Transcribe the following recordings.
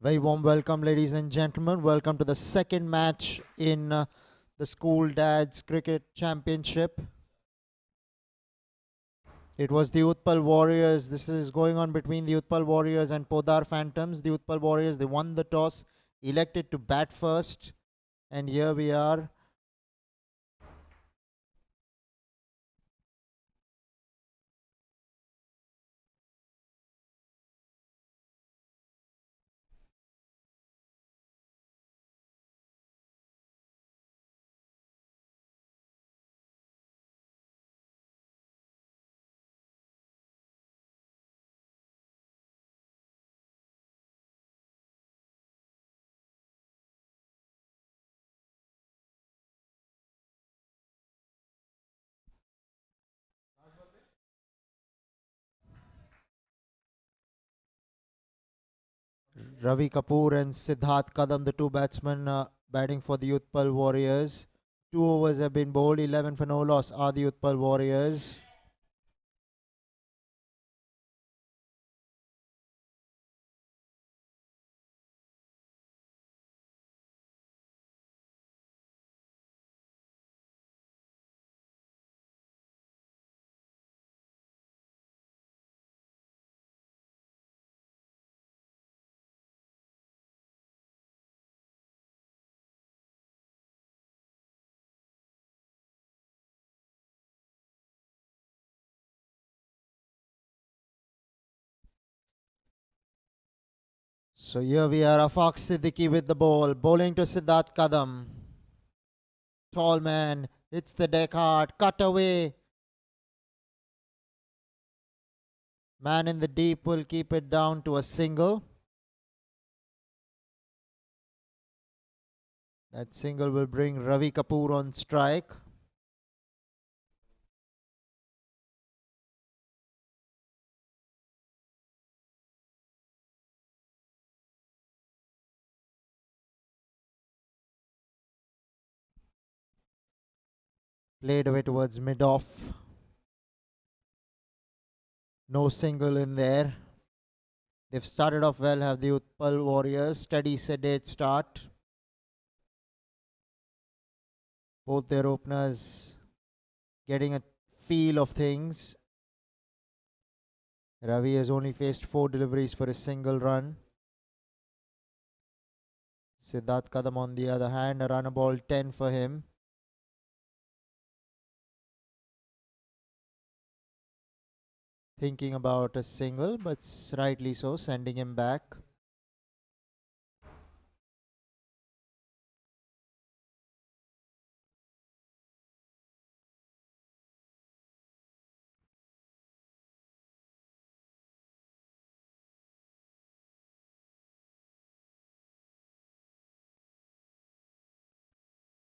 Very warm welcome, ladies and gentlemen. Welcome to the second match in the School Dads Cricket Championship. It was the Utpal Warriors. This is going on between the Utpal Warriors and Podar Phantoms. The Utpal Warriors, they won the toss, elected to bat first. And here we are. Ravi Kapoor and Siddharth Kadam, the two batsmen batting for the Utpal Warriors. 2 overs have been bowled, 11 for no loss are the Utpal Warriors. So here we are, Afaq Siddiqui with the ball, bowling to Siddharth Kadam. Tall man, hits the deck hard, cut away. Man in the deep will keep it down to a single. That single will bring Ravi Kapoor on strike. Played away towards mid-off. No single in there. They've started off well, have the Utpal Warriors. Steady, sedate start. Both their openers getting a feel of things. Ravi has only faced 4 deliveries for a single run. Siddharth Kadam on the other hand, a run ball 10 for him. Thinking about a single, but rightly so, sending him back.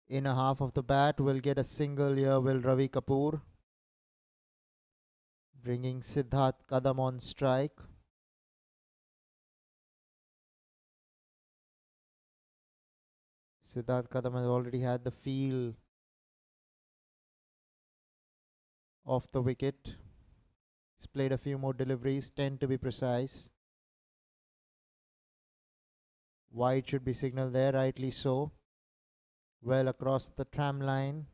In a half of the bat, will get a single here, will Ravi Kapoor. Bringing Siddharth Kadam on strike. Siddharth Kadam has already had the feel of the wicket. He's played a few more deliveries, 10 to be precise. Wide should be signaled there, rightly so. Well across the tram line.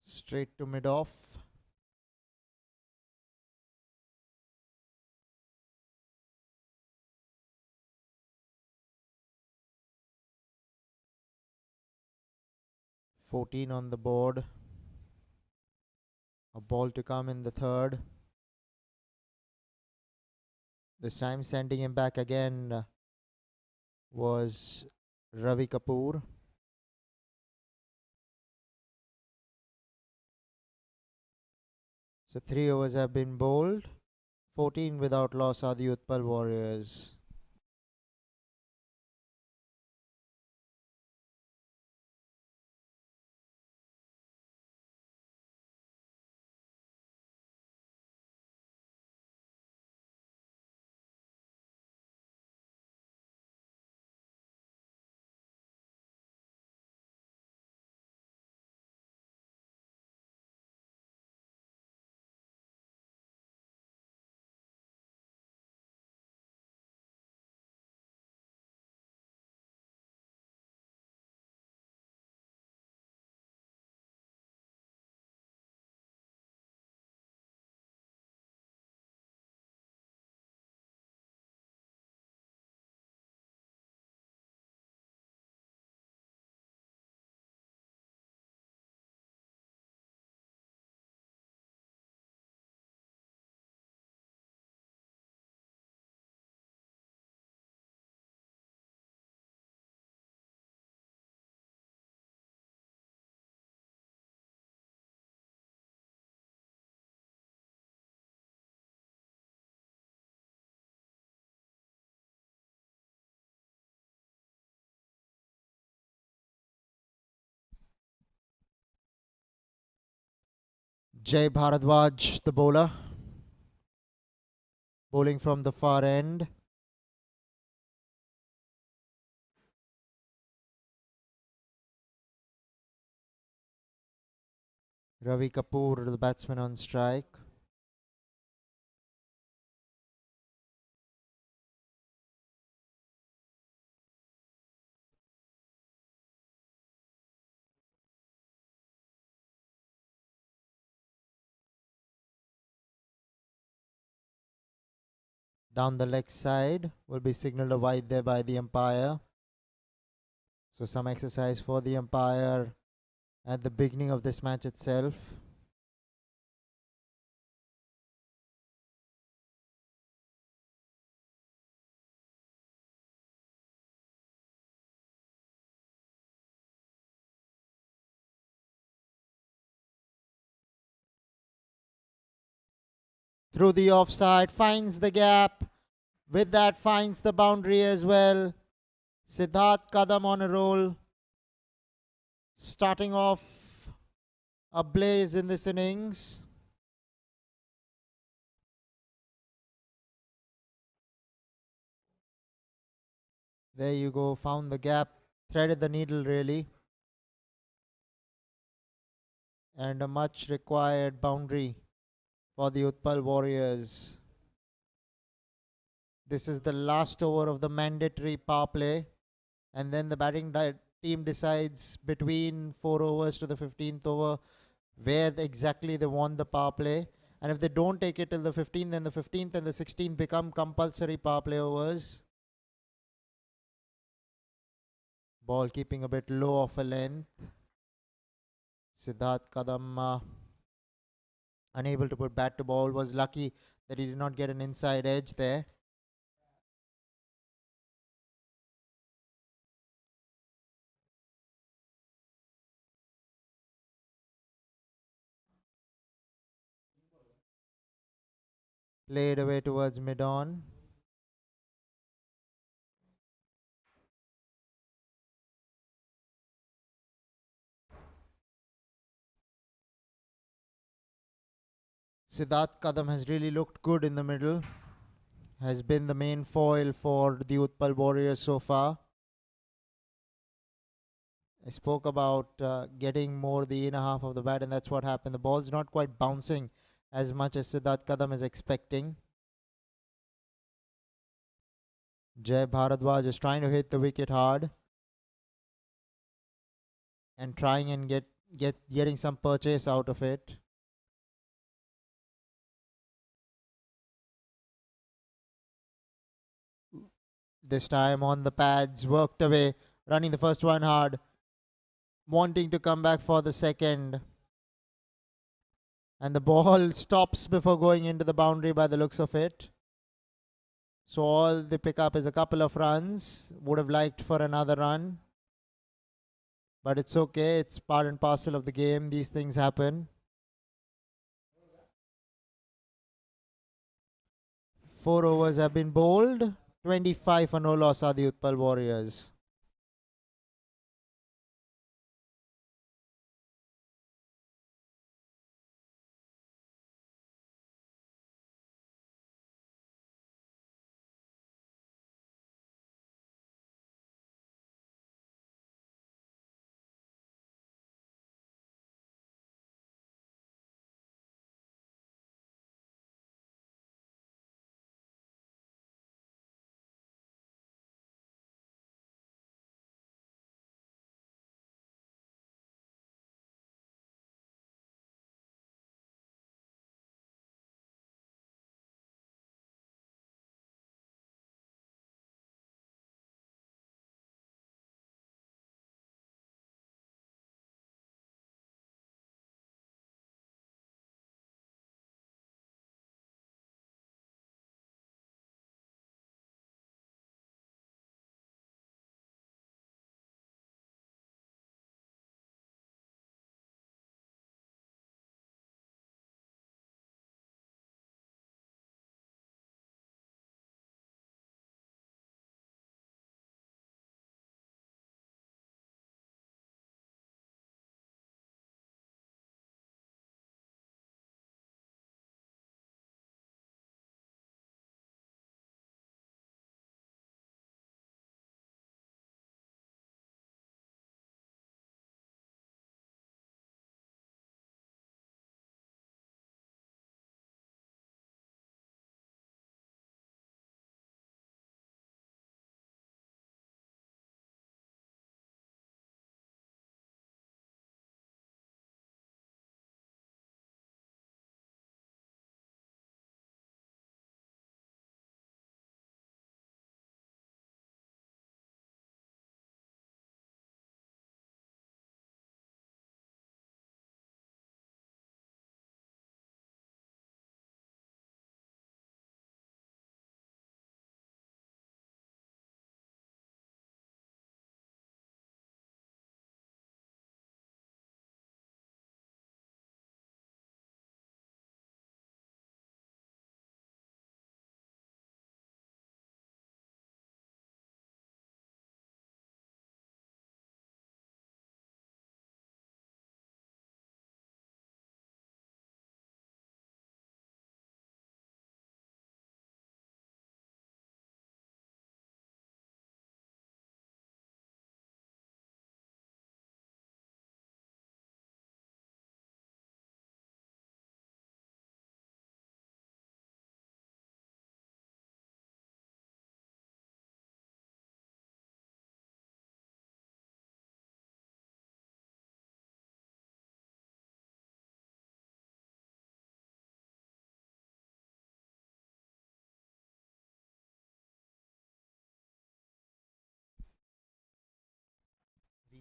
Straight to mid-off. "14 on the board. A ball to come in the third. This time sending him back again was Ravi Kapoor. So 3 overs have been bowled. 14 without loss are the Utpal Warriors. Jai Bharadwaj, the bowler, bowling from the far end. Ravi Kapoor, the batsman on strike. Down the leg side will be signalled a wide there by the umpire. So some exercise for the umpire at the beginning of this match itself. Through the offside, finds the gap. With that, finds the boundary as well. Siddharth Kadam on a roll. Starting off a blaze in this innings. There you go, found the gap, threaded the needle really. And a much required boundary for the Utpal Warriors. This is the last over of the mandatory power play. And then the batting team decides between 4 overs to the 15th over where exactly they want the power play. And if they don't take it till the 15th, then the 15th and the 16th become compulsory power play overs. Ball keeping a bit low of a length. Siddharth Kadam unable to put bat to ball, was lucky that he did not get an inside edge there. Played away towards mid-on. Siddharth Kadam has really looked good in the middle. Has been the main foil for the Utpal Warriors so far. I spoke about getting more the inner half of the bat, and that's what happened. The ball's not quite bouncing as much as Siddharth Kadam is expecting. Jai Bharadwaj is trying to hit the wicket hard and trying and getting some purchase out of it. This time on the pads, worked away, running the first one hard, wanting to come back for the second. And the ball stops before going into the boundary by the looks of it. So all they pick up is a couple of runs. Would have liked for another run. But it's okay. It's part and parcel of the game. These things happen. 4 overs have been bowled. 25 for no loss are the Utpal Warriors.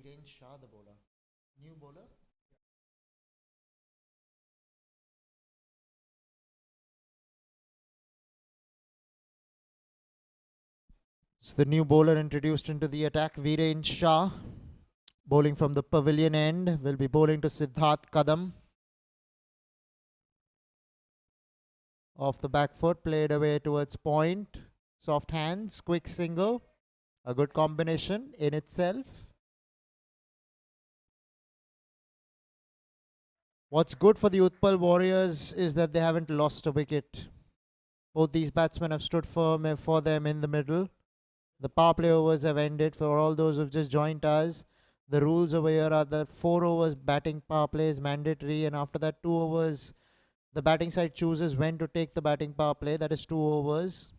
Viren Shah, the bowler. New bowler. So the new bowler introduced into the attack, Viren Shah, bowling from the pavilion end, will be bowling to Siddharth Kadam. Off the back foot, played away towards point. Soft hands, quick single. A good combination in itself. What's good for the Utpal Warriors is that they haven't lost a wicket. Both these batsmen have stood firm for them in the middle. The power play overs have ended. For all those who've just joined us, the rules over here are that 4 overs batting power play is mandatory, and after that 2 overs, the batting side chooses when to take the batting power play. That is 2 overs.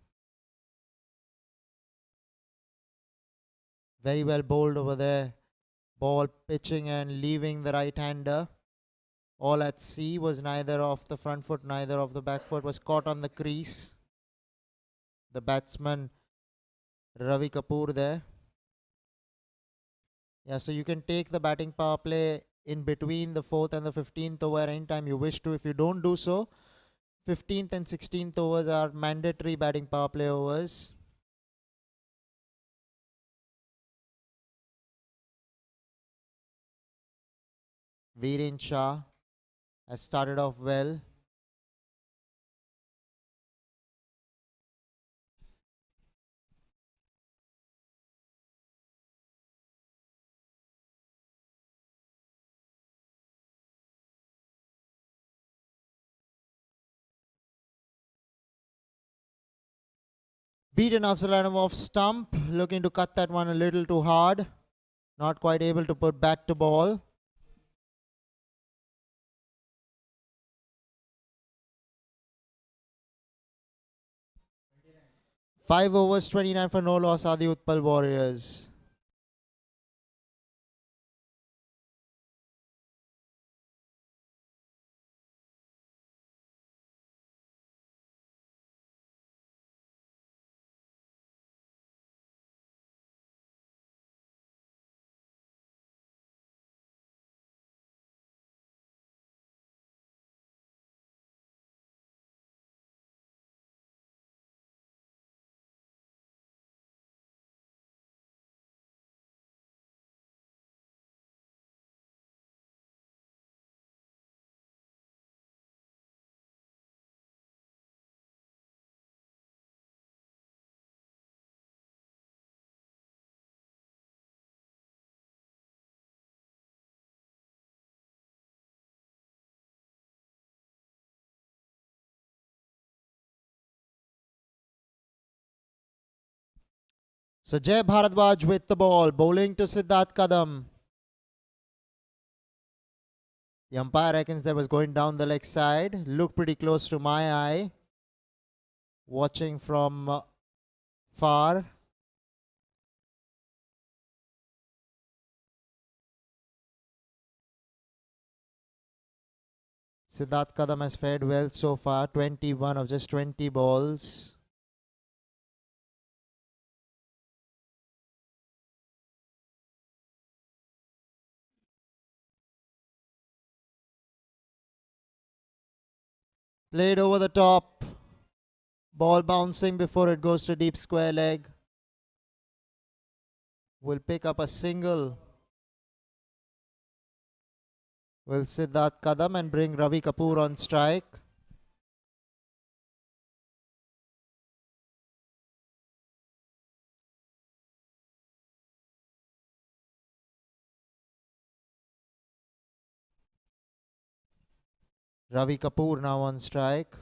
Very well bowled over there. Ball pitching and leaving the right-hander. All at sea, was neither off the front foot, neither off the back foot, was caught on the crease. The batsman Ravi Kapoor there. Yeah, so you can take the batting power play in between the 4th and the 15th over anytime you wish to. If you don't do so, 15th and 16th overs are mandatory batting power play overs. Viren Shah has started off well. Beaten Asalanov off stump, looking to cut that one a little too hard. Not quite able to put bat to ball. Five overs, 29 for no loss are the Utpal Warriors. So Jay Bharadwaj with the ball, bowling to Siddharth Kadam. The umpire reckons that was going down the leg side. Looked pretty close to my eye. Watching from far. Siddharth Kadam has fared well so far. 21 of just 20 balls. Played over the top. Ball bouncing before it goes to deep square leg. Will pick up a single. Will Siddharth Kadam and bring Ravi Kapoor on strike. Ravi Kapoor now on strike.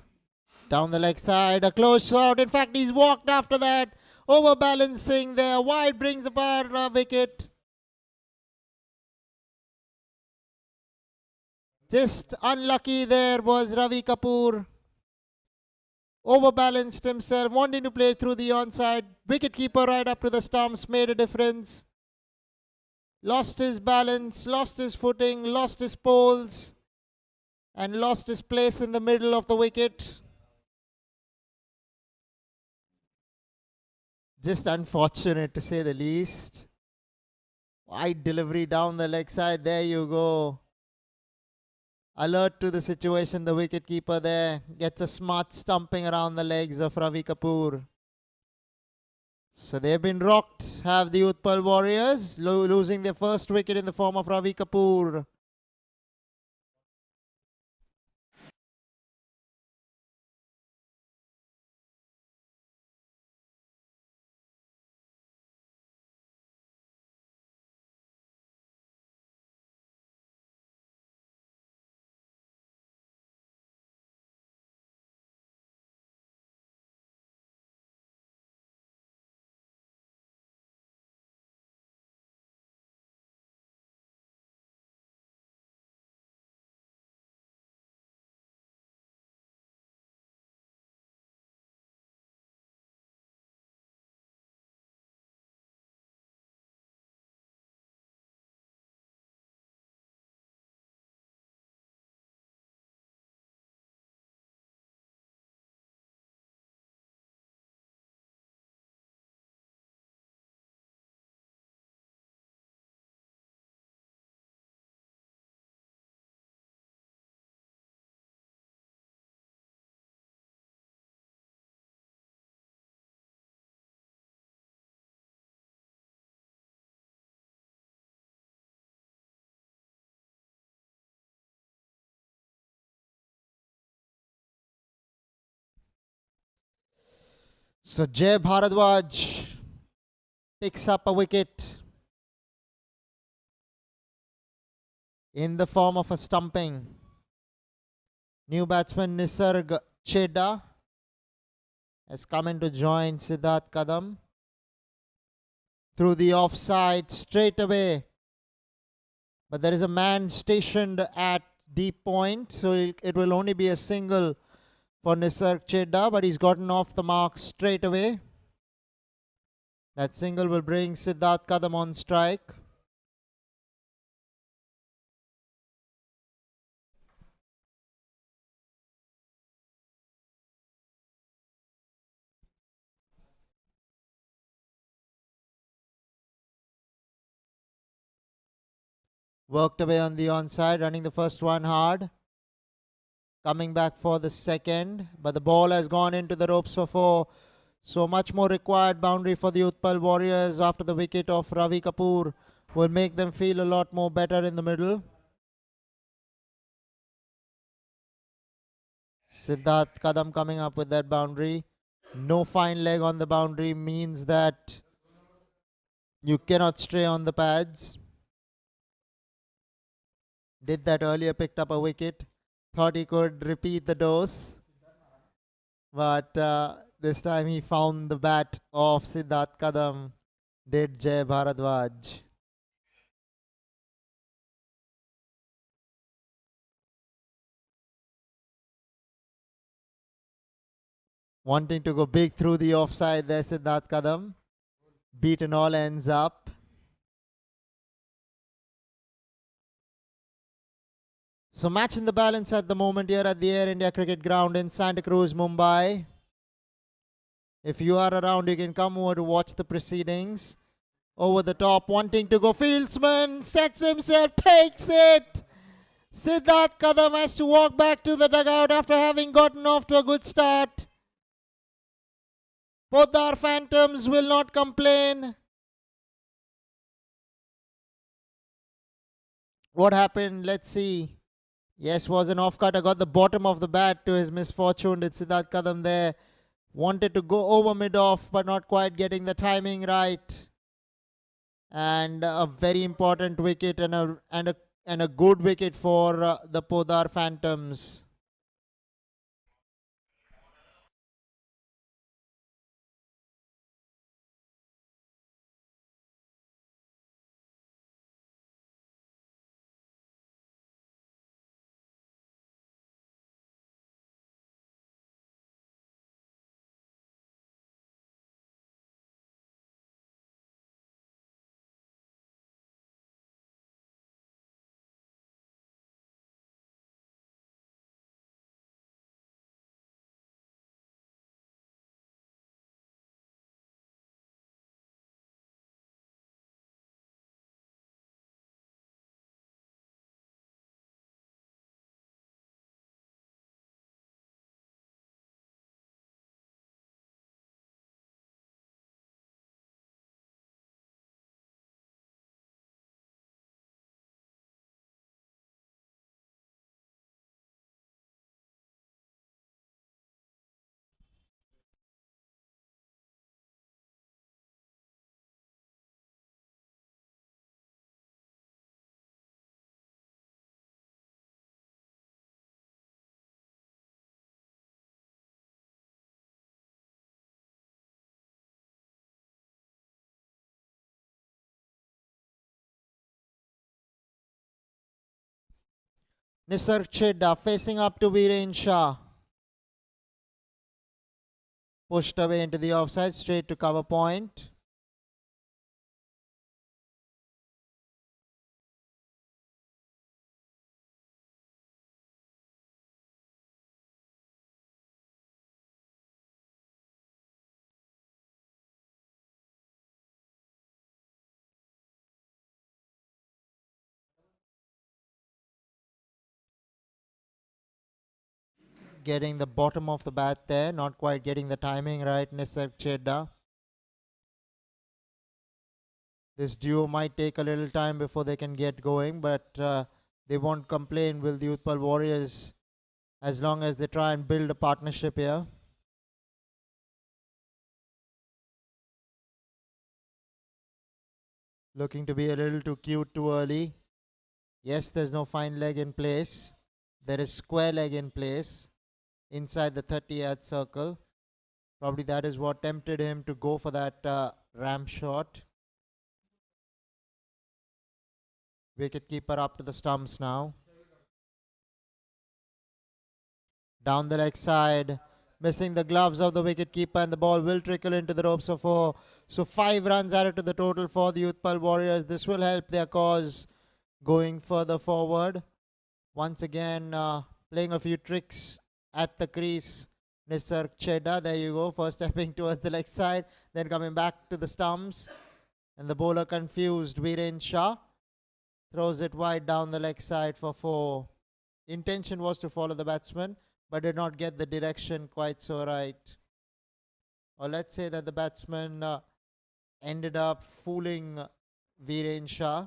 Down the leg side, a close shot. In fact, he's walked after that. Overbalancing there. Wide brings apart a wicket. Just unlucky there was Ravi Kapoor. Overbalanced himself, wanting to play through the onside. Wicketkeeper right up to the stumps made a difference. Lost his balance, lost his footing, lost his poles, and lost his place in the middle of the wicket. Just unfortunate to say the least. Wide delivery down the leg side. There you go. Alert to the situation. The wicketkeeper there gets a smart stumping around the legs of Ravi Kapoor. So they've been rocked, have the Utpal Warriors, losing their first wicket in the form of Ravi Kapoor. So Jay Bharadwaj picks up a wicket in the form of a stumping. New batsman Nisarg Cheda has come in to join Siddharth Kadam. Through the offside straight away. But there is a man stationed at deep point, so it will only be a single for Nisarg Cheda, but he's gotten off the mark straight away. That single will bring Siddharth Kadam on strike. Worked away on the onside, running the first one hard. Coming back for the second, but the ball has gone into the ropes for 4. So much more required boundary for the Utpal Warriors after the wicket of Ravi Kapoor will make them feel a lot more better in the middle. Siddharth Kadam coming up with that boundary. No fine leg on the boundary means that you cannot stray on the pads. Did that earlier, picked up a wicket. Thought he could repeat the dose. But this time he found the bat of Siddharth Kadam. Did Jay Bharadwaj. Wanting to go big through the offside there, Siddharth Kadam. Beaten all ends up. So match in the balance at the moment here at the Air India Cricket Ground in Santa Cruz, Mumbai. If you are around, you can come over to watch the proceedings. Over the top, wanting to go. Fieldsman sets himself, takes it. Siddharth Kadam has to walk back to the dugout after having gotten off to a good start. Both our Phantoms will not complain. What happened? Let's see. Yes, was an off-cutter. Got the bottom of the bat to his misfortune. Did Siddharth Kadam there. Wanted to go over mid-off, but not quite getting the timing right. And a very important wicket and a good wicket for the Podar Phantoms. Nisarg Chedda facing up to Viren Shah. Pushed away into the offside, straight to cover point. Getting the bottom of the bat there, not quite getting the timing right, Nisarg Chedda. This duo might take a little time before they can get going, but they won't complain, will the Utpal Warriors, as long as they try and build a partnership here. Looking to be a little too cute too early. Yes, there's no fine leg in place. There is square leg in place inside the 30-yard circle. Probably that is what tempted him to go for that ram shot. Wicket keeper up to the stumps now. Down the leg side, missing the gloves of the wicket keeper, and the ball will trickle into the ropes of 4. So 5 runs added to the total for the Utpal Warriors. This will help their cause going further forward. Once again, playing a few tricks at the crease. Nisarg Chedda, there you go, first stepping towards the leg side, then coming back to the stumps. And the bowler confused, Viren Shah throws it wide down the leg side for 4. Intention was to follow the batsman, but did not get the direction quite so right. Or let's say that the batsman ended up fooling Viren Shah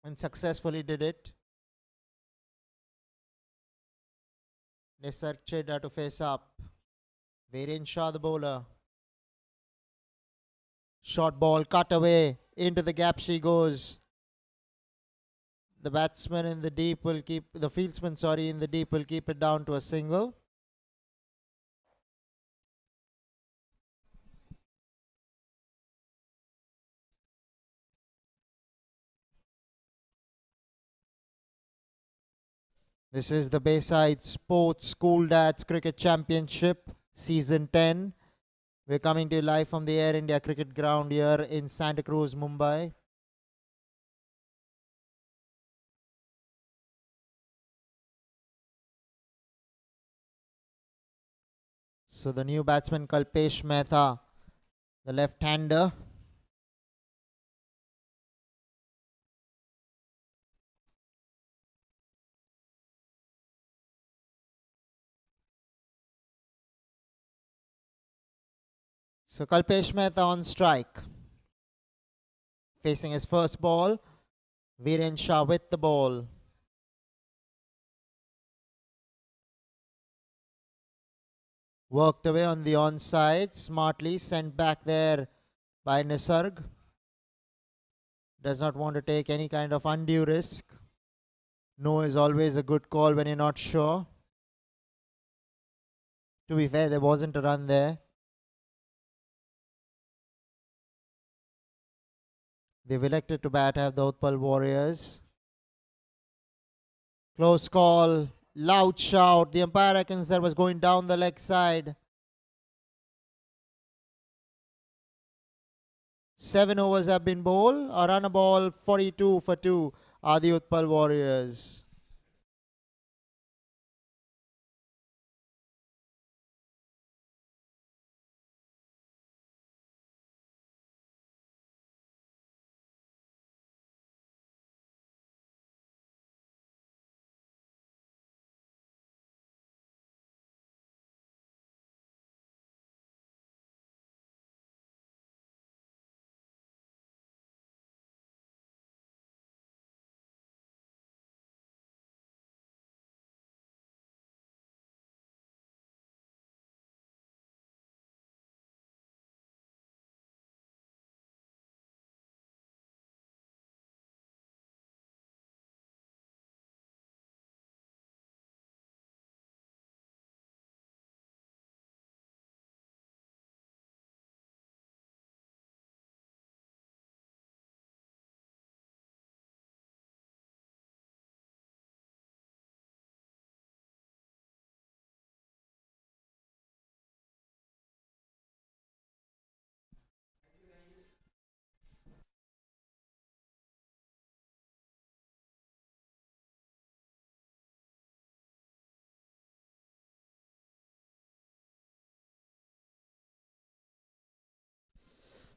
and successfully did it. Nisarg Chedda to face up. Viren Shah, the bowler. Short ball cut away. Into the gap she goes. The batsman in the deep will keep, the fieldsman, sorry, in the deep will keep it down to a single. This is the Bayside Sports School Dads Cricket Championship, Season 10. We're coming to you live from the Air India Cricket Ground here in Santa Cruz, Mumbai. So the new batsman Kalpesh Mehta, the left-hander. So Kalpesh Mehta on strike. Facing his first ball, Viren Shah with the ball. Worked away on the onside, smartly sent back there by Nisarg. Does not want to take any kind of undue risk. No is always a good call when you're not sure. To be fair, there wasn't a run there. They've elected to bat, have the Utpal Warriors. Close call, loud shout. The umpire reckons that was going down the leg side. 7 overs have been bowled. A run a ball, 42 for 2 are the Utpal Warriors.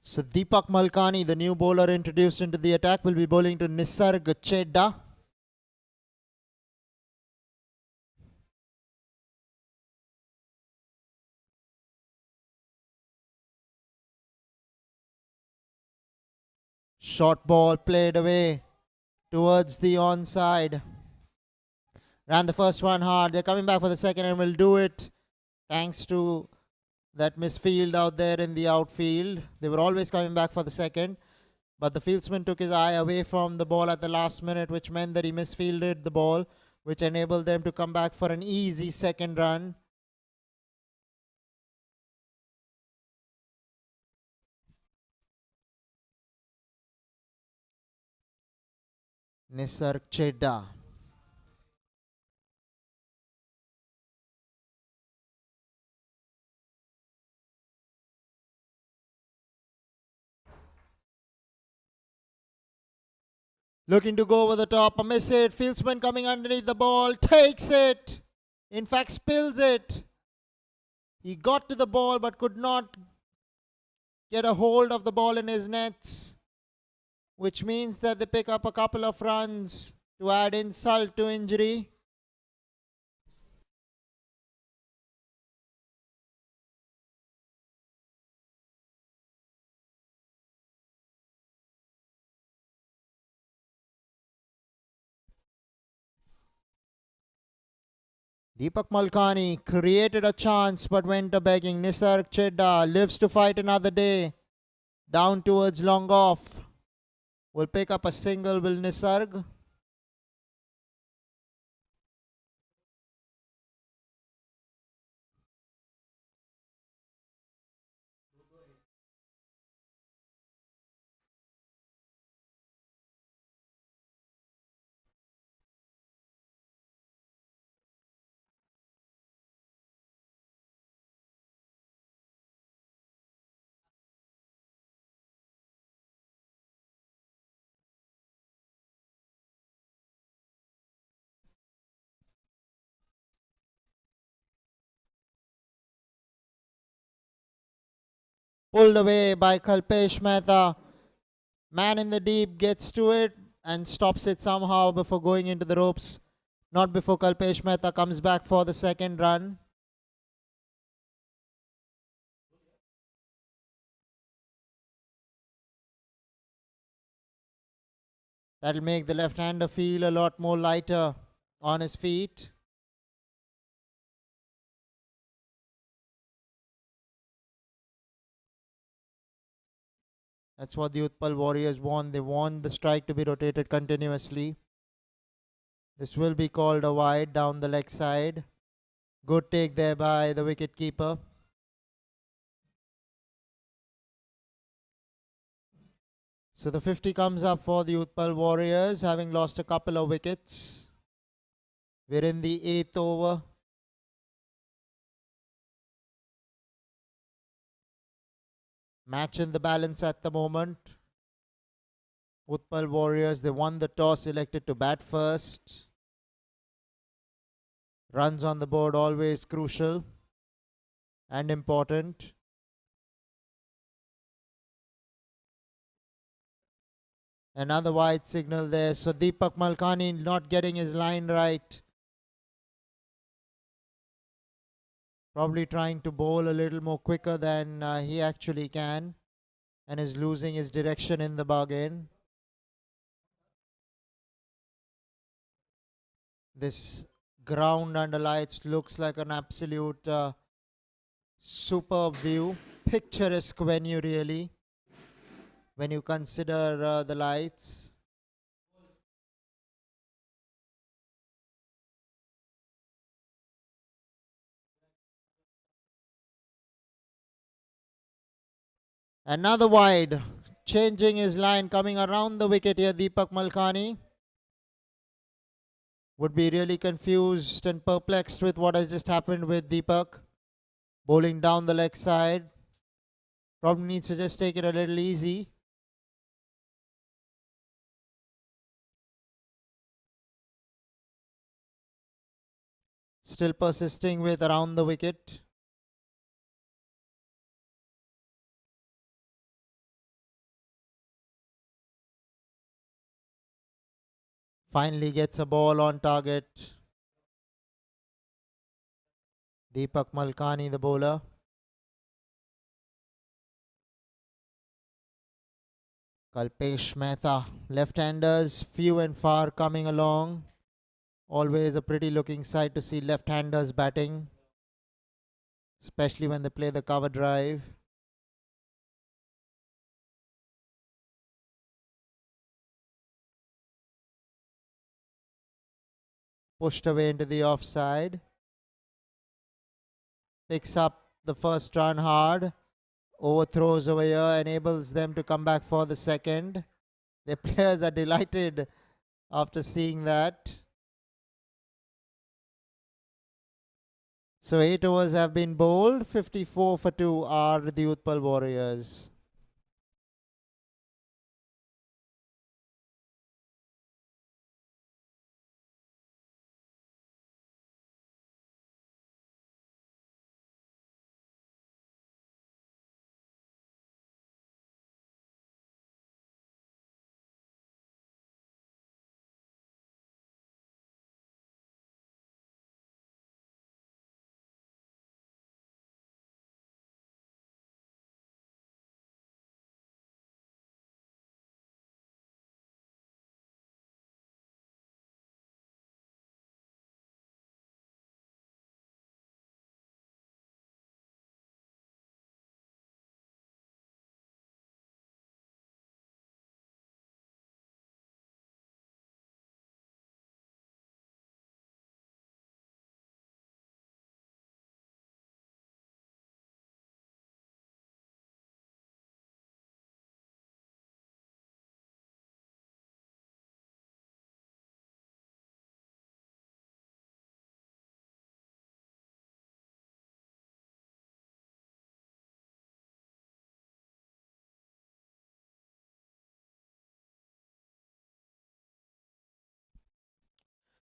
So Deepak Malkani, the new bowler introduced into the attack, will be bowling to Nisarg Chedda. Short ball played away towards the onside. Ran the first one hard. They're coming back for the second and will do it thanks to that misfield out there in the outfield. They were always coming back for the second, but the fieldsman took his eye away from the ball at the last minute, which meant that he misfielded the ball, which enabled them to come back for an easy second run. Nisarg Chedda. Looking to go over the top, a miss it. Fieldsman coming underneath the ball, takes it. In fact, spills it. He got to the ball but could not get a hold of the ball in his nets, which means that they pick up a couple of runs to add insult to injury. Deepak Malkani created a chance but went a begging. Nisarg Chedda lives to fight another day. Down towards long off. Will pick up a single, will Nisarg. Pulled away by Kalpesh Mehta. Man in the deep gets to it and stops it somehow before going into the ropes. Not before Kalpesh Mehta comes back for the second run. That'll make the left-hander feel a lot more lighter on his feet. That's what the Utpal Warriors want. They want the strike to be rotated continuously. This will be called a wide down the leg side. Good take there by the wicket keeper. So the 50 comes up for the Utpal Warriors, having lost a couple of wickets. We're in the 8th over. Match in the balance at the moment. Utpal Warriors, they won the toss, elected to bat first. Runs on the board always crucial and important. Another wide signal there. So Deepak Malkani not getting his line right. Probably trying to bowl a little more quicker than he actually can, and is losing his direction in the bargain. This ground under lights looks like an absolute superb view. Picturesque venue really, when you consider the lights. Another wide, changing his line, coming around the wicket here. Deepak Malkani would be really confused and perplexed with what has just happened with Deepak. Bowling down the leg side. Probably needs to just take it a little easy. Still persisting with around the wicket. Finally gets a ball on target. Deepak Malkani, the bowler. Kalpesh Mehta. Left-handers, few and far coming along. Always a pretty looking sight to see left-handers batting, especially when they play the cover drive. Pushed away into the offside. Picks up the first run hard. Overthrows over here, enables them to come back for the second. The players are delighted after seeing that. So 8 overs have been bowled. 54 for 2 are the Utpal Warriors.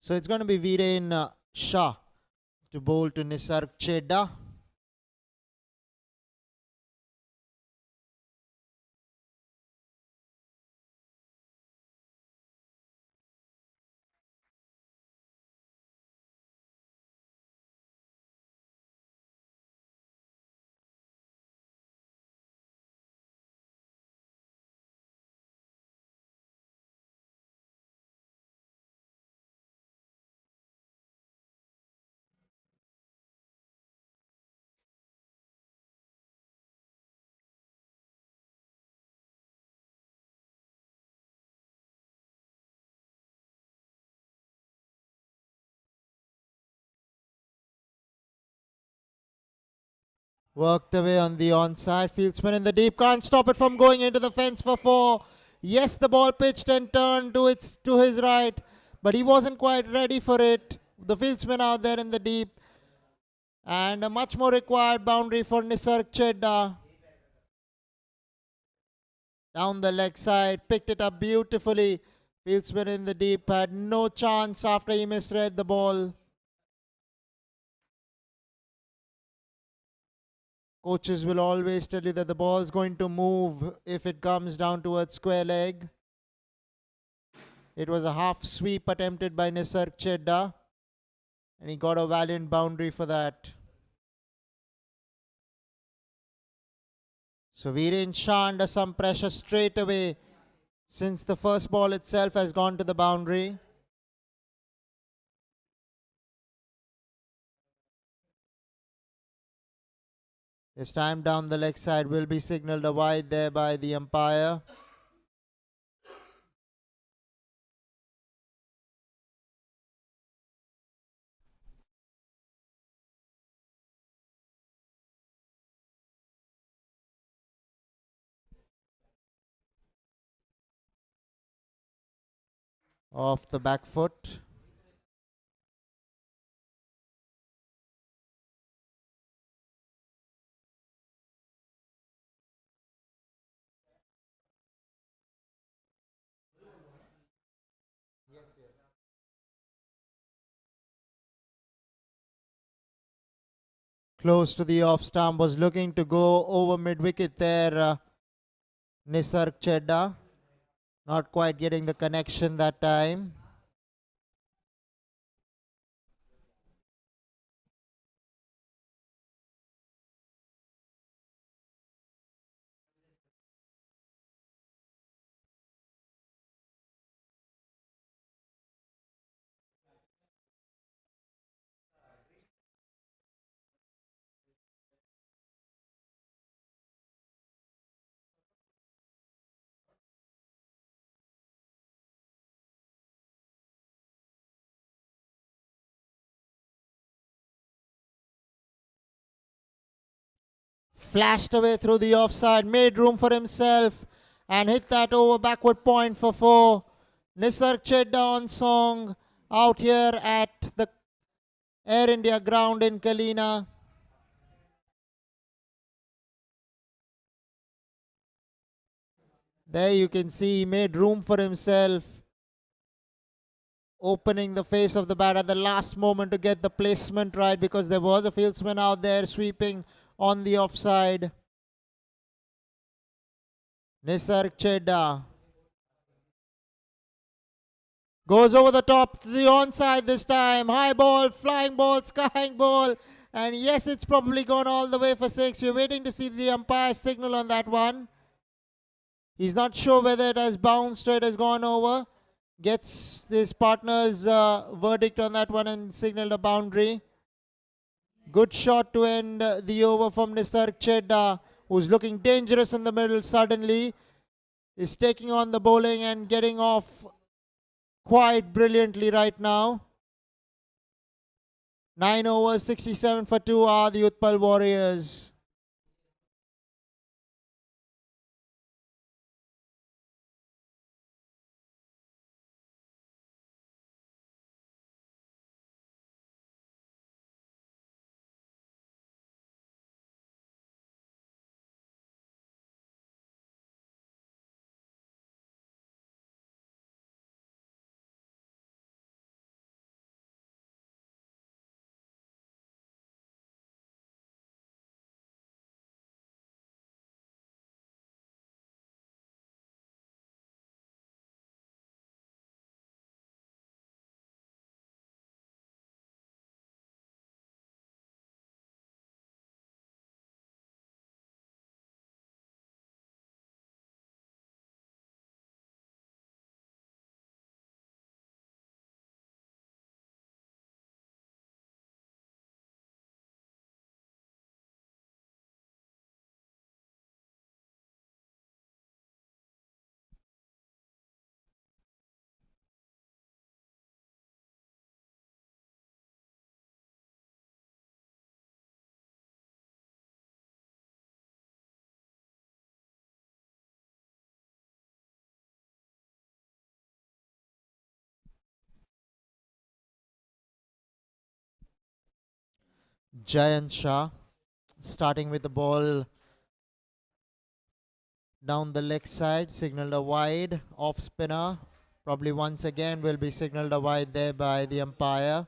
So it's going to be Viren Shah to bowl to Nisarg Chedda. Worked away on the onside. Fieldsman in the deep. Can't stop it from going into the fence for 4. Yes, the ball pitched and turned to his right, but he wasn't quite ready for it. The fieldsman out there in the deep. And a much more required boundary for Nisarg Chedda. Down the leg side. Picked it up beautifully. Fieldsman in the deep had no chance after he misread the ball. Coaches will always tell you that the ball is going to move if it comes down towards square leg. It was a half sweep attempted by Nisarg Chedda, and he got a valiant boundary for that. So Viren Shah under some pressure straight away, since the first ball itself has gone to the boundary. This time down the leg side will be signalled a wide there by the umpire. Off the back foot. Close to the off stump, was looking to go over mid wicket there. Nisarg Chedda not quite getting the connection that time. flashed away through the offside, made room for himself and hit that over backward point for 4. Nisarg Chedda on song out here at the Air India ground in Kalina. There you can see he made room for himself, opening the face of the bat at the last moment to get the placement right, because there was a fieldsman out there sweeping on the offside. Nisarg Chedda goes over the top to the onside this time. High ball, flying ball, skying ball. And yes, it's probably gone all the way for 6. We're waiting to see the umpire's signal on that one. He's not sure whether it has bounced or it has gone over. Gets his partner's verdict on that one and signaled a boundary. Good shot to end the over from Nisarg Chedda, who's looking dangerous in the middle suddenly. Is taking on the bowling and getting off quite brilliantly right now. 9 overs, 67 for 2 are the Utpal Warriors. Jayant Shah starting with the ball down the leg side, signaled a wide, off spinner. Probably once again will be signaled a wide there by the umpire.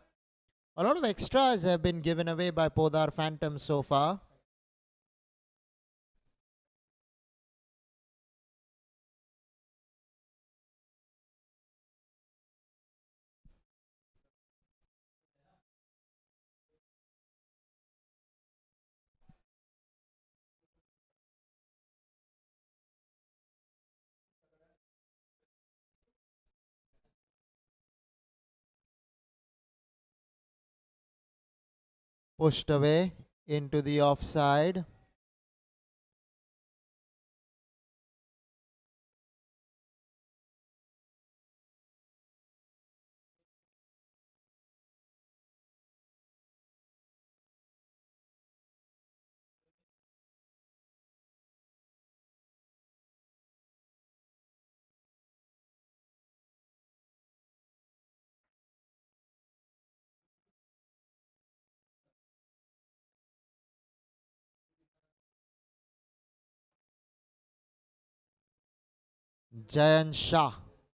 A lot of extras have been given away by Podar Phantom so far. Pushed away into the offside. Jayant Shah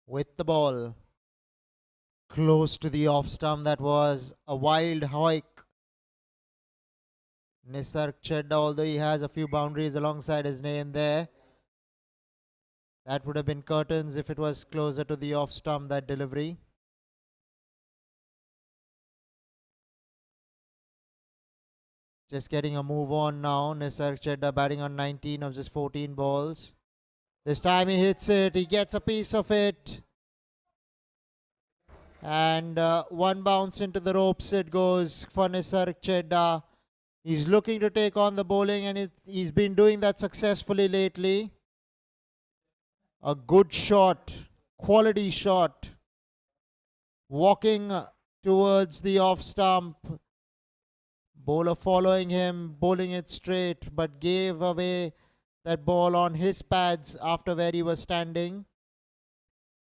with the ball. Close to the off stump. That was a wild hike. Nisarg Chedda, although he has a few boundaries alongside his name there. That would have been curtains if it was closer to the off stump, that delivery. Just getting a move on now. Nisarg Chedda batting on 19 of just 14 balls. This time he hits it. He gets a piece of it. And one bounce into the ropes it goes for Nisarg Chedda. He's looking to take on the bowling, and he's been doing that successfully lately. A good shot, quality shot. Walking towards the off stump. Bowler following him, bowling it straight, but gave away that ball on his pads after where he was standing.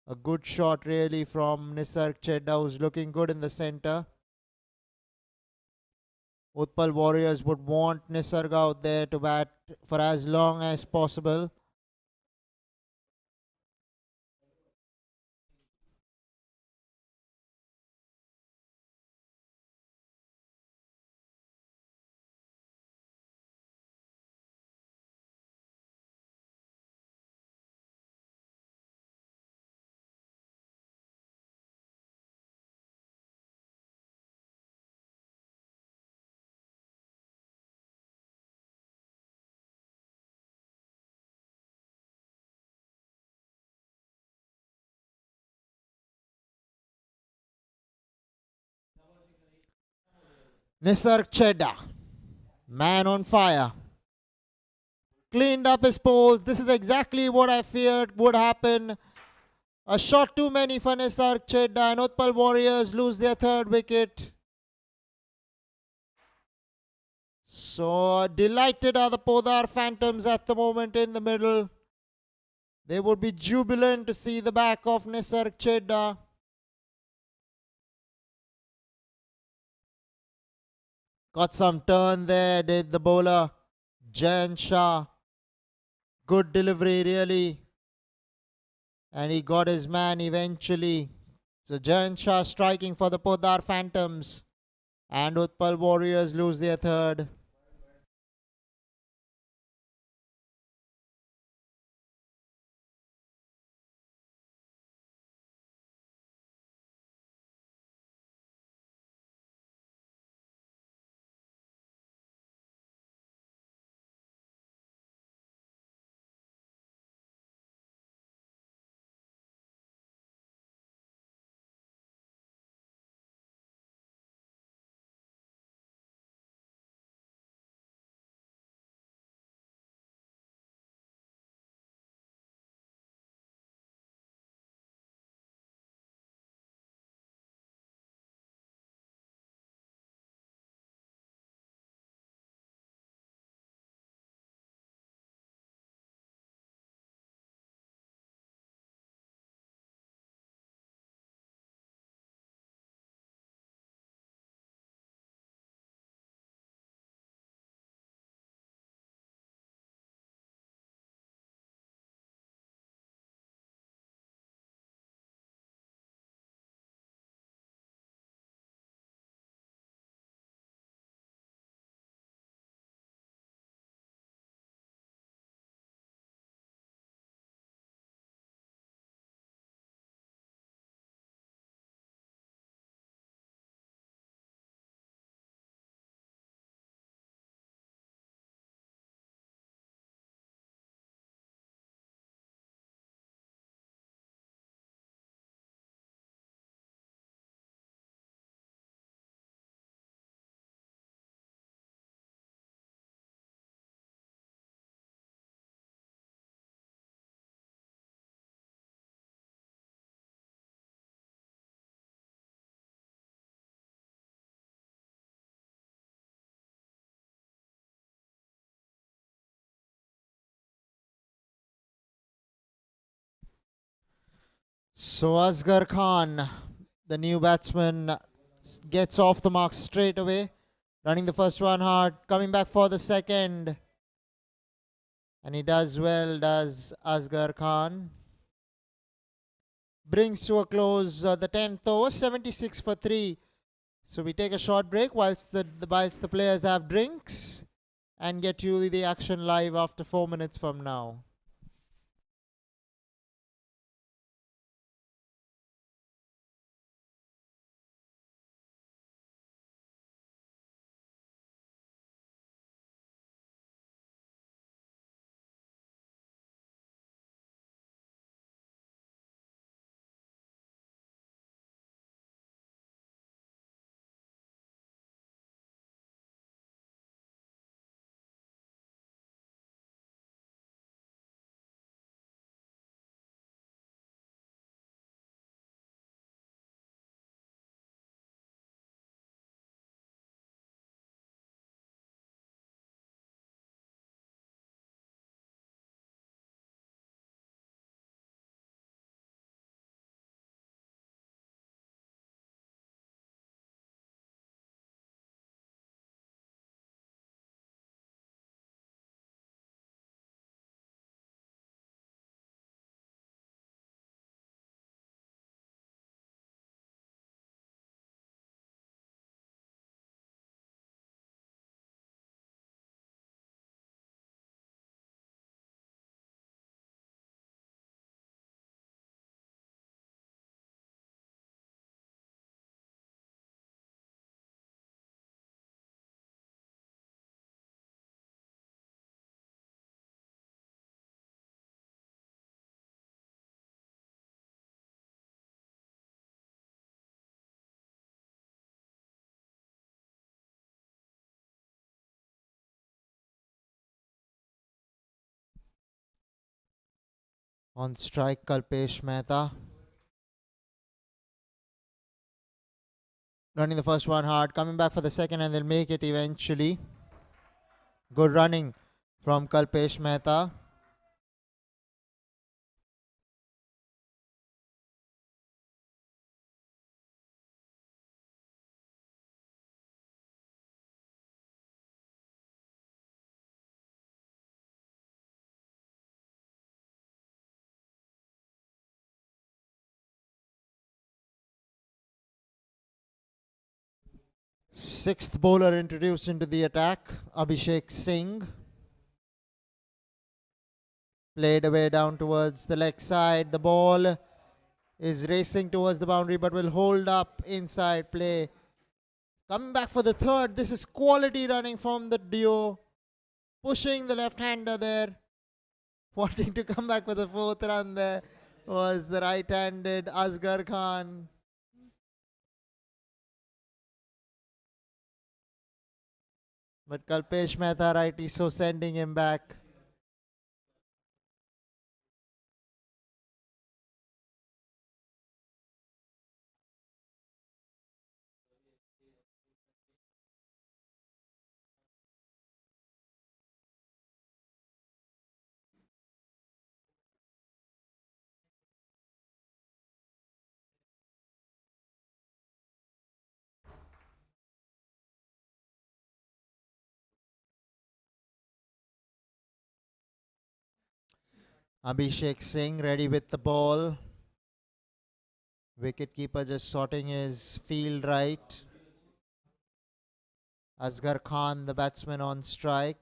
A good shot really from Nisarg Chedda, who's looking good in the centre. Utpal Warriors would want Nisarg out there to bat for as long as possible. Nisarg Chedda, man on fire. Cleaned up his poles. This is exactly what I feared would happen. A shot too many for Nisarg Chedda, and Utpal Warriors lose their third wicket. So delighted are the Podar Phantoms at the moment in the middle. They would be jubilant to see the back of Nisarg Chedda. Got some turn there, did the bowler Jayan Shah. Good delivery really. And he got his man eventually. So Jayan Shah striking for the Podar Phantoms. And Utpal Warriors lose their third. So Asghar Khan, the new batsman, gets off the mark straight away. Running the first one hard, coming back for the second. And he does well, does Asghar Khan. Brings to a close the 10th over, 76 for 3. So we take a short break whilst the players have drinks and get you the action live after 4 minutes from now. On strike, Kalpesh Mehta. Running the first one hard, coming back for the second, and they'll make it eventually. Good running from Kalpesh Mehta. Sixth bowler introduced into the attack, Abhishek Singh. Played away down towards the leg side. The ball is racing towards the boundary but will hold up inside play. Coming back for the third. This is quality running from the duo. Pushing the left-hander there. Wanting to come back for the fourth run there was the right-handed Asghar Khan. But Kalpesh Mehta righty, so sending him back. Abhishek Singh ready with the ball. Wicketkeeper just sorting his field right. Asghar Khan, the batsman, on strike.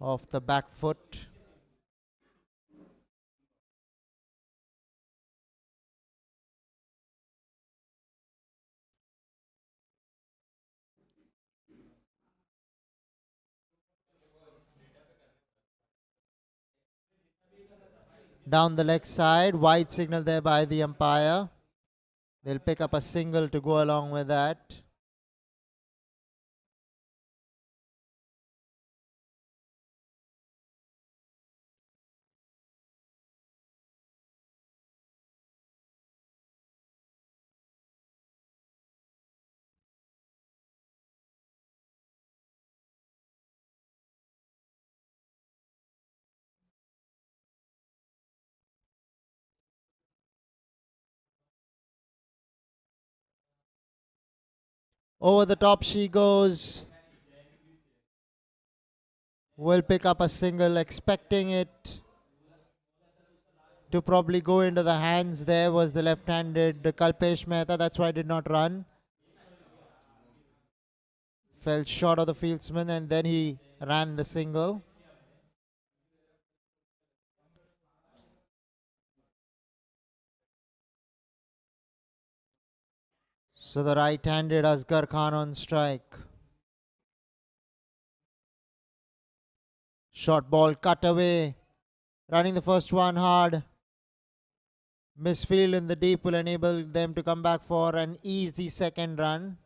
Off the back foot. Down the leg side, wide signal there by the umpire. They'll pick up a single to go along with that. Over the top she goes. Will pick up a single, expecting it to probably go into the hands. There was the left-handed Kalpesh Mehta. That's why I did not run. Fell short of the fieldsman and then he ran the single. So the right-handed Asghar Khan on strike. Short ball cut away. Running the first one hard. Misfield in the deep will enable them to come back for an easy second run.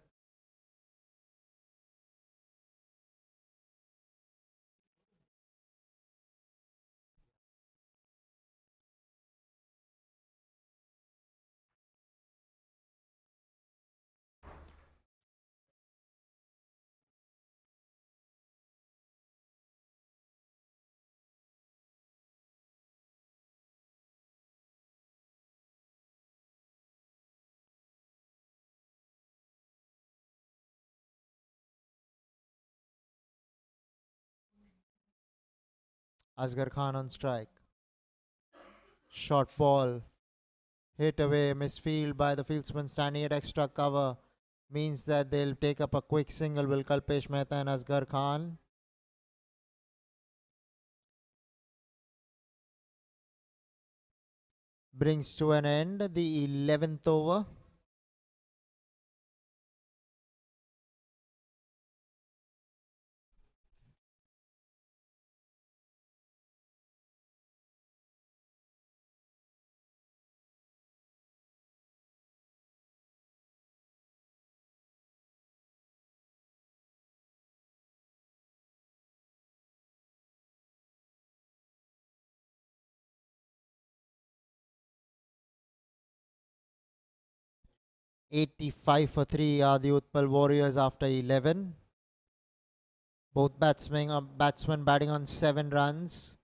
Asghar Khan on strike. Short ball. Hit away. Misfield by the fieldsman standing at extra cover. Means that they'll take up a quick single. Will Kalpesh Mehta and Asghar Khan. Brings to an end the 11th over. 85 for 3 are the Utpal Warriors after 11. Both batsmen batting on 7 runs.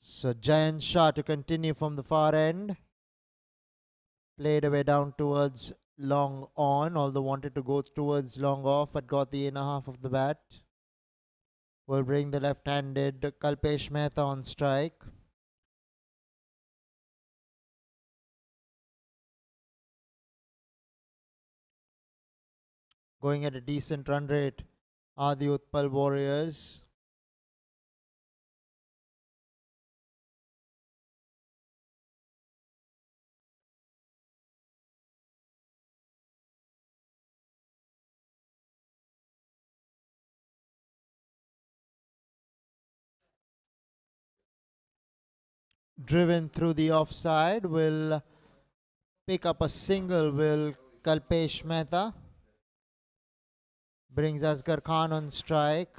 So Giant Shah to continue from the far end. Played away down towards long on, although wanted to go towards long off, but got the inner half of the bat. Will bring the left-handed Kalpesh Mehta on strike. Going at a decent run rate are the Utpal Warriors. Driven through the offside, will pick up a single, will Kalpesh Mehta. Brings Asghar Khan on strike.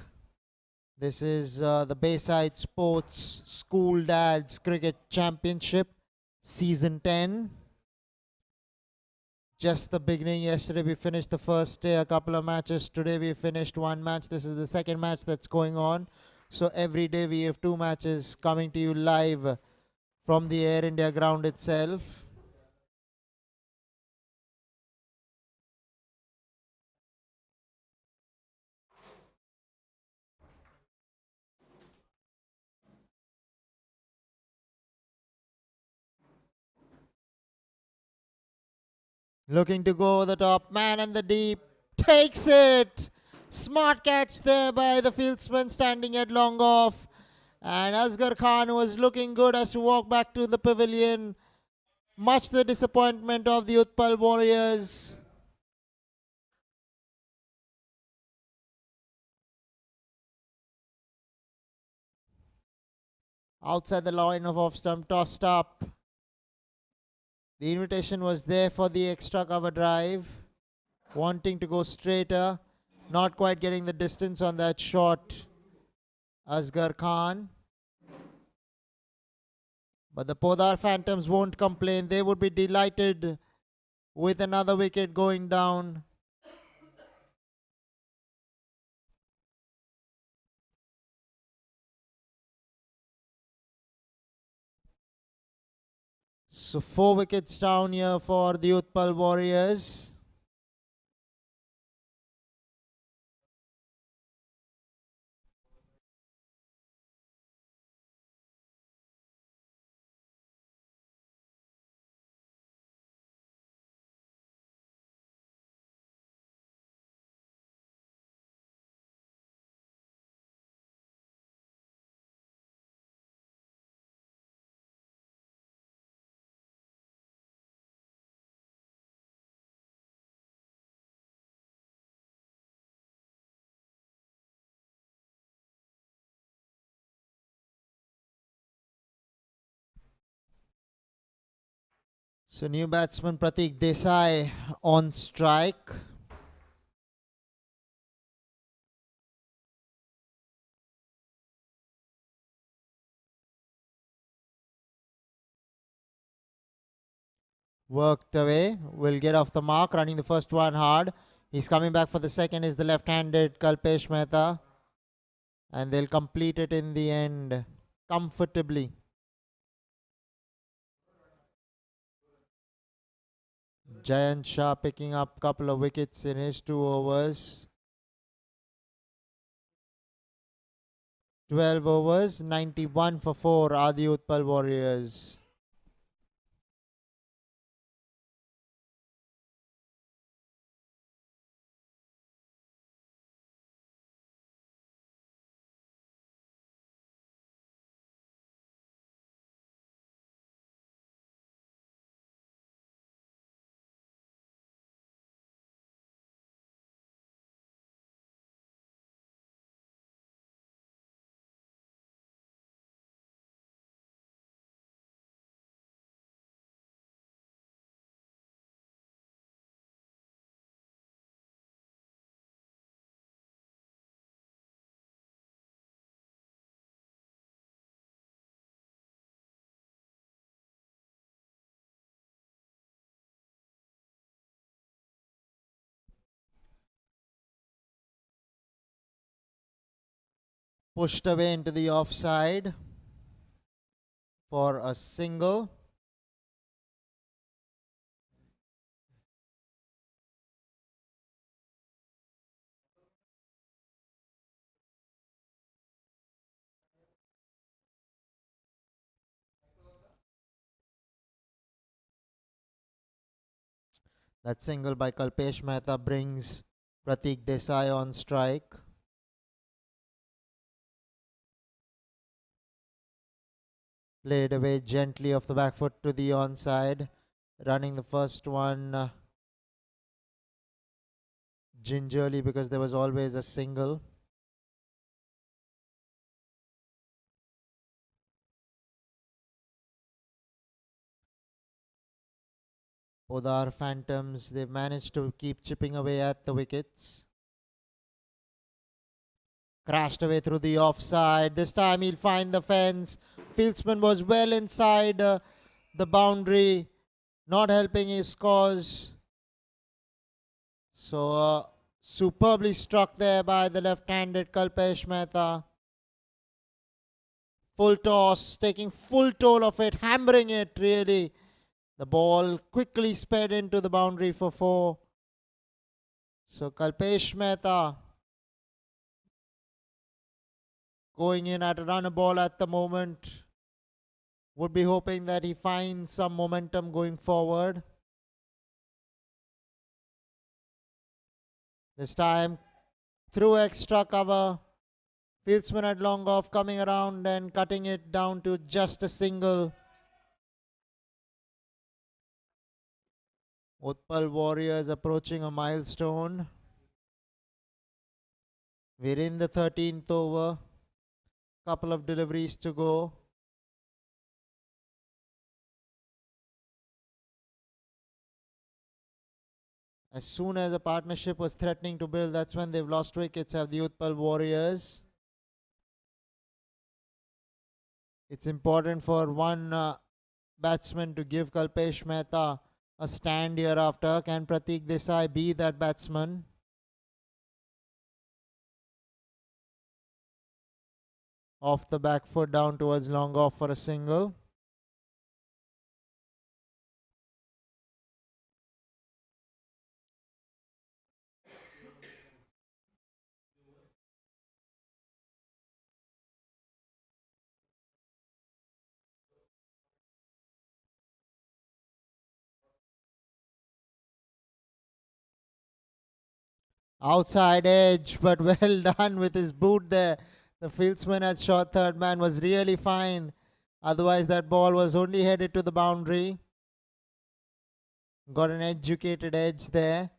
This is the Bayside Sports School Dads Cricket Championship, Season 10. Just the beginning. Yesterday we finished the first day, a couple of matches. Today we finished one match. This is the second match that's going on. So every day we have 2 matches coming to you live from the Air India ground itself. Looking to go the top man and the deep. Takes it. Smart catch there by the fieldsman standing at long off. And Asghar Khan was looking good as to walk back to the pavilion. Much the disappointment of the Utpal Warriors. Outside the line of off stump, tossed up. The invitation was there for the extra cover drive. Wanting to go straighter. Not quite getting the distance on that shot. Asghar Khan. But the Podar Phantoms won't complain. They would be delighted with another wicket going down. So 4 wickets down here for the Utpal Warriors. So new batsman Pratik Desai on strike. Worked away, will get off the mark, running the first one hard. He's coming back for the second, is the left-handed Kalpesh Mehta. And they'll complete it in the end comfortably. Jayant Shah picking up a couple of wickets in his 2 overs. 12 overs, 91 for 4 are the Utpal Warriors. Pushed away into the offside for a single. That single by Kalpesh Mehta brings Pratik Desai on strike. Played away gently off the back foot to the onside. Running the first one gingerly because there was always a single. Podar Phantoms, they've managed to keep chipping away at the wickets. Crashed away through the offside. This time he'll find the fence. Fieldsman was well inside the boundary, not helping his cause. So superbly struck there by the left-handed Kalpesh Mehta. Full toss, taking full toll of it, hammering it really. The ball quickly sped into the boundary for 4. So Kalpesh Mehta going in at a runner ball at the moment. Would be hoping that he finds some momentum going forward. This time through extra cover. Fieldsman had long off, coming around and cutting it down to just a single. Utpal Warriors approaching a milestone. We're in the 13th over. Couple of deliveries to go. As soon as a partnership was threatening to build, that's when they've lost wickets, have the Utpal Warriors. It's important for one batsman to give Kalpesh Mehta a stand here after. Can Pratik Desai be that batsman? Off the back foot down towards long off for a single. Outside edge, but well done with his boot there. The fieldsman at short third man was really fine. Otherwise, that ball was only headed to the boundary. Got an educated edge there.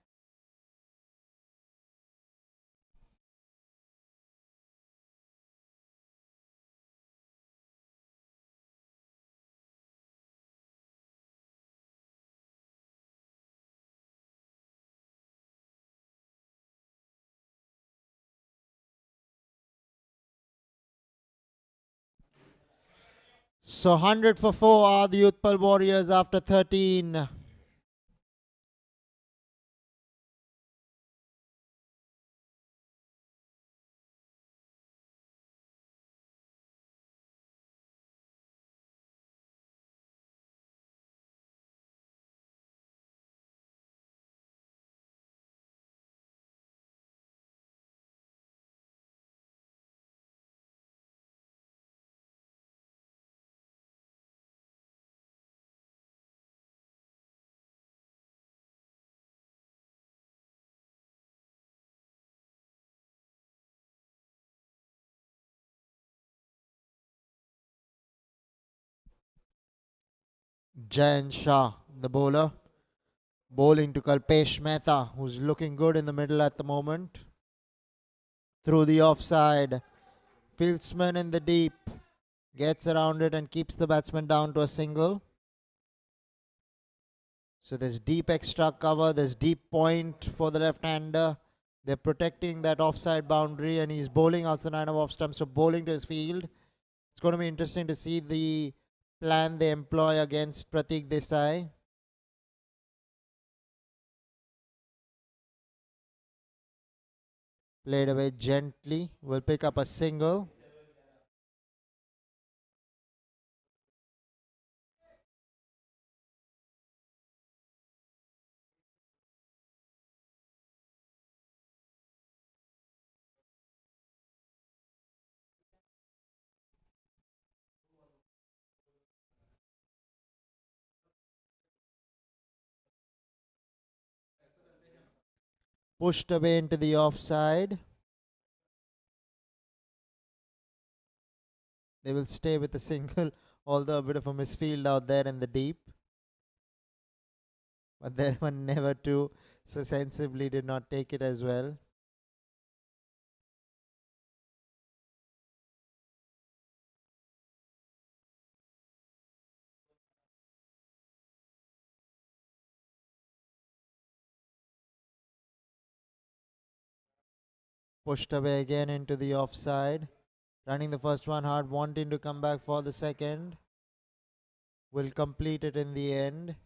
So 100 for 4 are the Utpal Warriors after 13. Jayan Shah, the bowler, bowling to Kalpesh Mehta, who's looking good in the middle at the moment. Through the offside, fieldsman in the deep, gets around it and keeps the batsman down to a single. So there's deep extra cover, there's deep point for the left-hander. They're protecting that offside boundary and he's bowling outside line of off stump, so bowling to his field. It's going to be interesting to see the plan they employ against Pratik Desai. Played away gently, will pick up a single. Pushed away into the offside. They will stay with the single, although a bit of a misfield out there in the deep. But there were never two, so sensibly did not take it as well. Pushed away again into the offside. Running the first one hard, wanting to come back for the second. Will complete it in the end.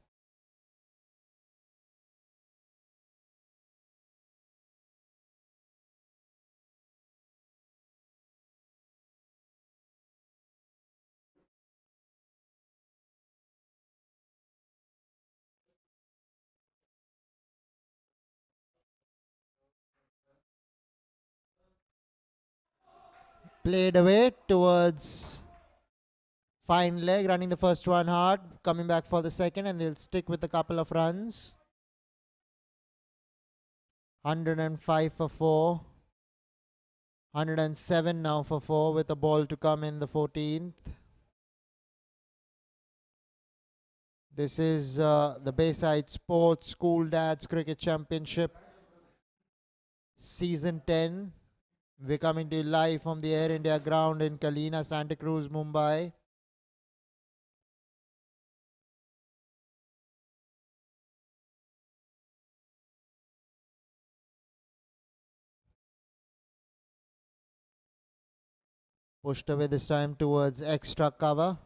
Played away towards fine leg, running the first one hard, coming back for the second, and they'll stick with a couple of runs. 105 for 4. 107 now for 4 with a ball to come in the 14th. This is the Bayside Sports School Dads Cricket Championship Season 10. We're coming to you live from the Air India ground in KALINA, Santa Cruz, Mumbai. Pushed away this time towards extra cover.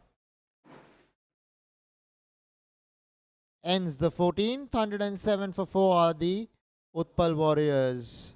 Ends the 14th. 107 for 4 are the Utpal Warriors.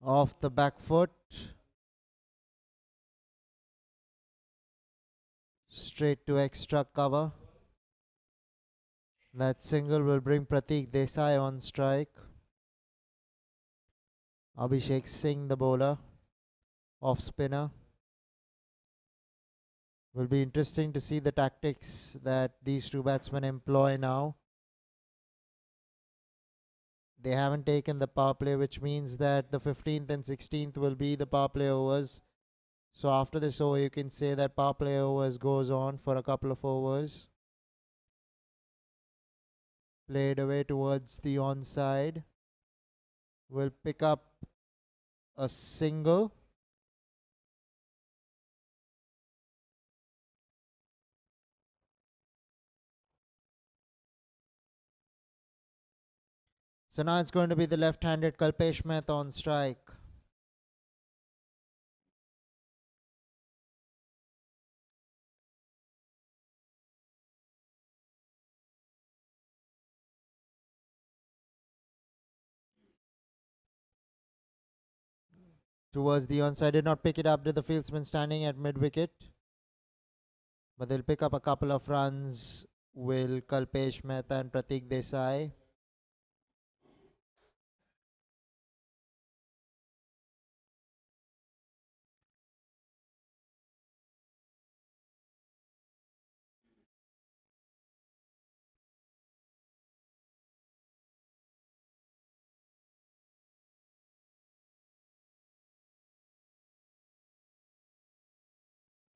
Off the back foot. Straight to extra cover. That single will bring Pratik Desai on strike. Abhishek Singh, the bowler, off spinner. Will be interesting to see the tactics that these two batsmen employ now. They haven't taken the power play, which means that the 15th and 16th will be the power play overs. So after this over, you can say that power play overs goes on for a couple of overs. Played away towards the onside. Will pick up a single. So now it's going to be the left-handed Kalpesh Mehta on strike. Towards the onside, did not pick it up to the fieldsman standing at mid-wicket. But they'll pick up a couple of runs. Will Kalpesh Mehta and Pratik Desai.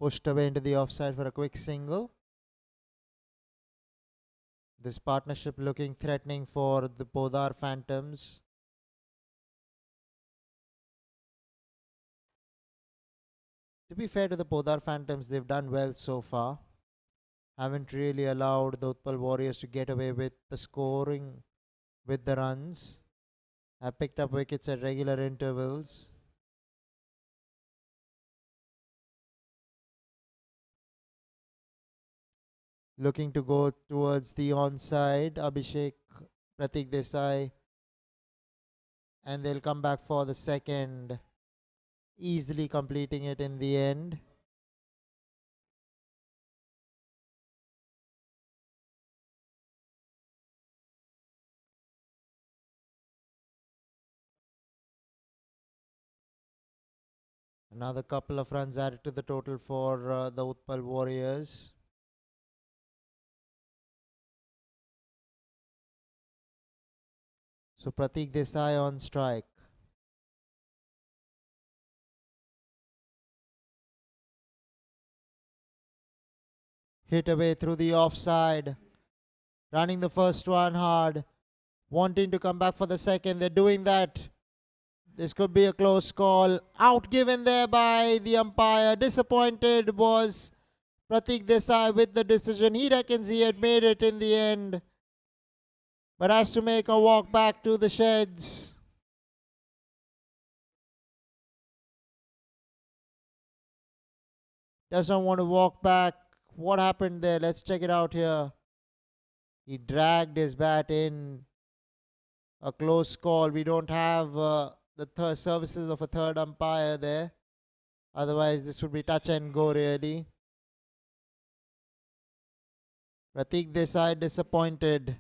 Pushed away into the offside for a quick single. This partnership looking threatening for the Podar Phantoms. To be fair to the Podar Phantoms, they've done well so far. Haven't really allowed the Utpal Warriors to get away with the scoring, with the runs. Have picked up wickets at regular intervals. Looking to go towards the onside. Abhishek, Pratik Desai. And they'll come back for the second. Easily completing it in the end. Another couple of runs added to the total for the Utpal Warriors. So Pratik Desai on strike. Hit away through the offside. Running the first one hard. Wanting to come back for the second. They're doing that. This could be a close call. Out given there by the umpire. Disappointed was Pratik Desai with the decision. He reckons he had made it in the end, but has to make a walk back to the sheds. Doesn't want to walk back. What happened there? Let's check it out here. He dragged his bat in. A close call. We don't have the services of a third umpire there. Otherwise, this would be touch and go really. Pratik Desai disappointed,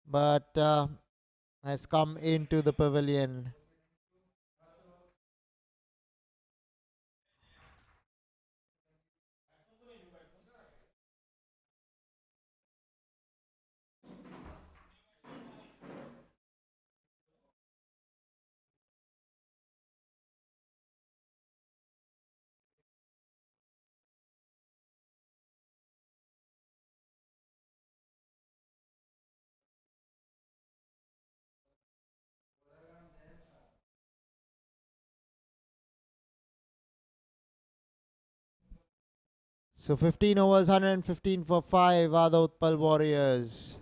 but has come into the pavilion. So 15 overs, 115 for 5 are the Utpal Warriors.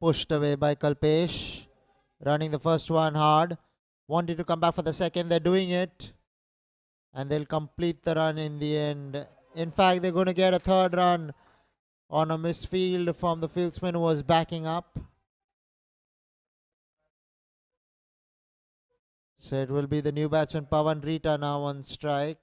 Pushed away by Kalpesh. Running the first one hard. Wanted to come back for the second. They're doing it. And they'll complete the run in the end. In fact, they're going to get a third run on a misfield from the fieldsman who was backing up. So it will be the new batsman Pawan Rita now on strike.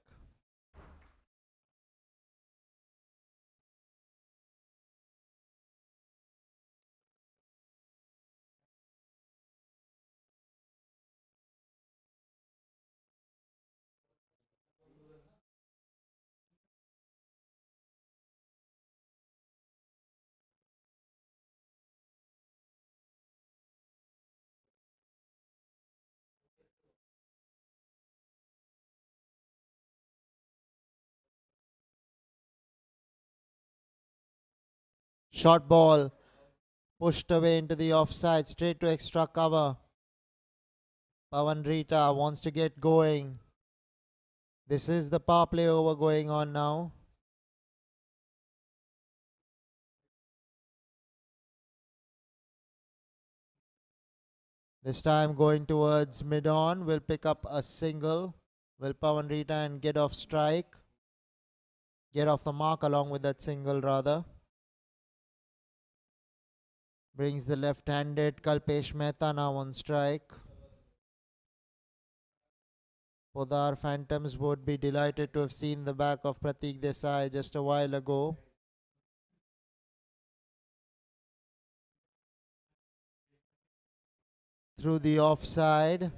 Short ball pushed away into the offside, straight to extra cover. Pawan Rita wants to get going. This is the power play over going on now. This time going towards mid-on, will pick up a single. Will Pawan Rita and get off strike. Get off the mark along with that single rather. Brings the left-handed Kalpesh Mehta now on strike. Podar Phantoms would be delighted to have seen the back of Pratik Desai just a while ago. Through the offside.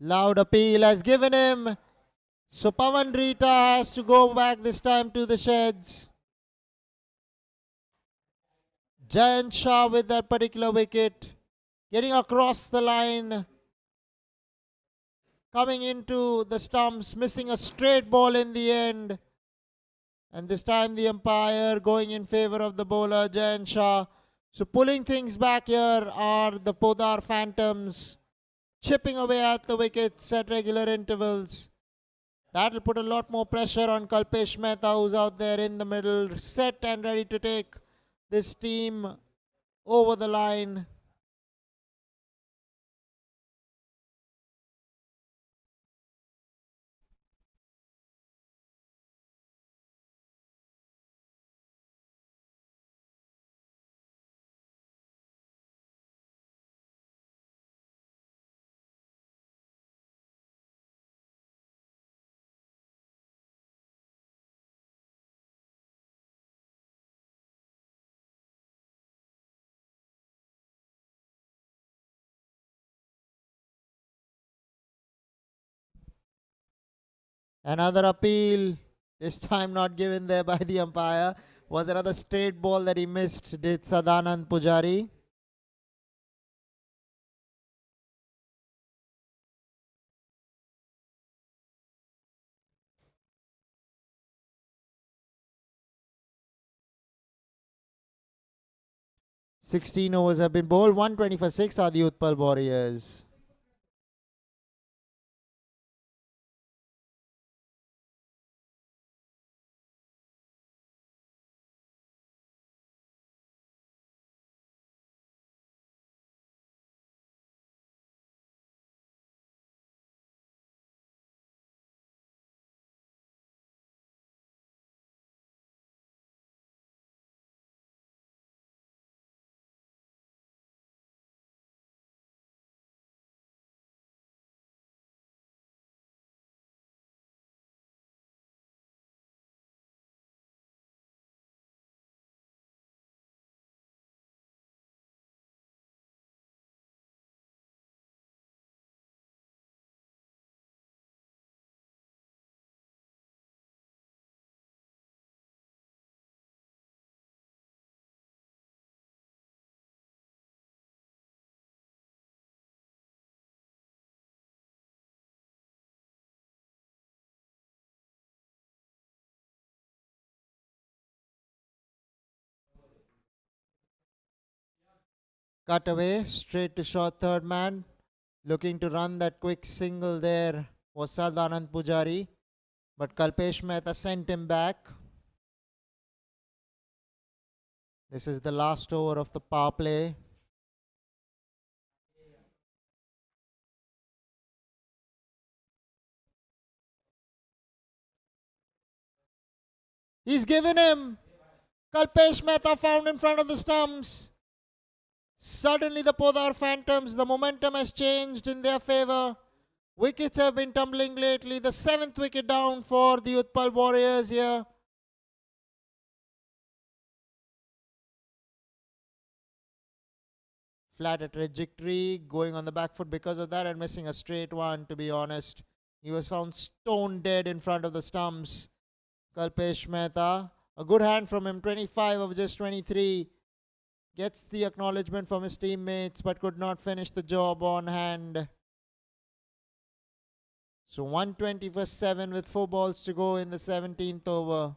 Loud appeal has given him. So Pawan Rita has to go back this time to the sheds. Jayant Shah with that particular wicket. Getting across the line. Coming into the stumps. Missing a straight ball in the end. And this time the umpire going in favor of the bowler Jayant Shah. So pulling things back here are the Podar Phantoms. Chipping away at the wickets at regular intervals. That'll put a lot more pressure on Kalpesh Mehta, who's out there in the middle, set and ready to take this team over the line. Another appeal, this time not given there by the umpire, was another straight ball that he missed, did Sadanand Pujari. "16 overs have been bowled, 120 for 6 are the Utpal Warriors." Cut away, straight to short third man. Looking to run that quick single there was Sadanand Pujari. But Kalpesh Mehta sent him back. This is the last over of the power play. He's given him. Kalpesh Mehta found in front of the stumps. Suddenly the Podar Phantoms, the momentum has changed in their favour. Wickets have been tumbling lately. The 7th wicket down for the Utpal Warriors here. Flat a trajectory, going on the back foot because of that and missing a straight one, to be honest. He was found stone dead in front of the stumps. Kalpesh Mehta, a good hand from him, 25 of just 23. Gets the acknowledgement from his teammates but could not finish the job on hand. So 120 for 7 with 4 balls to go in the 17th over.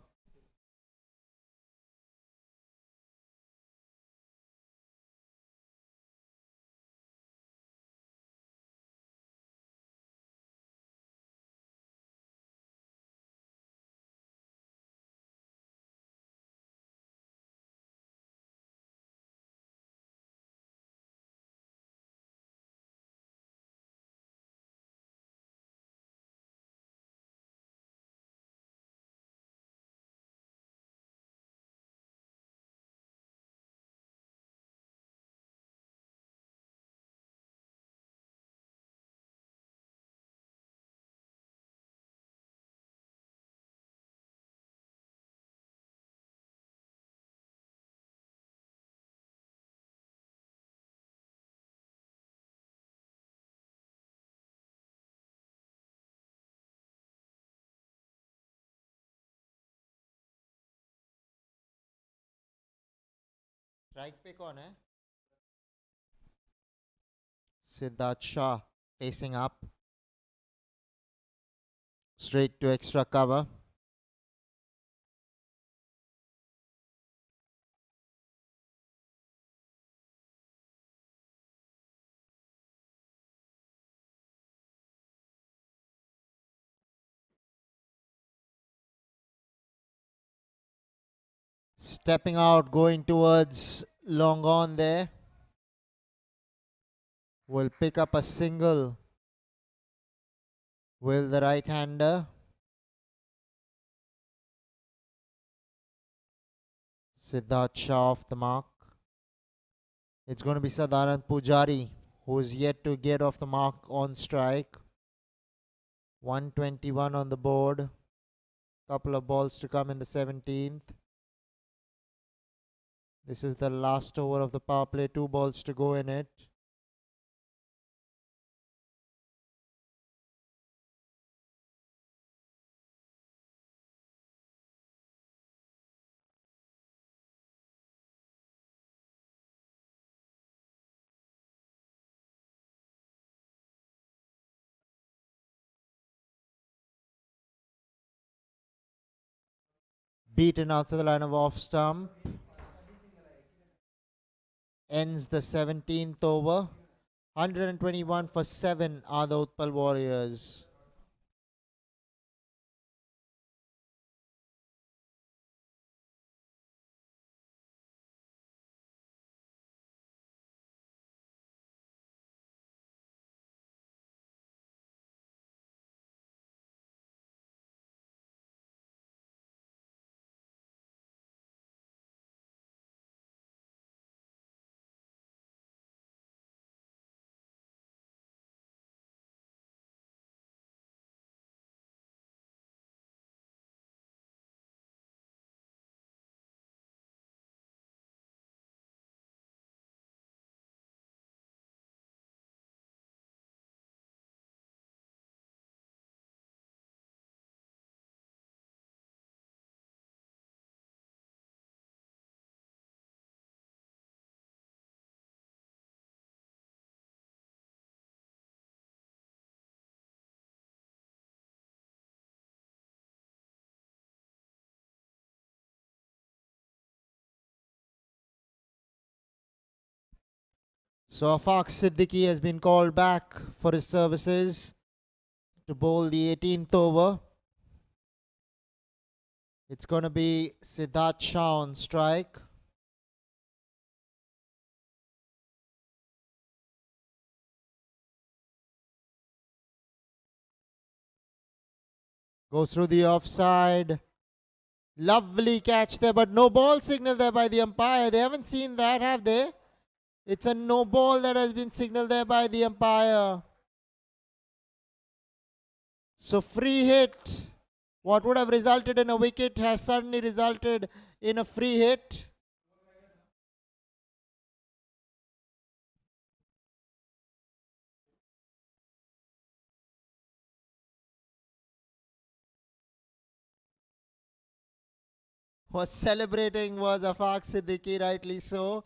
Strike pick on, eh? Siddharth Shah facing up. Straight to extra cover. Stepping out, going towards long on there. Will pick up a single. Will the right-hander. Siddharth Shah off the mark. It's going to be Sadanand Pujari, who is yet to get off the mark on strike. 121 on the board. Couple of balls to come in the 17th. This is the last over of the power play. 2 balls to go in it. Beaten outside the line of off stump. Ends the 17th over. 121 for 7 are the Utpal Warriors. So Afaq Siddiqui has been called back for his services to bowl the 18th over. It's going to be Siddharth Shah on strike. Goes through the offside. Lovely catch there, but no ball signal there by the umpire. They haven't seen that, have they? It's a no ball that has been signaled there by the umpire. So free hit. What would have resulted in a wicket has suddenly resulted in a free hit. Was celebrating was Afaq Siddiqui, rightly so.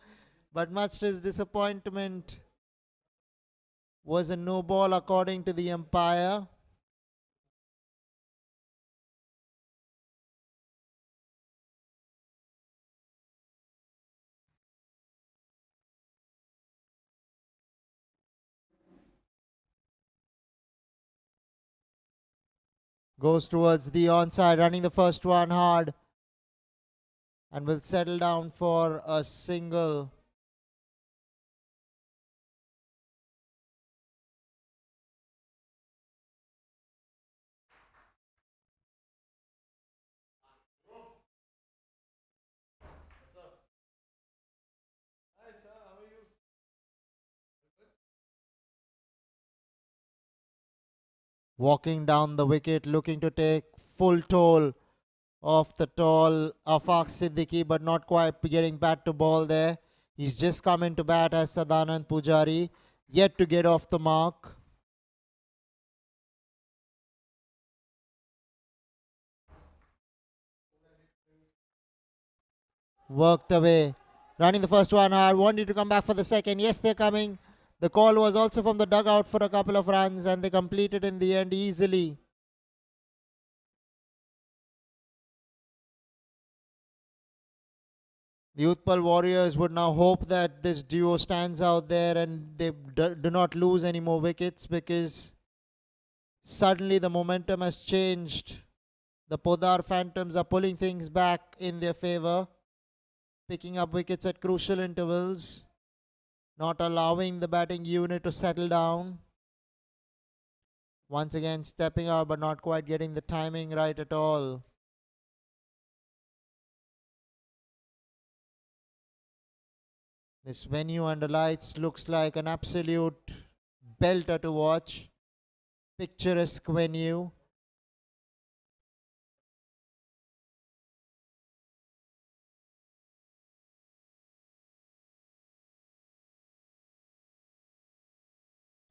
But much to his disappointment, was a no ball according to the umpire. Goes towards the onside, running the first one hard, and will settle down for a single. Walking down the wicket, looking to take full toll of the tall Afaq Siddiqui, but not quite getting bat to ball there. He's just come into bat as Sadanand Pujari, yet to get off the mark. Worked away, running the first one hard, wanting to come back for the second. Yes, they're coming. The call was also from the dugout for a couple of runs, and they completed in the end easily. The Utpal Warriors would now hope that this duo stands out there and they do not lose any more wickets, because suddenly the momentum has changed. The Podar Phantoms are pulling things back in their favour, picking up wickets at crucial intervals, not allowing the batting unit to settle down. Once again stepping out but not quite getting the timing right at all. This venue under lights looks like an absolute belter to watch. Picturesque venue.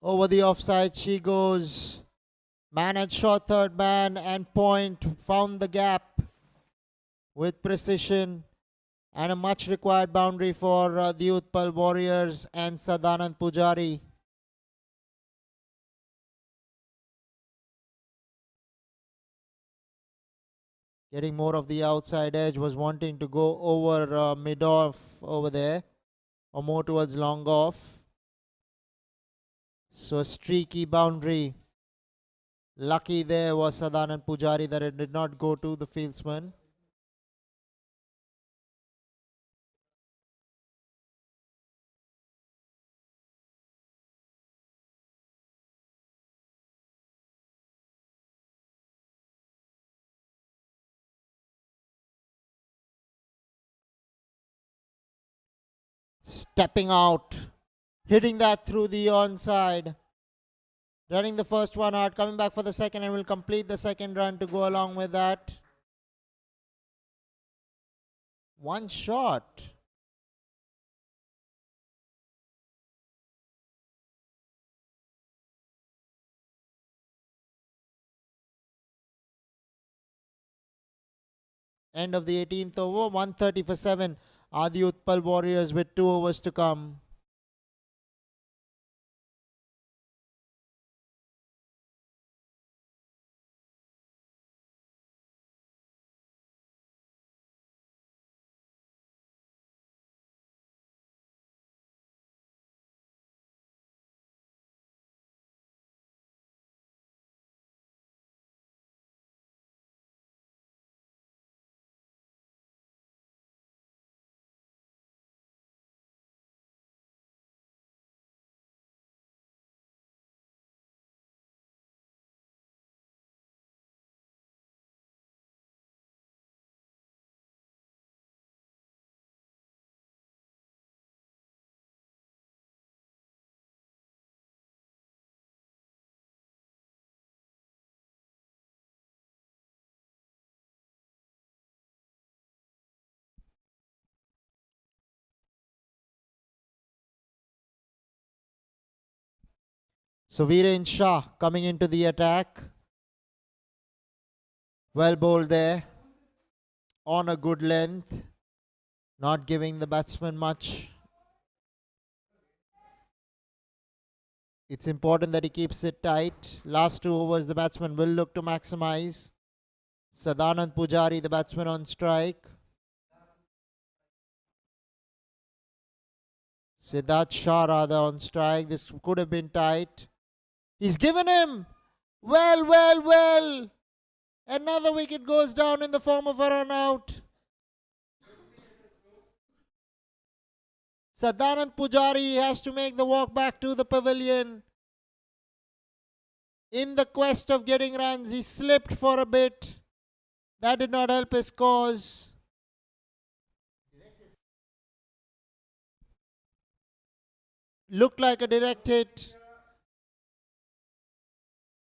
Over the offside she goes. Man had shot third man and point found the gap with precision, and a much required boundary for the Utpal Warriors and Sadanand Pujari. Getting more of the outside edge, was wanting to go over mid off over there, or more towards long off. So a streaky boundary. Lucky there was Sadanand Pujari that it did not go to the fieldsman. Stepping out, hitting that through the onside. Running the first one hard, coming back for the second, and will complete the second run to go along with that. One shot. End of the 18th over, 130 for 7 are the Utpal Warriors with 2 overs to come. So Viren Shah coming into the attack. Well bowled there. On a good length. Not giving the batsman much. It's important that he keeps it tight. Last 2 overs, the batsman will look to maximize. Sadanand Pujari, the batsman on strike. Siddharth Shah rather on strike. This could have been tight. He's given him. Well. Another wicket goes down in the form of a run out. Sadanand Pujari has to make the walk back to the pavilion. In the quest of getting runs, he slipped for a bit. That did not help his cause. Looked like a direct hit.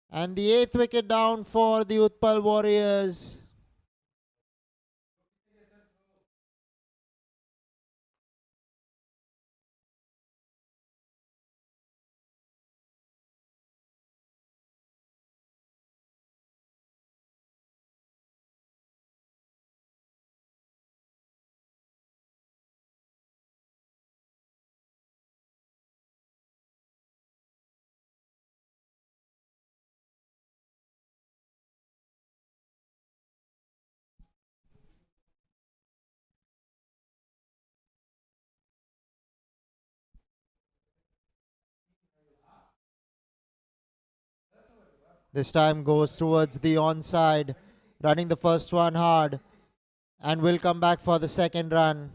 And the 8th wicket down for the Utpal Warriors. This time goes towards the onside, running the first one hard, and will come back for the second run.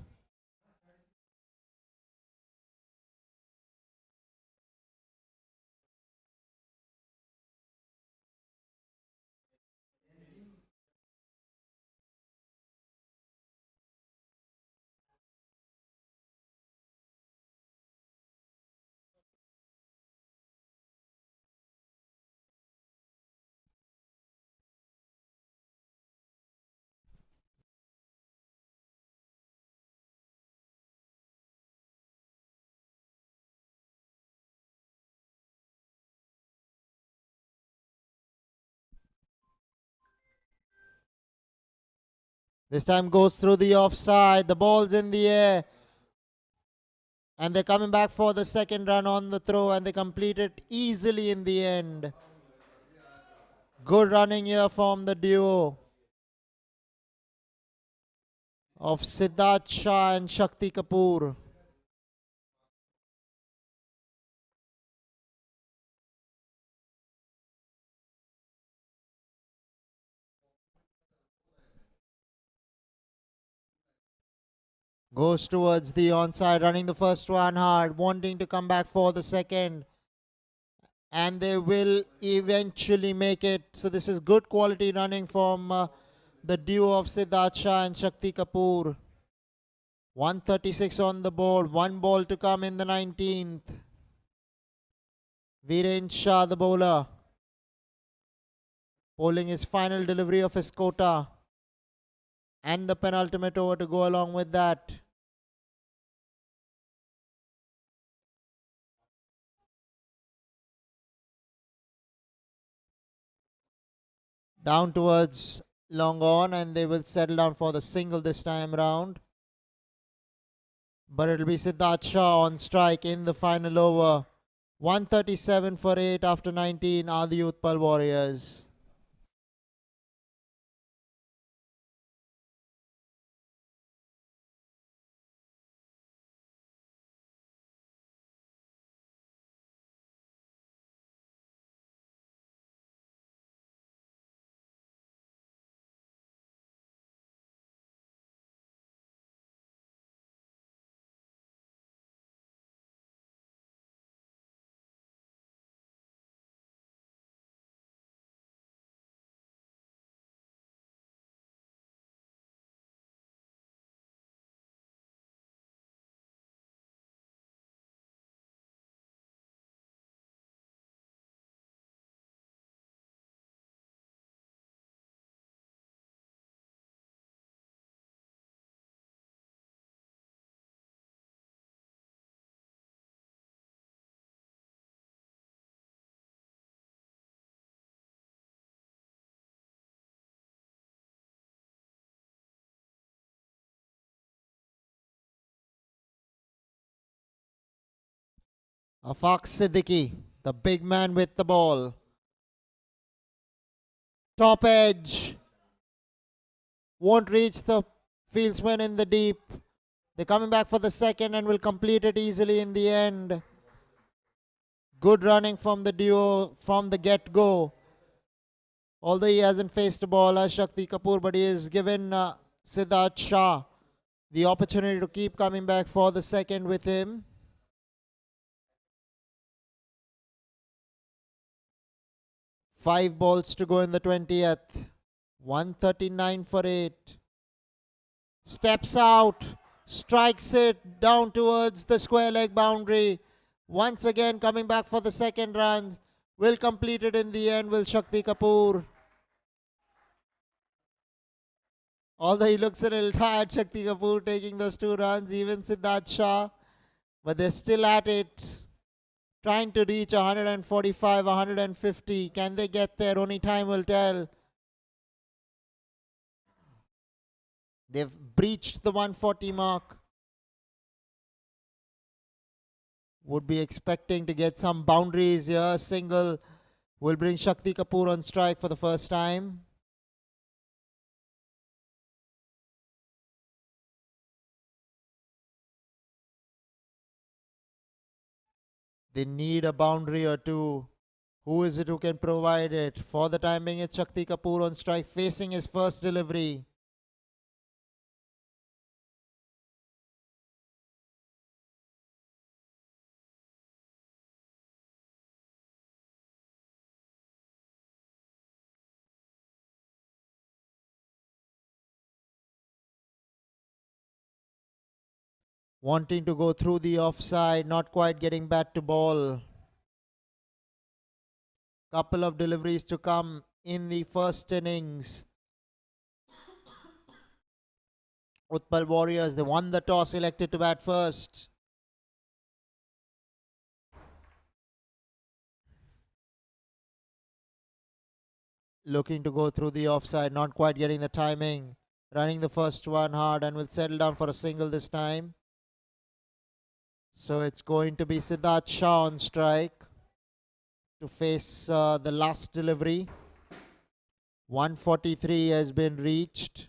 This time goes through the offside. The ball's in the air. And they're coming back for the second run on the throw, and they complete it easily in the end. Good running here from the duo of Siddharth Shah and Shakti Kapoor. Goes towards the onside, running the first one hard, wanting to come back for the second. And they will eventually make it. So this is good quality running from the duo of Siddharth Shah and Shakti Kapoor. 136 on the board, 1 ball to come in the 19th. Viren Shah, the bowler, bowling his final delivery of his quota and the penultimate over to go along with that. Down towards long on, and they will settle down for the single this time round. But it'll be Siddharth Shah on strike in the final over. 137 for 8 after 19 are the Utpal Warriors. Afaq Siddiqui, the big man with the ball. Top edge. Won't reach the fieldsman in the deep. They're coming back for the second and will complete it easily in the end. Good running from the duo from the get-go. Although he hasn't faced the ball, Shakti Kapoor, but he has given Siddharth Shah the opportunity to keep coming back for the second with him. Five balls to go in the 20th. 139 for 8. Steps out, strikes it down towards the square leg boundary. Once again coming back for the second run. Will complete it in the end, will Shakti Kapoor. Although he looks a little tired, Shakti Kapoor taking those 2 runs, even Siddharth Shah. But they're still at it. Trying to reach 145, 150. Can they get there? Only time will tell. They've breached the 140 mark. Would be expecting to get some boundaries here. Single will bring Shakti Kapoor on strike for the first time. They need a boundary or two. Who is it who can provide it? For the time being, it's Shakti Kapoor on strike, facing his first delivery. Wanting to go through the offside, not quite getting back to ball. Couple of deliveries to come in the first innings. Utpal Warriors, they won the toss, elected to bat first. Looking to go through the offside, not quite getting the timing. Running the first one hard and will settle down for a single this time. So it's going to be Siddharth Shah on strike to face the last delivery. 143 has been reached.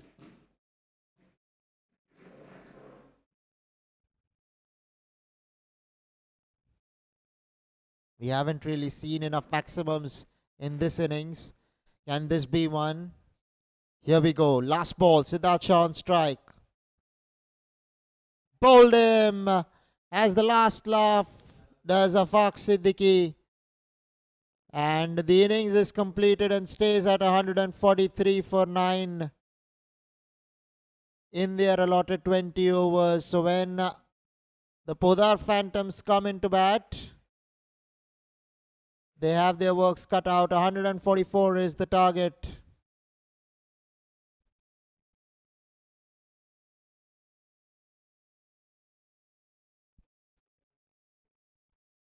We haven't really seen enough maximums in this innings. Can this be one? Here we go. Last ball. Siddharth Shah on strike. Bowled him as the last laugh does Afaq Siddiqui. And the innings is completed and stays at 143 for 9 in their allotted 20 overs. So when the Podar Phantoms come into bat, they have their works cut out. 144 is the target.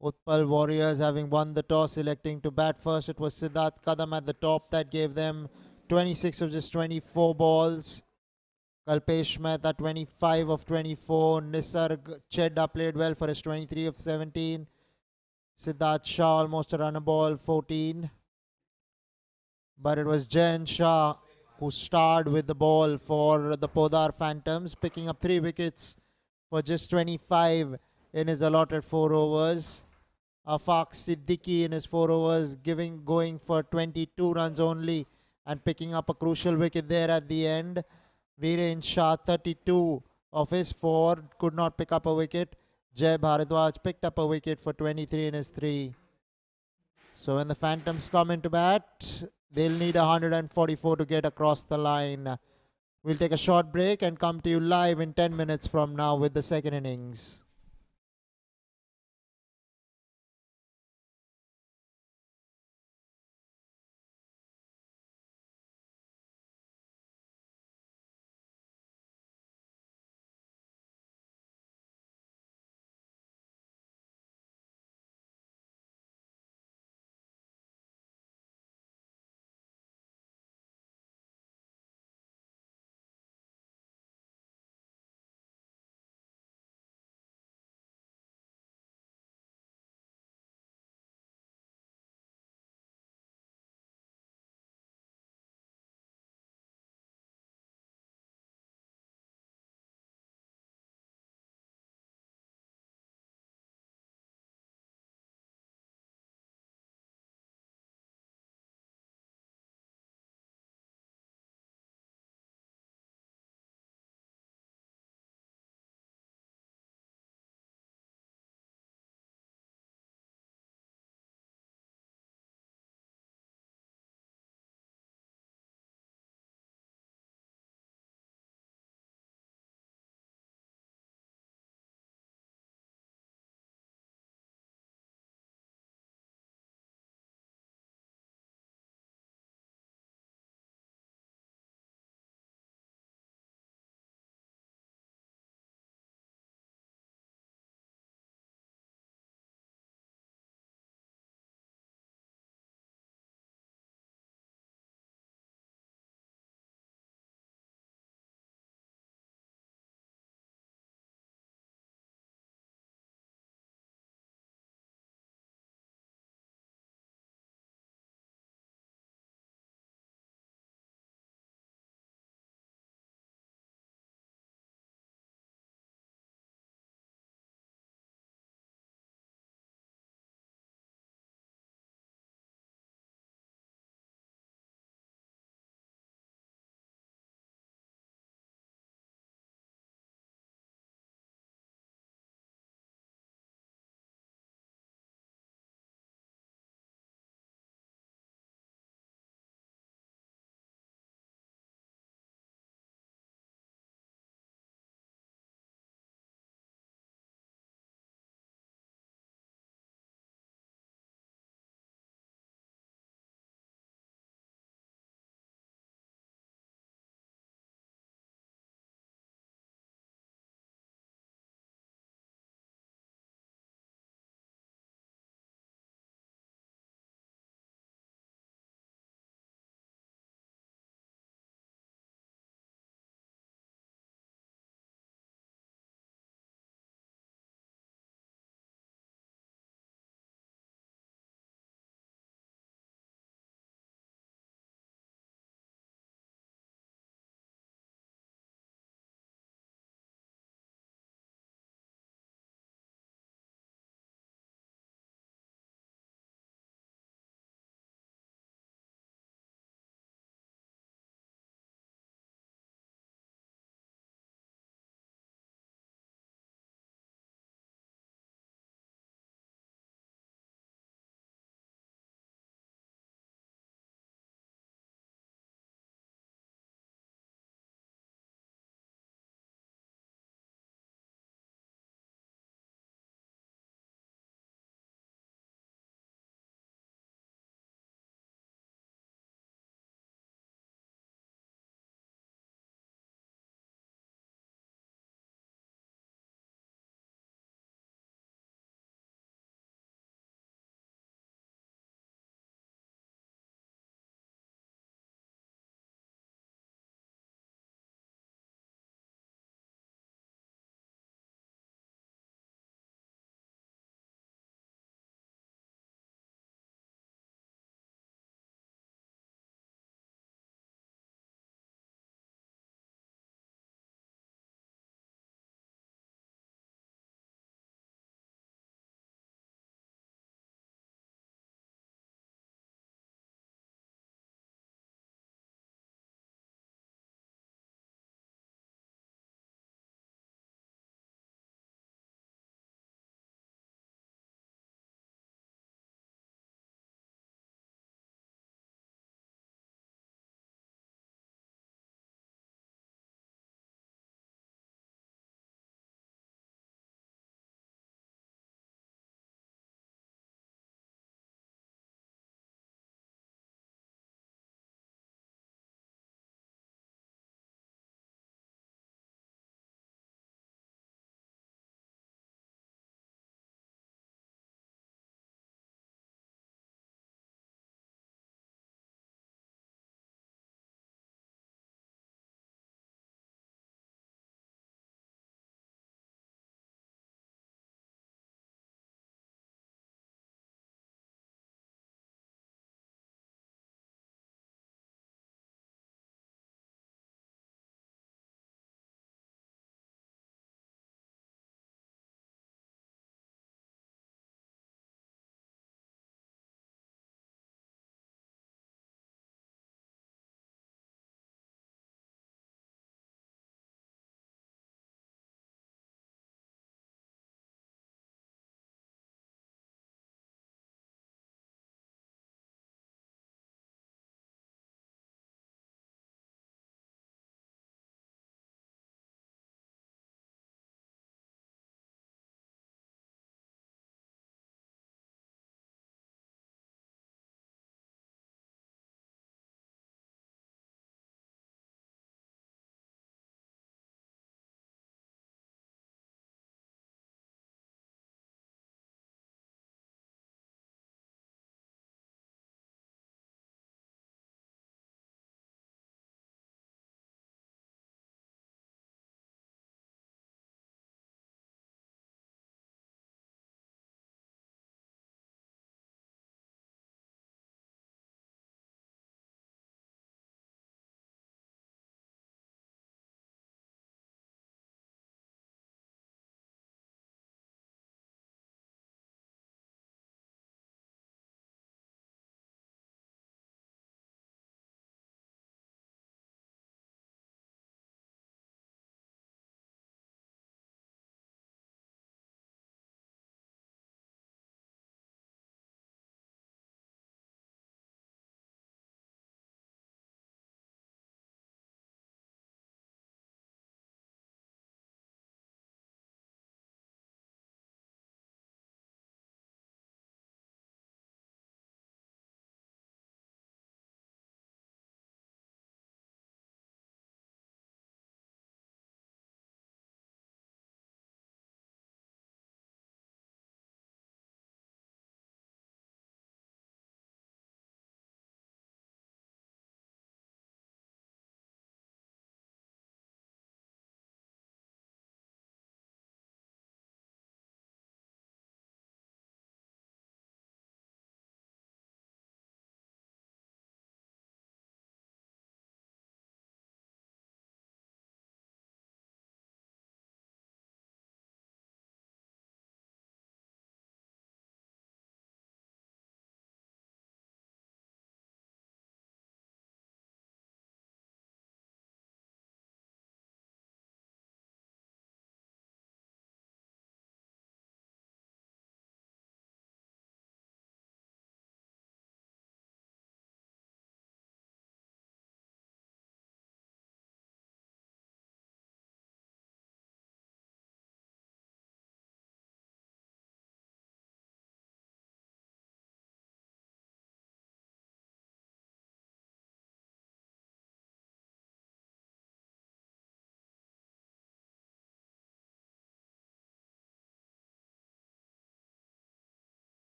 Utpal Warriors having won the toss, electing to bat first. It was Siddharth Kadam at the top that gave them 26 of just 24 balls. Kalpesh Mehta 25 of 24. Nisarg Chedda played well for his 23 of 17. Siddharth Shah almost a run a ball, 14. But it was Jain Shah who starred with the ball for the Podar Phantoms, picking up 3 wickets for just 25 in his allotted 4 overs. Afaq Siddiqui in his 4 overs going for 22 runs only and picking up a crucial wicket there at the end. Viren Shah 32 of his 4 could not pick up a wicket. Jai Bharadwaj picked up a wicket for 23 in his 3. So when the Phantoms come into bat, they'll need 144 to get across the line. We'll take a short break and come to you live in 10 minutes from now with the second innings.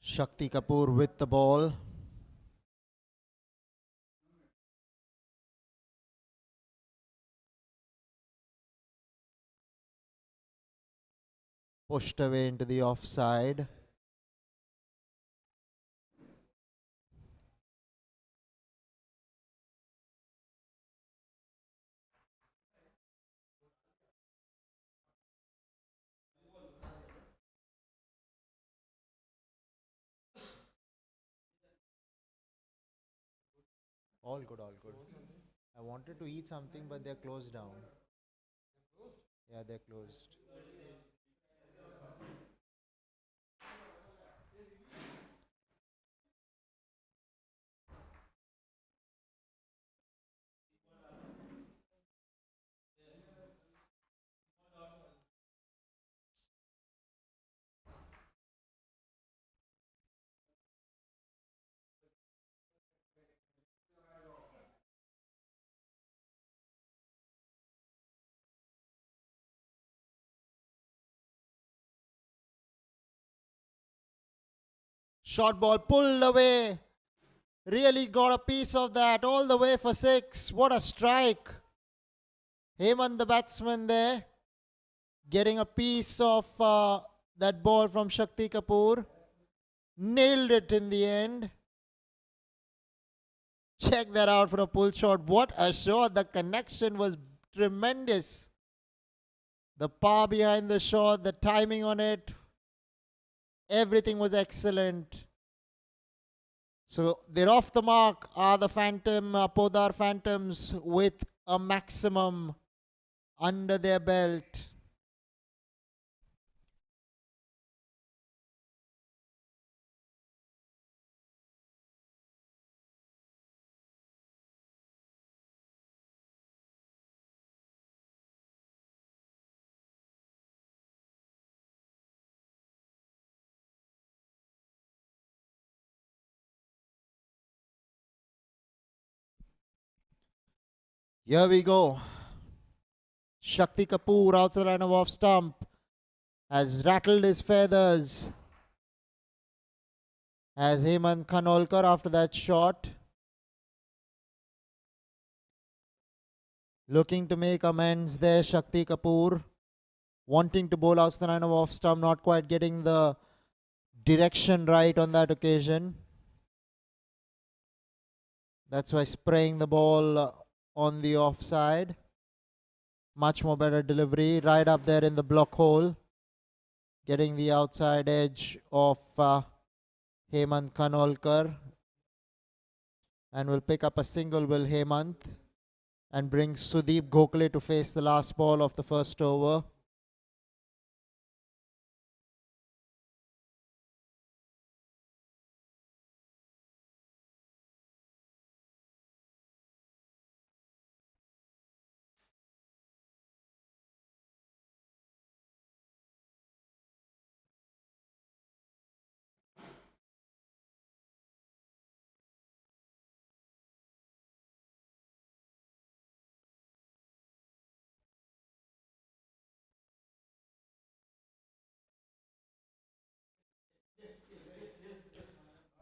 Shakti Kapoor with the ball. Pushed away into the offside. All good, all good. I wanted to eat something, but they're closed down. Yeah, they're closed. Short ball pulled away. Really got a piece of that all the way for 6. What a strike. Hemant, the batsman, there, getting a piece of that ball from Shakti Kapoor. Nailed it in the end. Check that out for a pull shot. What a shot. The connection was tremendous. The power behind the shot, the timing on it, everything was excellent. So they're off the mark are the Podar Phantoms with a maximum under their belt. Here we go. Shakti Kapoor outside the line of off stump has rattled his feathers as Hemant Khanolkar after that shot. Looking to make amends there, Shakti Kapoor. Wanting to bowl outside the line of off stump, not quite getting the direction right on that occasion. That's why spraying the ball on the offside. Much more better delivery. Right up there in the block hole. Getting the outside edge of Hemant Khanolkar. And will pick up a single, will Hemant. And bring Sudeep Gokhale to face the last ball of the first over.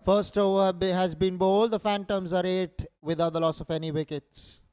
First over has been bowled. The Phantoms are 8 without the loss of any wickets.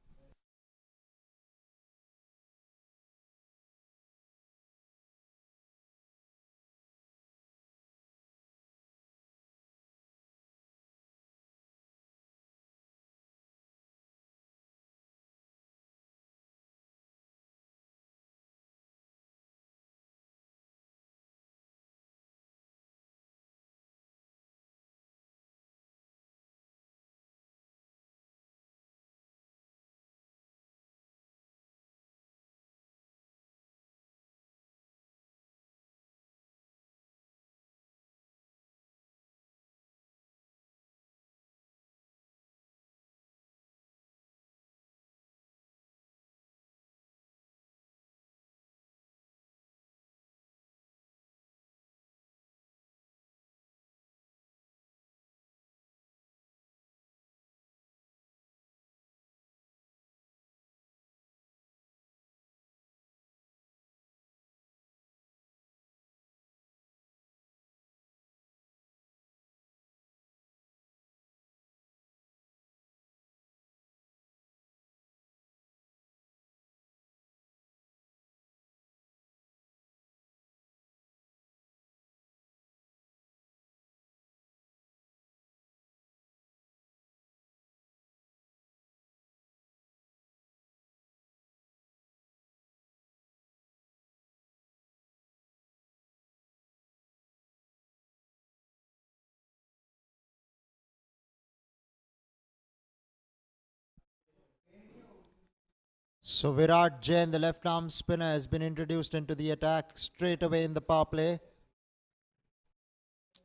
So Virat Jain, the left arm spinner, has been introduced into the attack straight away in the power play.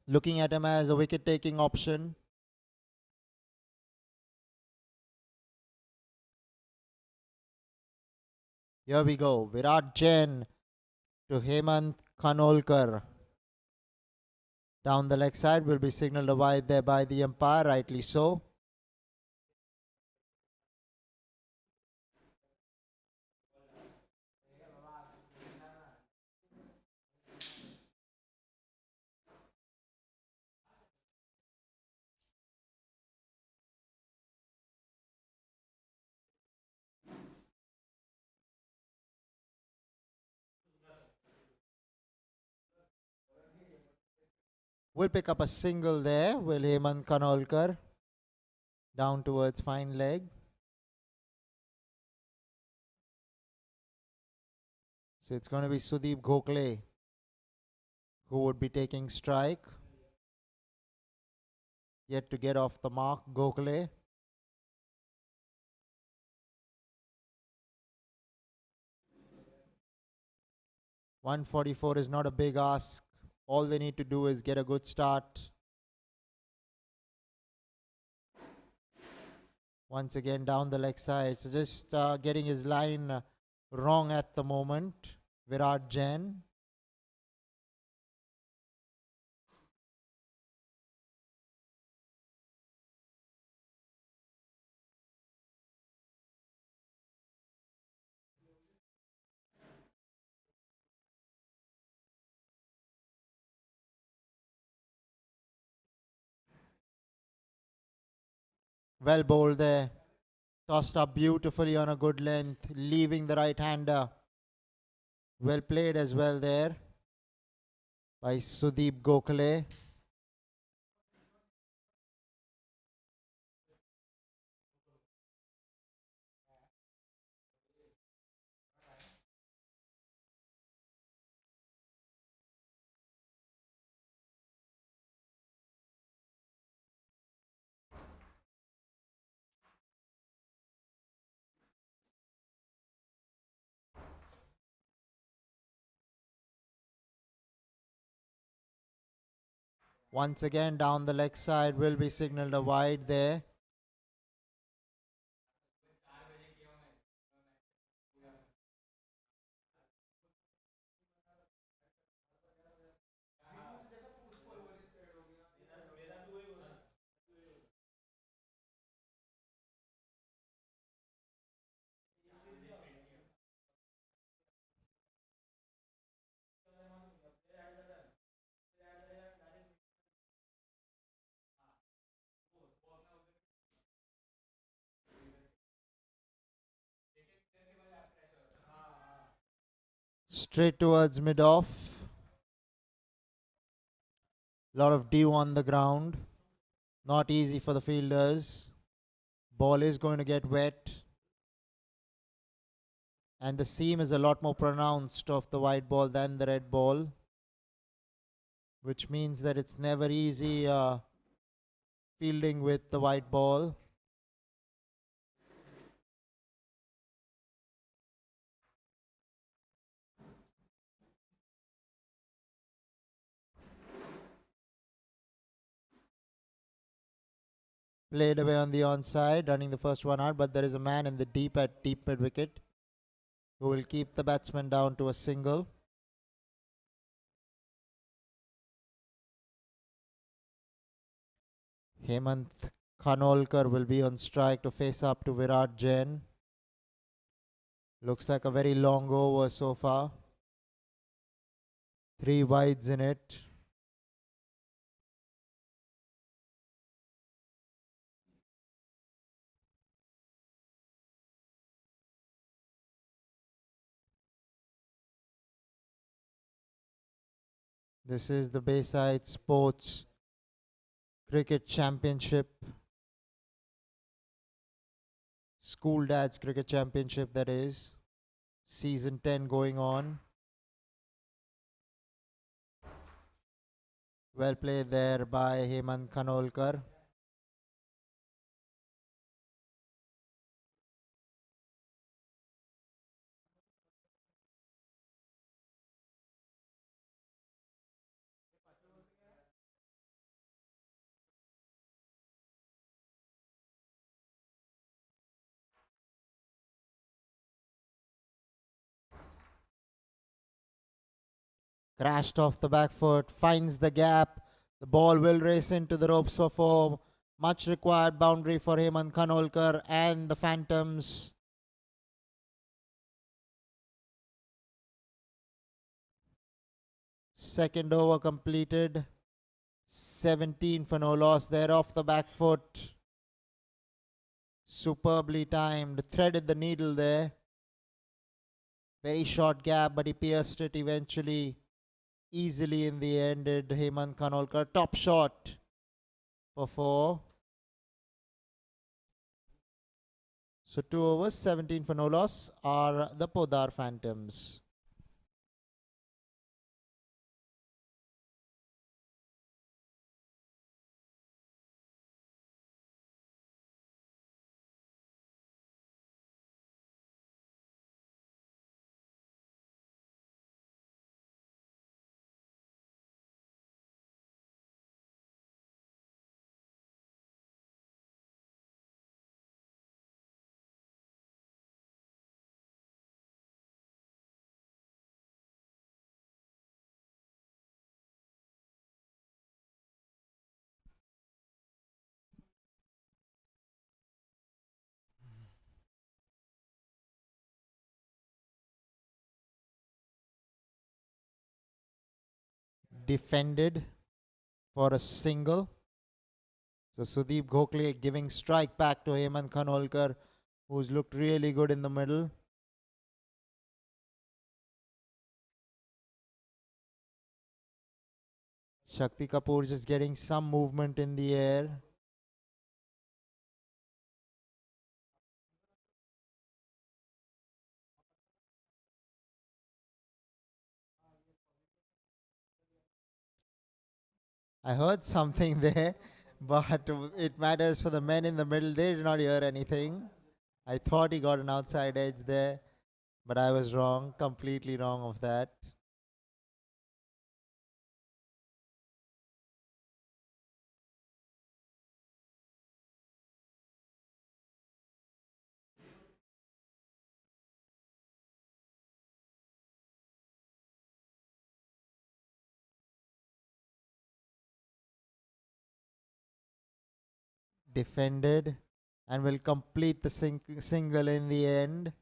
Looking at him as a wicket taking option. Here we go. Virat Jain to Hemant Khanolkar. Down the leg side will be signalled a wide there by the umpire, rightly so. Will pick up a single there, will Hemant Khanolkar. Down towards fine leg. So it's going to be Sudeep Gokhale who would be taking strike. Yet to get off the mark, Gokhale. .144 is not a big ask. All they need to do is get a good start. Once again down the leg side. So just getting his line wrong at the moment. Virat Jain. Well bowled there. Tossed up beautifully on a good length, leaving the right-hander. Well played as well there by Sudeep Gokhale. Once again down the leg side will be signalled a wide there. Straight towards mid-off. Lot of dew on the ground. Not easy for the fielders. Ball is going to get wet. And the seam is a lot more pronounced of the white ball than the red ball, which means that it's never easy fielding with the white ball. Played away on the onside, running the first one out, but there is a man in the deep at deep mid wicket who will keep the batsman down to a single. Hemant Khanolkar will be on strike to face up to Virat Jain. Looks like a very long over so far. 3 wides in it. This is the Bayside Sports Cricket Championship. School Dads Cricket Championship, that is. Season 10 going on. Well played there by Hemant Khanolkar. Crashed off the back foot, finds the gap. The ball will race into the ropes for 4. Much required boundary for Hemant Khanolkar and the Phantoms. Second over completed. 17 for no loss there off the back foot. Superbly timed. Threaded the needle there. Very short gap, but he pierced it eventually. Easily in the end, did Hemant Khanolkar. Top shot for 4. So 2 overs, 17 for no loss are the Podar Phantoms. Defended for a single. So Sudeep Gokhale giving strike back to Hemant Khanolkar, who's looked really good in the middle. Shakti Kapoor just getting some movement in the air. I heard something there, but it matters for the men in the middle. They did not hear anything. I thought he got an outside edge there, but I was wrong, completely wrong of that. Defended and will complete the single in the end.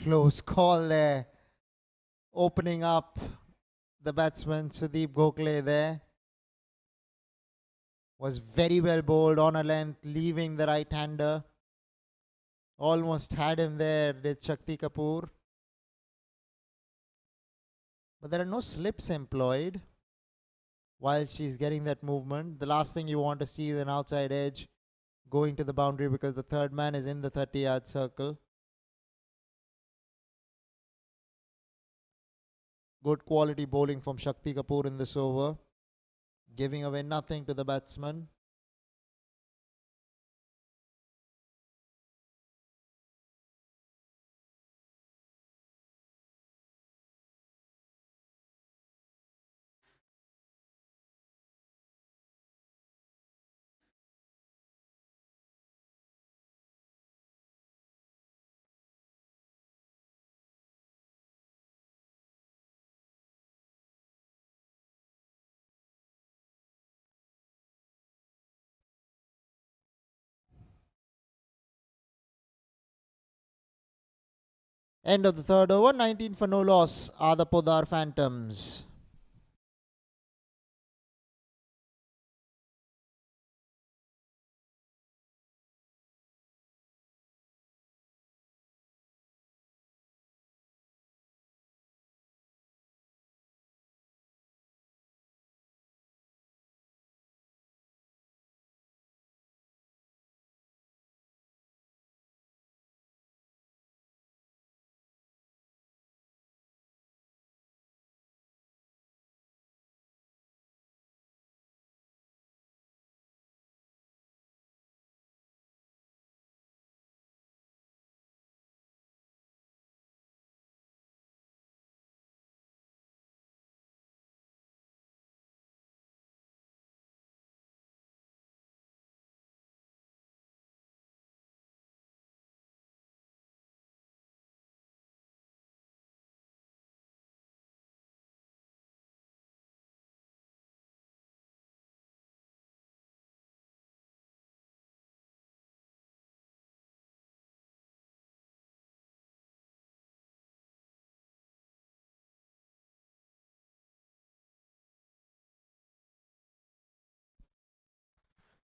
Close call there. Opening up the batsman Sudeep Gokhale there. Was very well bowled on a length, leaving the right-hander. Almost had him there, did Shakti Kapoor. But there are no slips employed while she's getting that movement. The last thing you want to see is an outside edge going to the boundary because the third man is in the 30-yard circle. Good quality bowling from Shakti Kapoor in this over, giving away nothing to the batsman. End of the third over, 19 for no loss are the Podar Phantoms.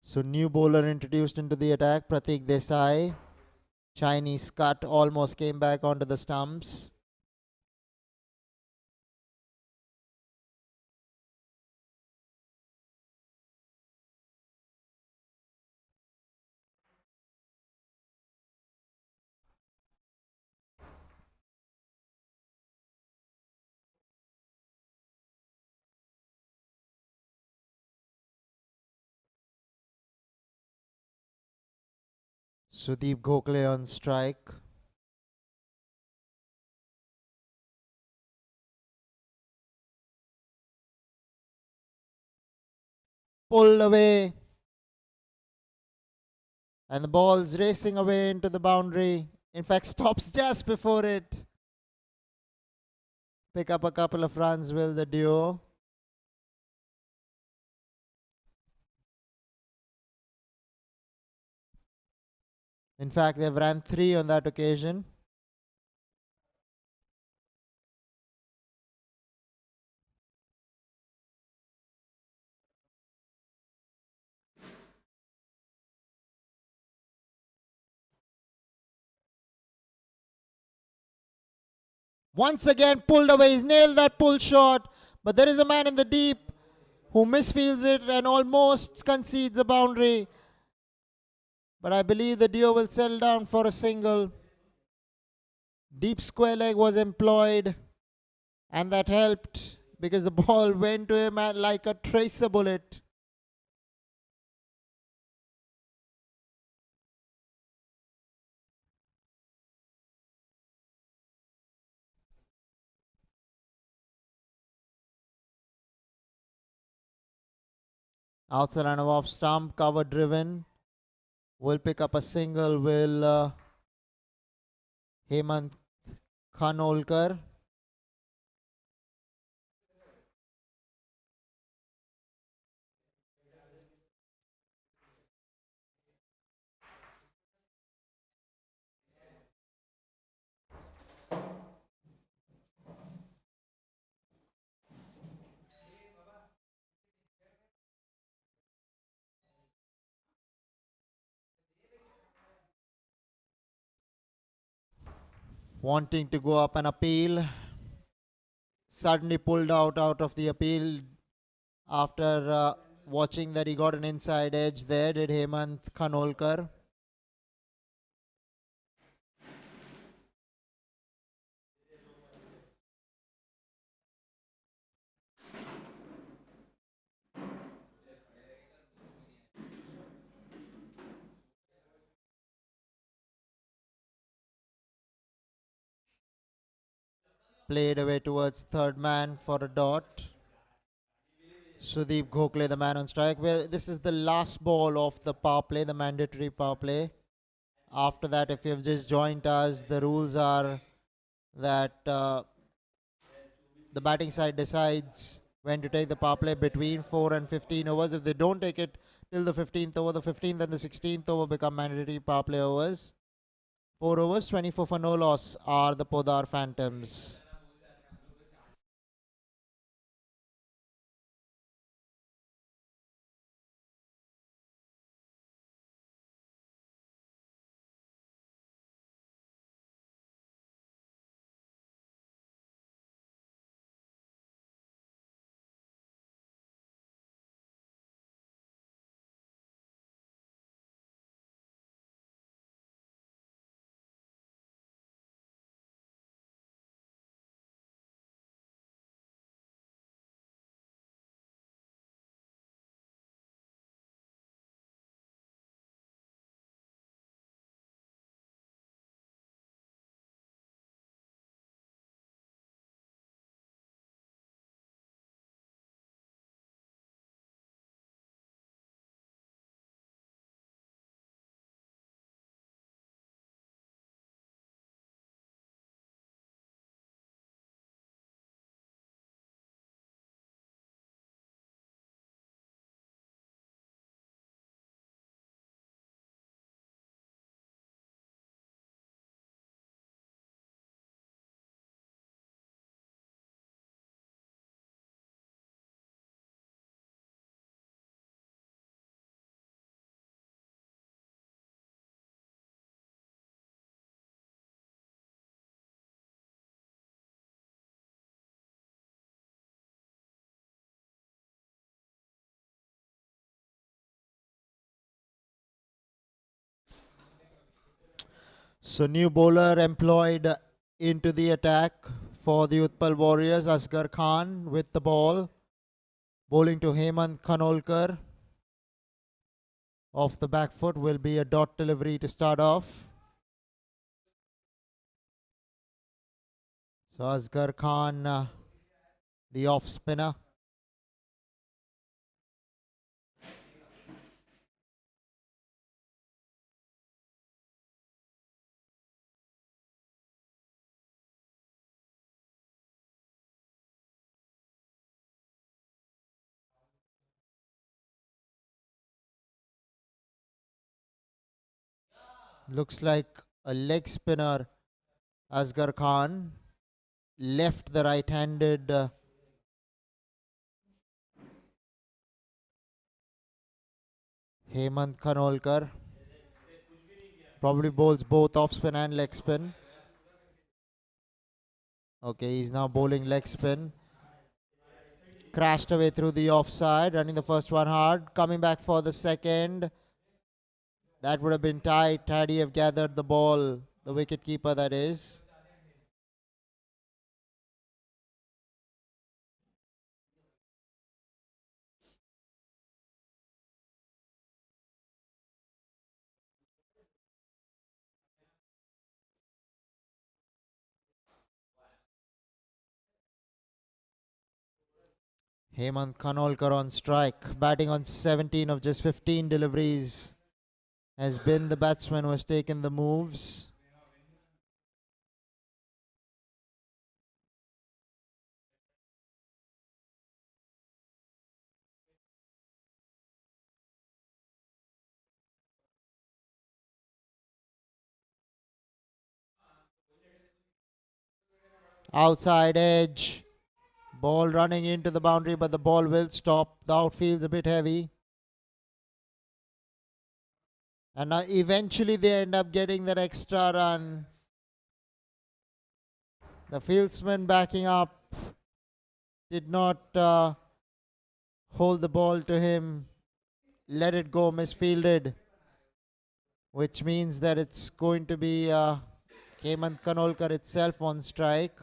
So new bowler introduced into the attack, Pratik Desai. Chinese cut almost came back onto the stumps. Sudeep Gokhale on strike. Pulled away. And the ball's racing away into the boundary. In fact, stops just before it. Pick up a couple of runs, will the duo. In fact, they've ran 3 on that occasion. Once again pulled away. He's nailed that pull shot. But there is a man in the deep who misfields it and almost concedes a boundary. But I believe the duo will settle down for a single. Deep square leg was employed. And that helped because the ball went to him like a tracer bullet. Outside and off stump, cover driven. Will pick up a single, will Hemant Khanolkar. Wanting to go up and appeal. Suddenly pulled out of the appeal after watching that he got an inside edge there, did Hemant Khanolkar. Played away towards third man for a dot. Sudeep Gokhale, the man on strike. Well, this is the last ball of the power play, the mandatory power play. After that, if you've just joined us, the rules are that the batting side decides when to take the power play between 4 and 15 overs. If they don't take it till the 15th over, the 15th and the 16th over become mandatory power play overs. 4 overs, 24 for no loss are the Podar Phantoms. So new bowler employed into the attack for the Utpal Warriors. Asghar Khan with the ball. Bowling to Hemant Khanolkar. Off the back foot will be a dot delivery to start off. So Asghar Khan, the off spinner. Looks like a leg spinner. Asghar Khan left the right-handed Hemant Khanolkar. Probably bowls both off spin and leg spin. Okay, he's now bowling leg spin. Crashed away through the offside, running the first one hard. Coming back for the second. That would have been tight had he have gathered the ball. The wicket keeper, that is. Hemant Khanolkar on strike, batting on 17 of just 15 deliveries. Has been the batsman who has taken the moves. Outside edge. Ball running into the boundary, but the ball will stop. The outfield's a bit heavy. And now eventually they end up getting that extra run. The fieldsman backing up did not hold the ball to him. Let it go, misfielded. Which means that it's going to be Hemant Khanolkar itself on strike.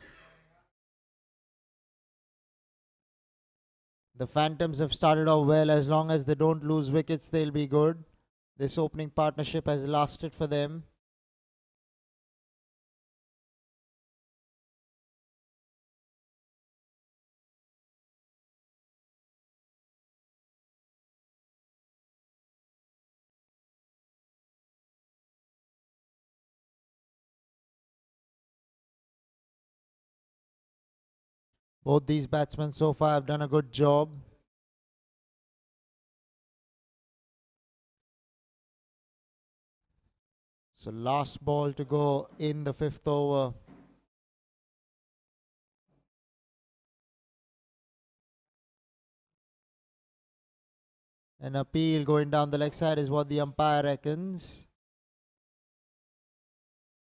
The Phantoms have started off well. As long as they don't lose wickets, they'll be good. This opening partnership has lasted for them. Both these batsmen so far have done a good job. So last ball to go in the fifth over. An appeal going down the leg side is what the umpire reckons.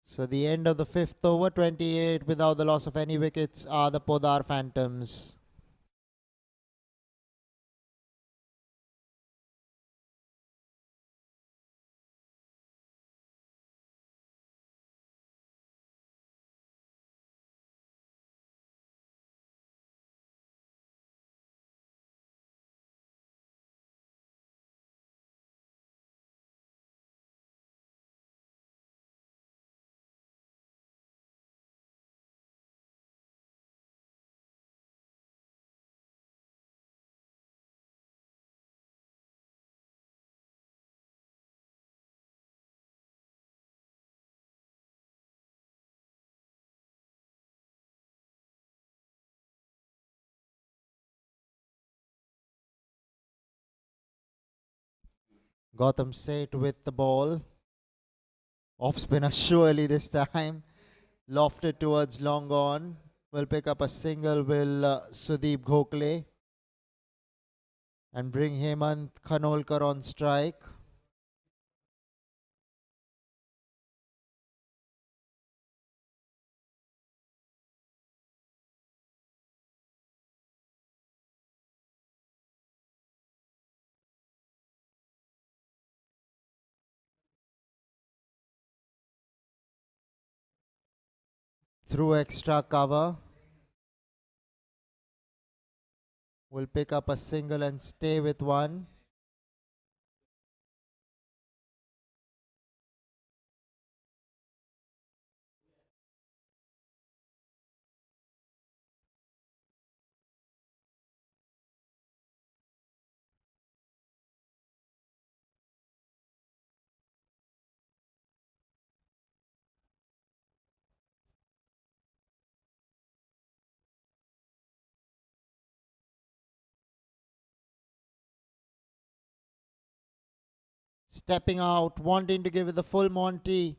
So the end of the fifth over, 28 without the loss of any wickets, are the Podar Phantoms. Gautam Seth with the ball. Off spinner surely this time. Lofted towards long on. Will pick up a single, will Sudeep Gokhale. And bring Hemant Khanolkar on strike. through extra cover. Will pick up a single and stay with one. Stepping out, wanting to give it the full Monty.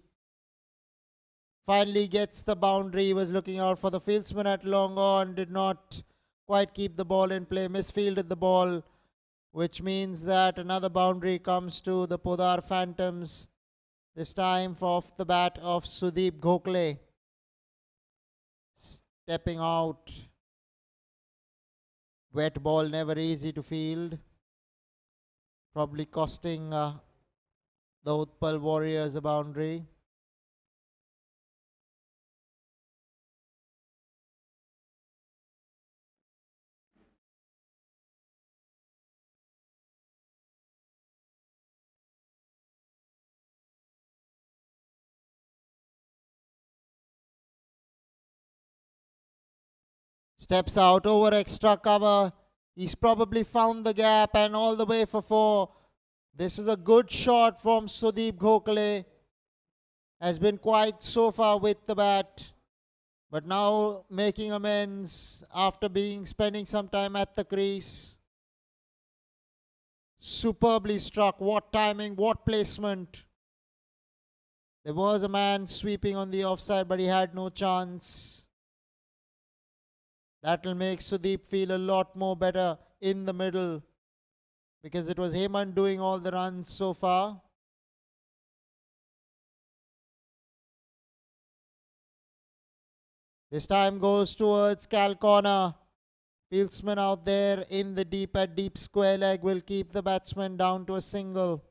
Finally gets the boundary. He was looking out for the fieldsman at long on. Did not quite keep the ball in play. Misfielded the ball, which means that another boundary comes to the Podar Phantoms. This time off the bat of Sudeep Gokhale. Stepping out. Wet ball, never easy to field. Probably costing the Utpal Warriors a boundary. Steps out over extra cover. He's probably found the gap and all the way for 4. This is a good shot from Sudeep Gokhale. Has been quiet so far with the bat, but now making amends after spending some time at the crease. Superbly struck. What timing, what placement. There was a man sweeping on the offside, but he had no chance. That will make Sudeep feel a lot more better in the middle, because it was Hemant doing all the runs so far. This time goes towards Cal corner. Fieldsman out there in the deep square leg will keep the batsman down to a single.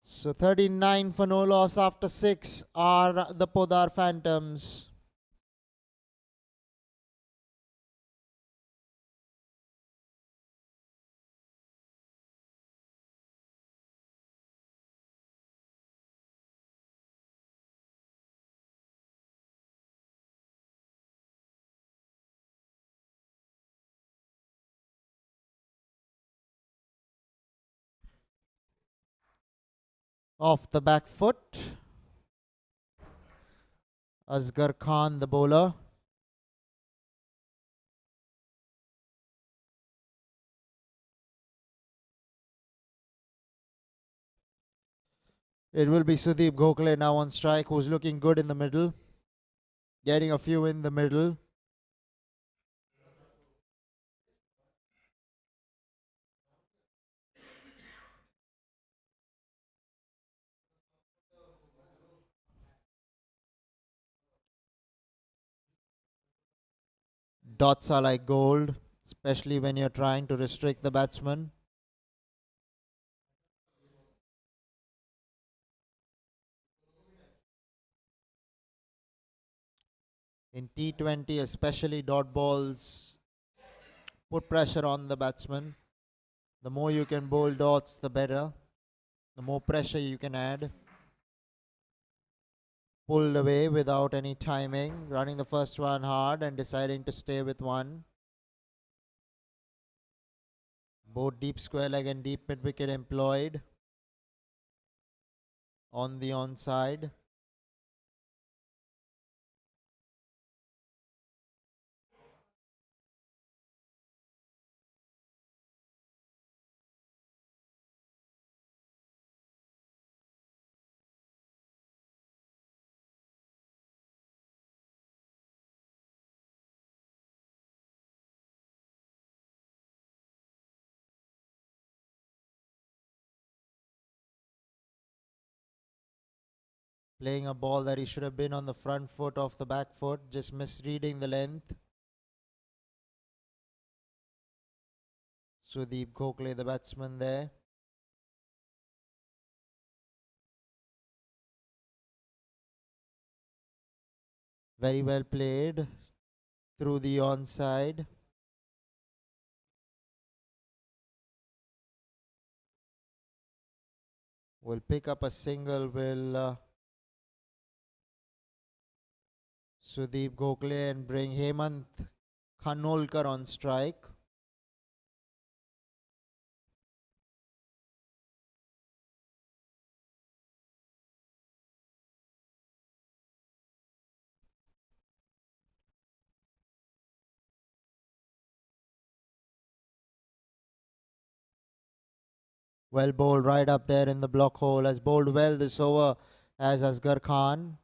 So 39 for no loss after 6 are the Podar Phantoms. Off the back foot, Asghar Khan, the bowler. It will be Sudeep Gokhale now on strike, who's looking good in the middle. Getting a few in the middle. Dots are like gold, especially when you're trying to restrict the batsman. In T20 especially, dot balls put pressure on the batsman. The more you can bowl dots, the better. The more pressure you can add. Pulled away without any timing, running the first one hard and deciding to stay with one. Both deep square leg and deep mid wicket employed on the onside. Playing a ball that he should have been on the front foot off the back foot, just misreading the length. Sudeep Gokhale, the batsman there. Very well played through the onside. Will pick up a single, will Sudeep Gokhale, and bring Hemant Khanolkar on strike. Well bowled right up there in the block hole. Has bowled well this over as Asghar Khan.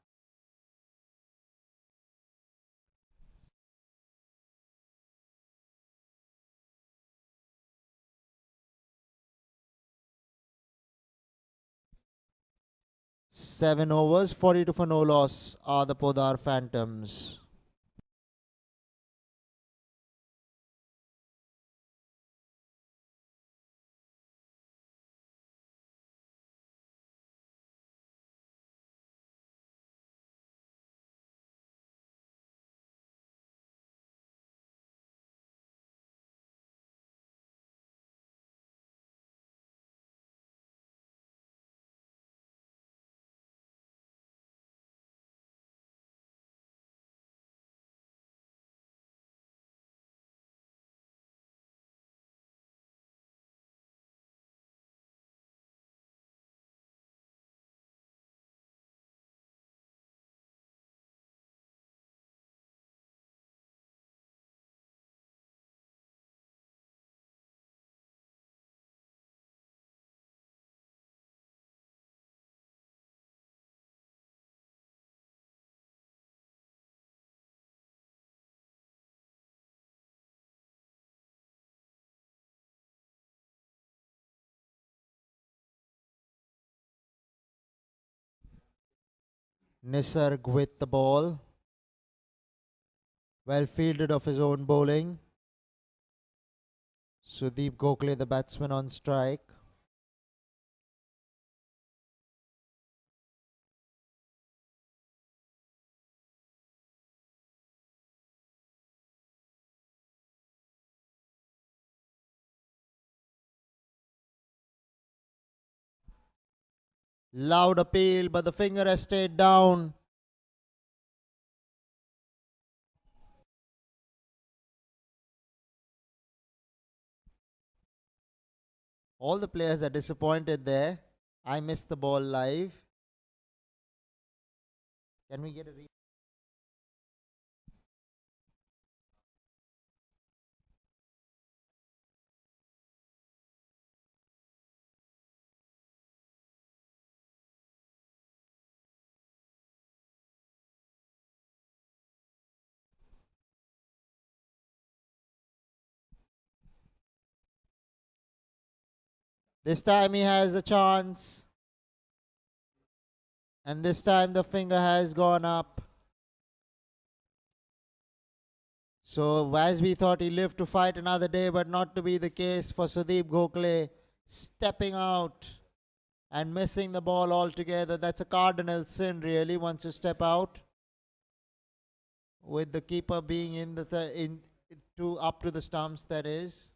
Seven overs, 42 for no loss are the Podar Phantoms. Nisarg with the ball. Well fielded of his own bowling. Sudeep Gokhale, the batsman, on strike. Loud appeal, but the finger has stayed down. All the players are disappointed there. I missed the ball live. Can we get a This time he has a chance. And this time the finger has gone up. So as we thought, he lived to fight another day, but not to be the case for Sudeep Gokhale, stepping out and missing the ball altogether. That's a cardinal sin, really, once you step out, with the keeper being in the up to the stumps, that is.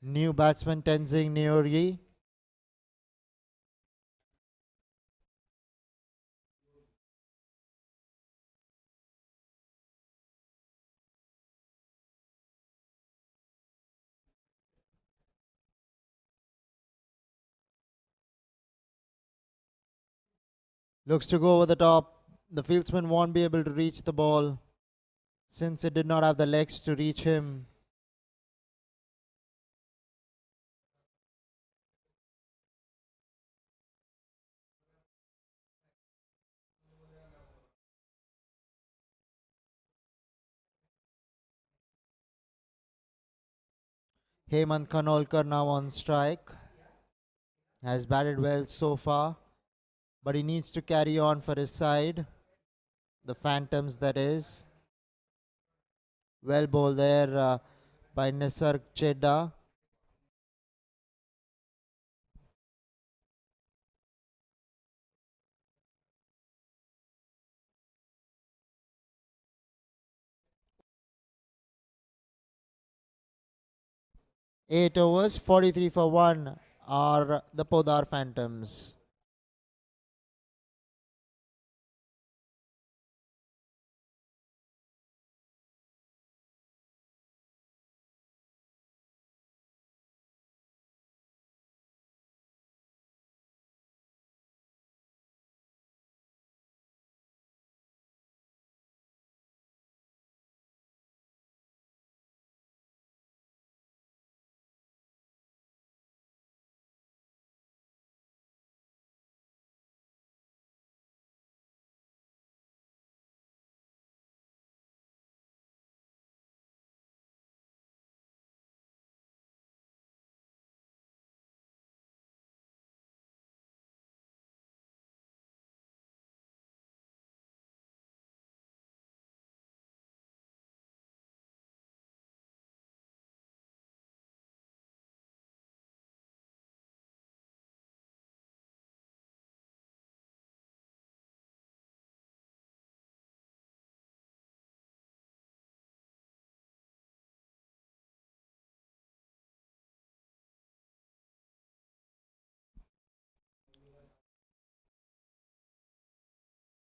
New batsman Tenzing Norgay. Looks to go over the top. The fieldsman won't be able to reach the ball since it did not have the legs to reach him. Hemant Khanolkar now on strike. Has batted well so far, but he needs to carry on for his side. The Phantoms, that is. Well bowled there by Nisarg Chedda. Eight overs, 43 for 1 are the Podar Phantoms.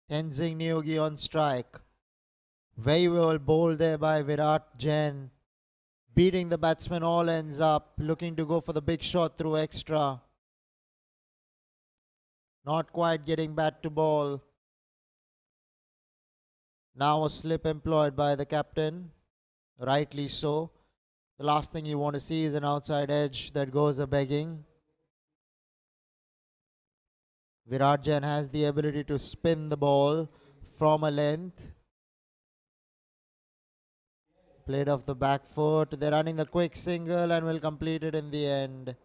Tenzing Norgay on strike. Very well bowled there by Virat Jain. Beating the batsman all ends up. Looking to go for the big shot through extra. Not quite getting bat to ball. Now a slip employed by the captain. Rightly so. The last thing you want to see is an outside edge that goes a begging. Virat Jain has the ability to spin the ball from a length. Played off the back foot. They're running the quick single and will complete it in the end.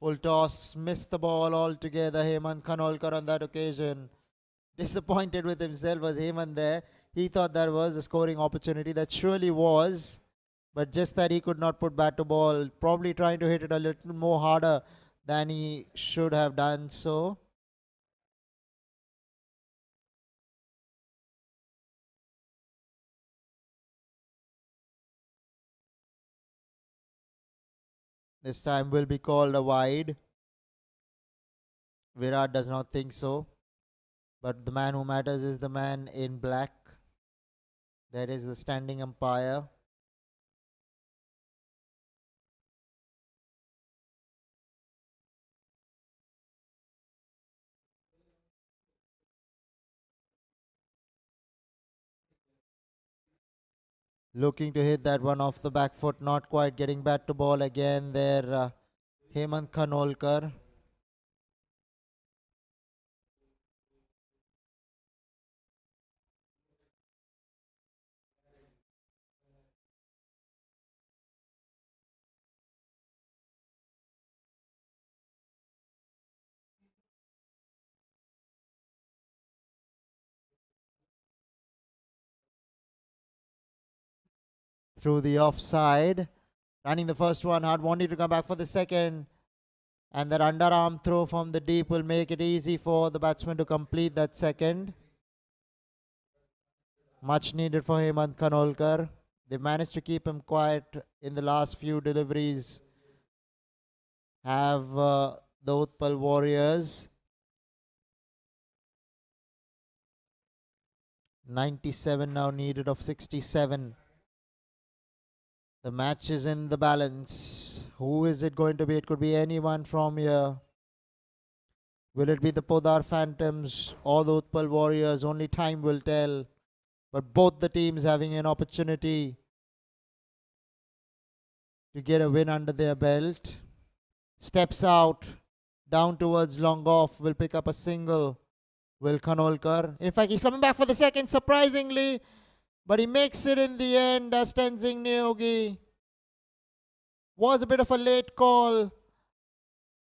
Full toss, missed the ball altogether. Hemant Khanolkar on that occasion. Disappointed with himself was Hemant there. He thought that was a scoring opportunity. That surely was. But just that he could not put bat to ball. Probably trying to hit it a little more harder than he should have done so. This time will be called a wide. Virat does not think so. But the man who matters is the man in black. That is the standing umpire. Looking to hit that one off the back foot. Not quite getting bat to ball again there. Hemant Khanolkar. through the offside. Running the first one hard, wanting to come back for the second. And that underarm throw from the deep will make it easy for the batsman to complete that second. Much needed for Hemant Khanolkar. They managed to keep him quiet in the last few deliveries. Have the Utpal Warriors. 97 now needed of 67. The match is in the balance. Who is it going to be? It could be anyone from here. Will it be the Podar Phantoms or the Utpal Warriors? Only time will tell. But both the teams having an opportunity to get a win under their belt. Steps out, down towards long off, will pick up a single. Will Khanolkar. In fact, he's coming back for the second, surprisingly. But he makes it in the end, does Tenzing Neogi. Was a bit of a late call.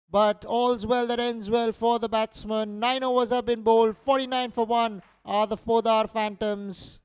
But all's well that ends well for the batsman. 9 overs have been bowled. 49 for 1 are the Podar Phantoms.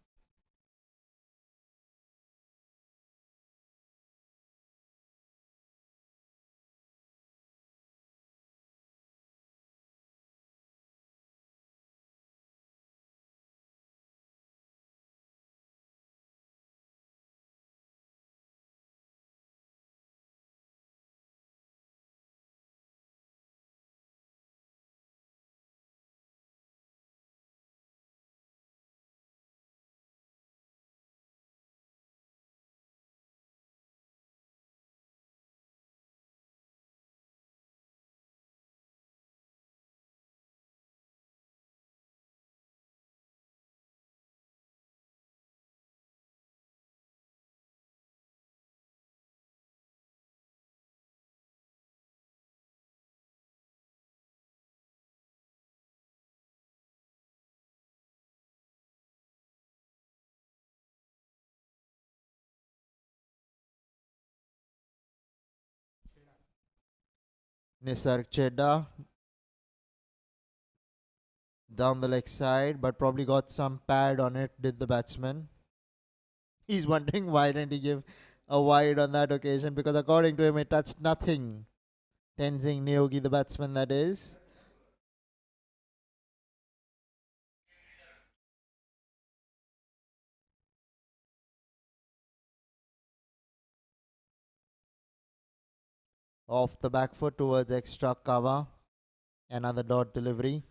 Nisarg Chedda down the leg side, but probably got some pad on it, did the batsman. He's wondering why didn't he give a wide on that occasion, because according to him it touched nothing. Tenzing Neogi, the batsman, that is. Off the back foot towards extra cover. Another dot delivery.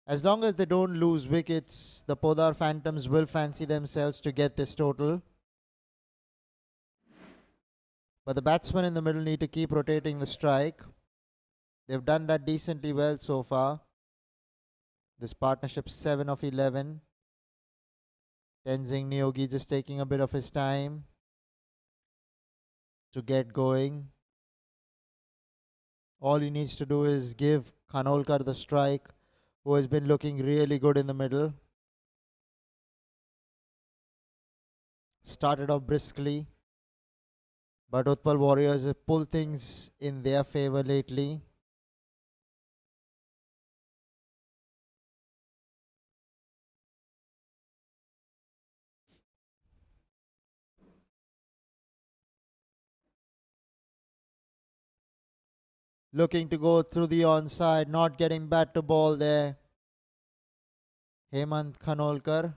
As long as they don't lose wickets, the Podar Phantoms will fancy themselves to get this total. But the batsmen in the middle need to keep rotating the strike. They've done that decently well so far. This partnership 7 of 11. Tenzing Neogi just taking a bit of his time to get going. All he needs to do is give Khanolkar the strike, who has been looking really good in the middle. Started off briskly, but Utpal Warriors have pulled things in their favor lately. Looking to go through the onside, not getting bat to ball there. Hemant Khanolkar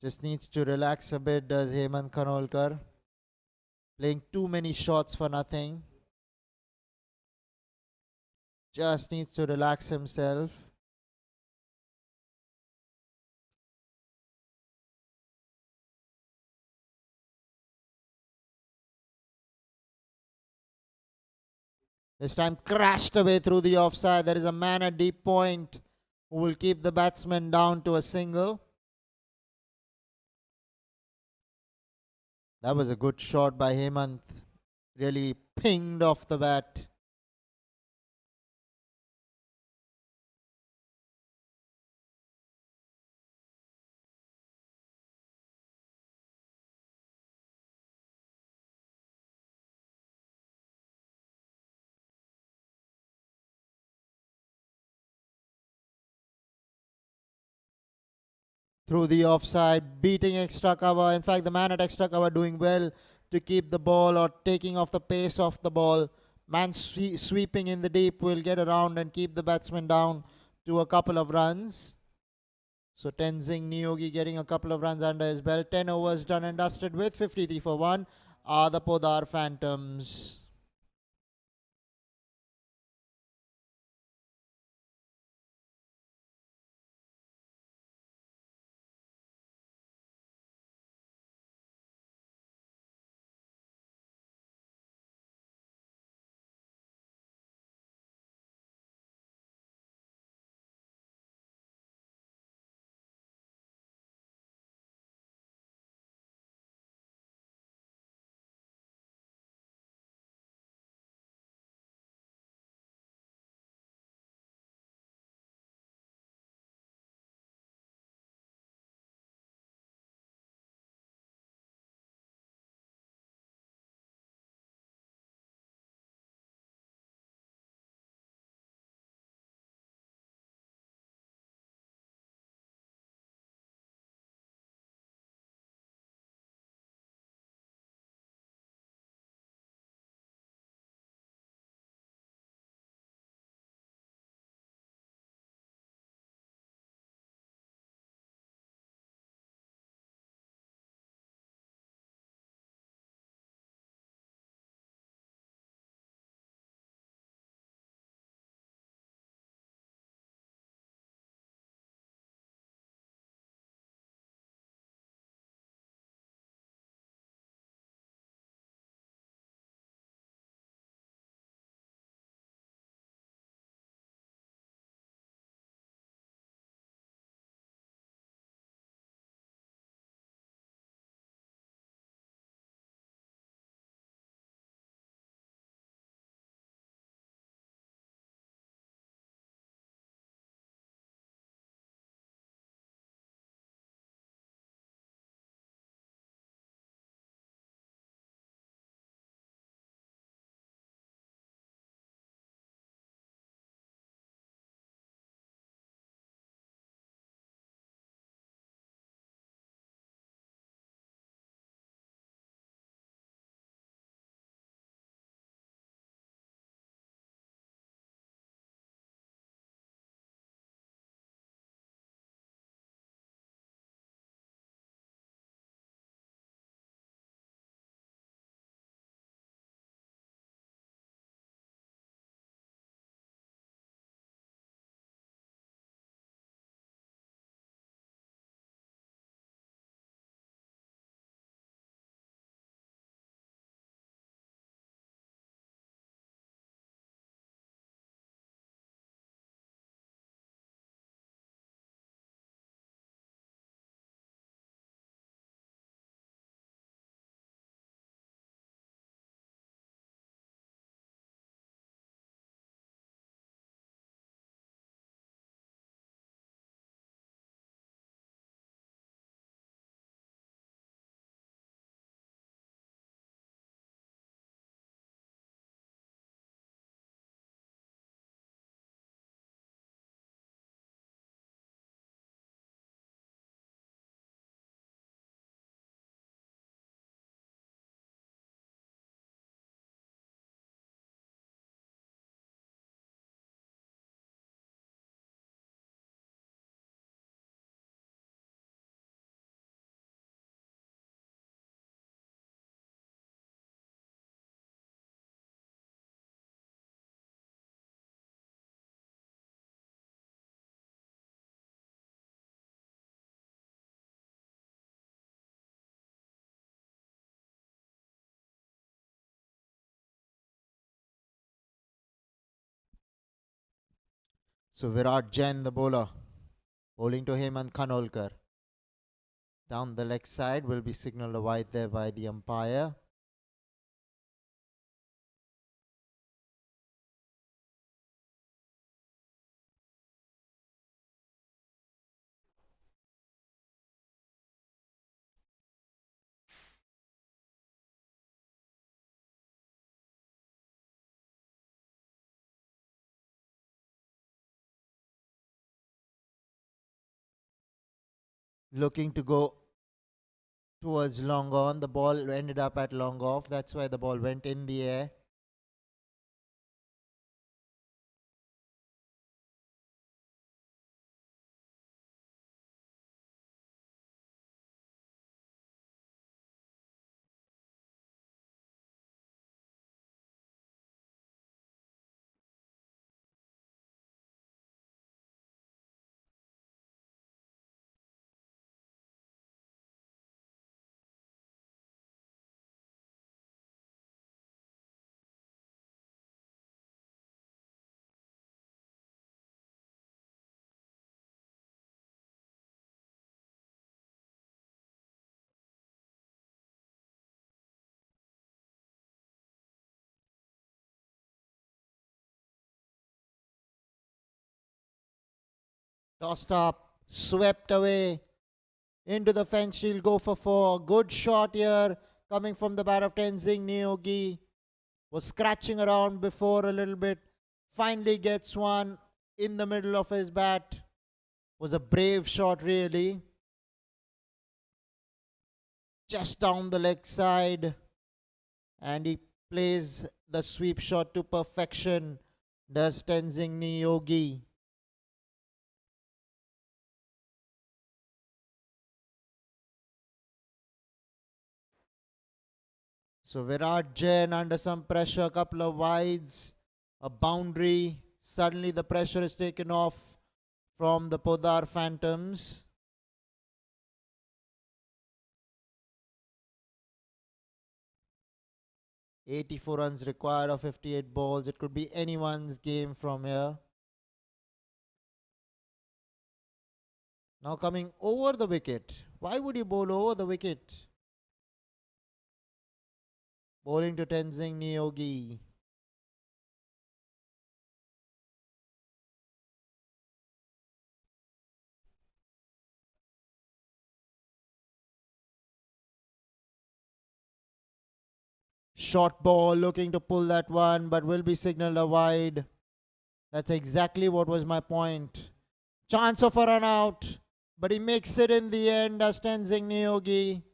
just needs to relax a bit, does Hemant Khanolkar. Playing too many shots for nothing. Just needs to relax himself. This time crashed away through the offside. There is a man at deep point who will keep the batsman down to a single. That was a good shot by Hemant. Really pinged off the bat. through the offside, beating extra cover. In fact, the man at extra cover doing well to keep the ball or taking off the pace of the ball. Man sweeping in the deep will get around and keep the batsman down to a couple of runs. So Tenzing Niyogi getting a couple of runs under his belt. 10 overs done and dusted with 53 for 1 are the Podar Phantoms. So Virat Jain, the bowler, bowling to Hemant Khanolkar. Down the leg side will be signalled a wide there by the umpire. looking to go towards long on. The ball ended up at long off. That's why the ball went in the air. Tossed up, swept away into the fence. She'll go for four. Good shot here coming from the bat of Tenzing Nyogi. Was scratching around before a little bit. Finally gets one in the middle of his bat. Was a brave shot really. Just down the leg side. And he plays the sweep shot to perfection. Does Tenzing Nyogi. So Virat Jain under some pressure, a couple of wides, a boundary. Suddenly the pressure is taken off from the Podar Phantoms. "84 runs required of 58 balls. It could be anyone's game from here. Now coming over the wicket. Why would you bowl over the wicket? Bowling to Tenzing Nyogi. Short ball, looking to pull that one, but will be signalled a wide. That's exactly what was my point. Chance of a run out, but he makes it in the end as Tenzing Nyogi.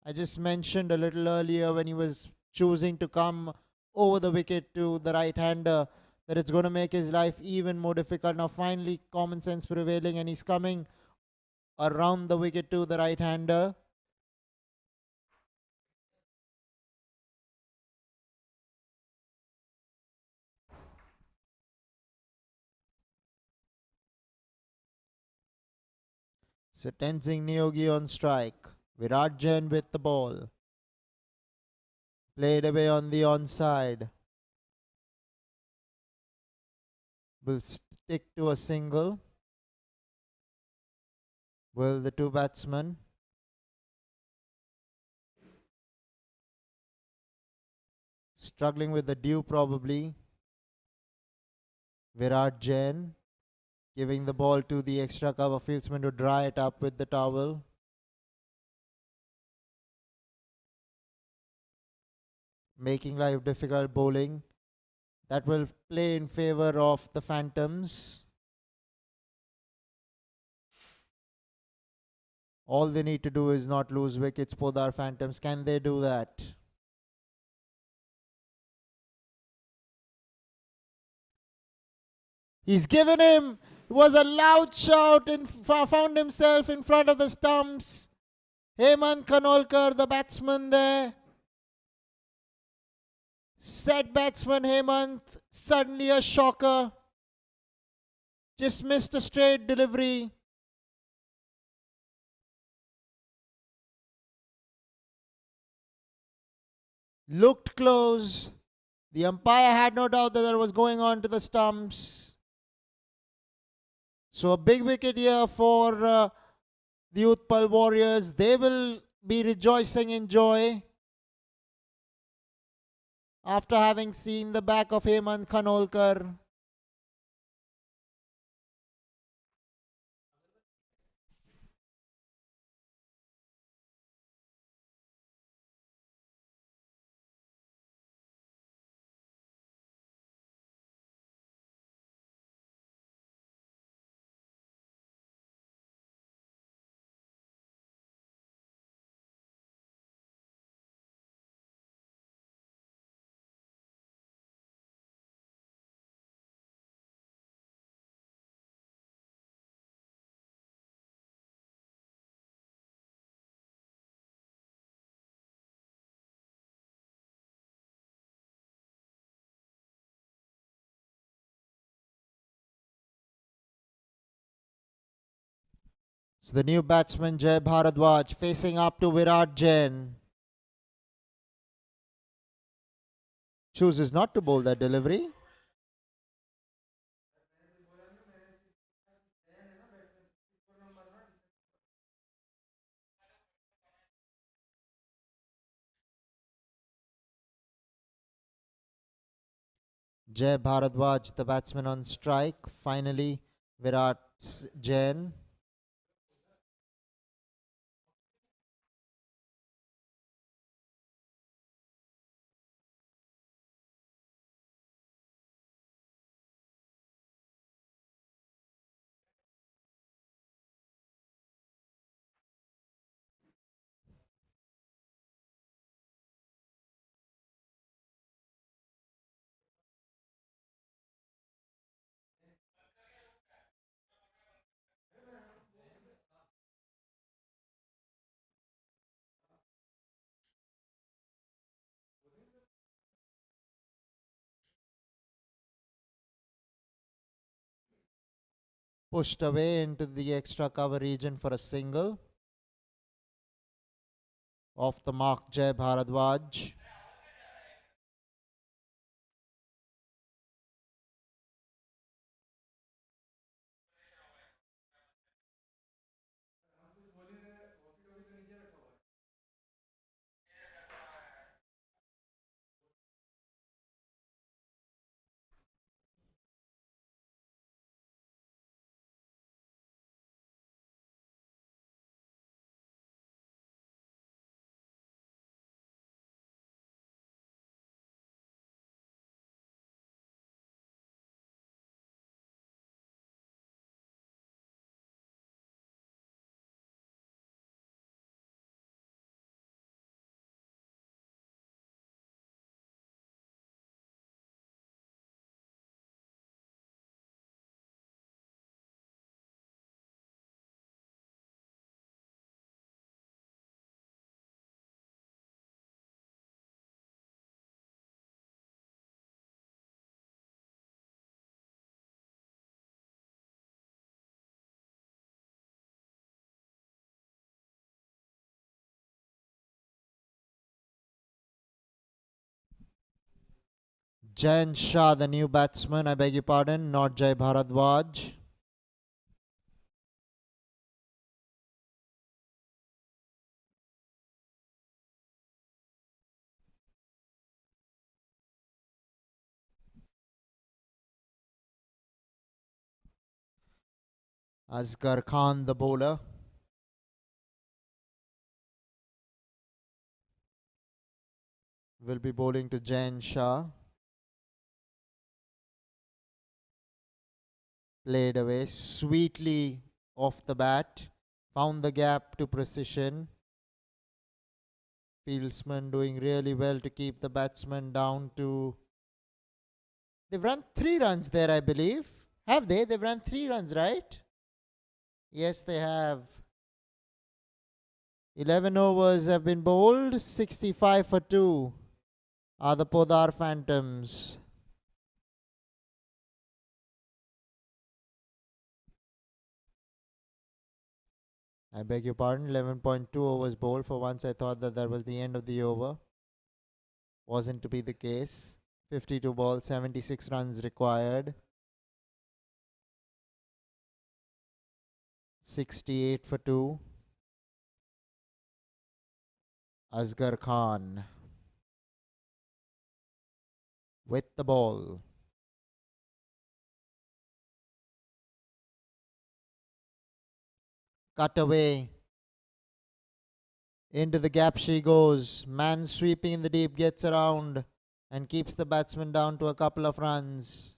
I just mentioned a little earlier when he was choosing to come over the wicket to the right-hander that it's going to make his life even more difficult. Now finally common sense prevailing and he's coming around the wicket to the right-hander. So Tenzing Nyogi on strike. Virat Jain with the ball. Played away on the onside. Will stick to a single. Will the two batsmen. Struggling with the dew probably. Virat Jain giving the ball to the extra cover fieldsman to dry it up with the towel. Making life difficult bowling. That will play in favor of the Phantoms. All they need to do is not lose wickets, Podar Phantoms. Can they do that? He's given him. It was a loud shout and found himself in front of the stumps. Hemant Khanolkar, the batsman there. Set batsman Hemant. Suddenly a shocker. Just missed a straight delivery. Looked close. The umpire had no doubt that was going on to the stumps. So a big wicket here for the Utpal Warriors. They will be rejoicing in joy after having seen the back of Hemant Khanolkar. So the new batsman Jay Bharadwaj facing up to Virat Jain. Chooses not to bowl that delivery. Jay Bharadwaj, the batsman on strike. Finally, Virat Jain. Pushed away into the extra cover region for a single. Off the mark, Jay Bharadwaj. Jain Shah, the new batsman. I beg your pardon, not Jay Bharadwaj. Asghar Khan, the bowler. Will be bowling to Jain Shah. Played away sweetly off the bat. Found the gap to precision. Fieldsman doing really well to keep the batsman down to... They've run 3 runs there, I believe. Have they? They've run 3 runs, right? Yes, they have. 11 overs have been bowled. 65 for 2 are the Podar Phantoms. I beg your pardon, 11.2 overs bowled. For once I thought that was the end of the over. Wasn't to be the case. 52 balls, 76 runs required. 68 for 2. Asghar Khan with the ball. Cut away. Into the gap she goes. Man sweeping in the deep, gets around and keeps the batsman down to a couple of runs.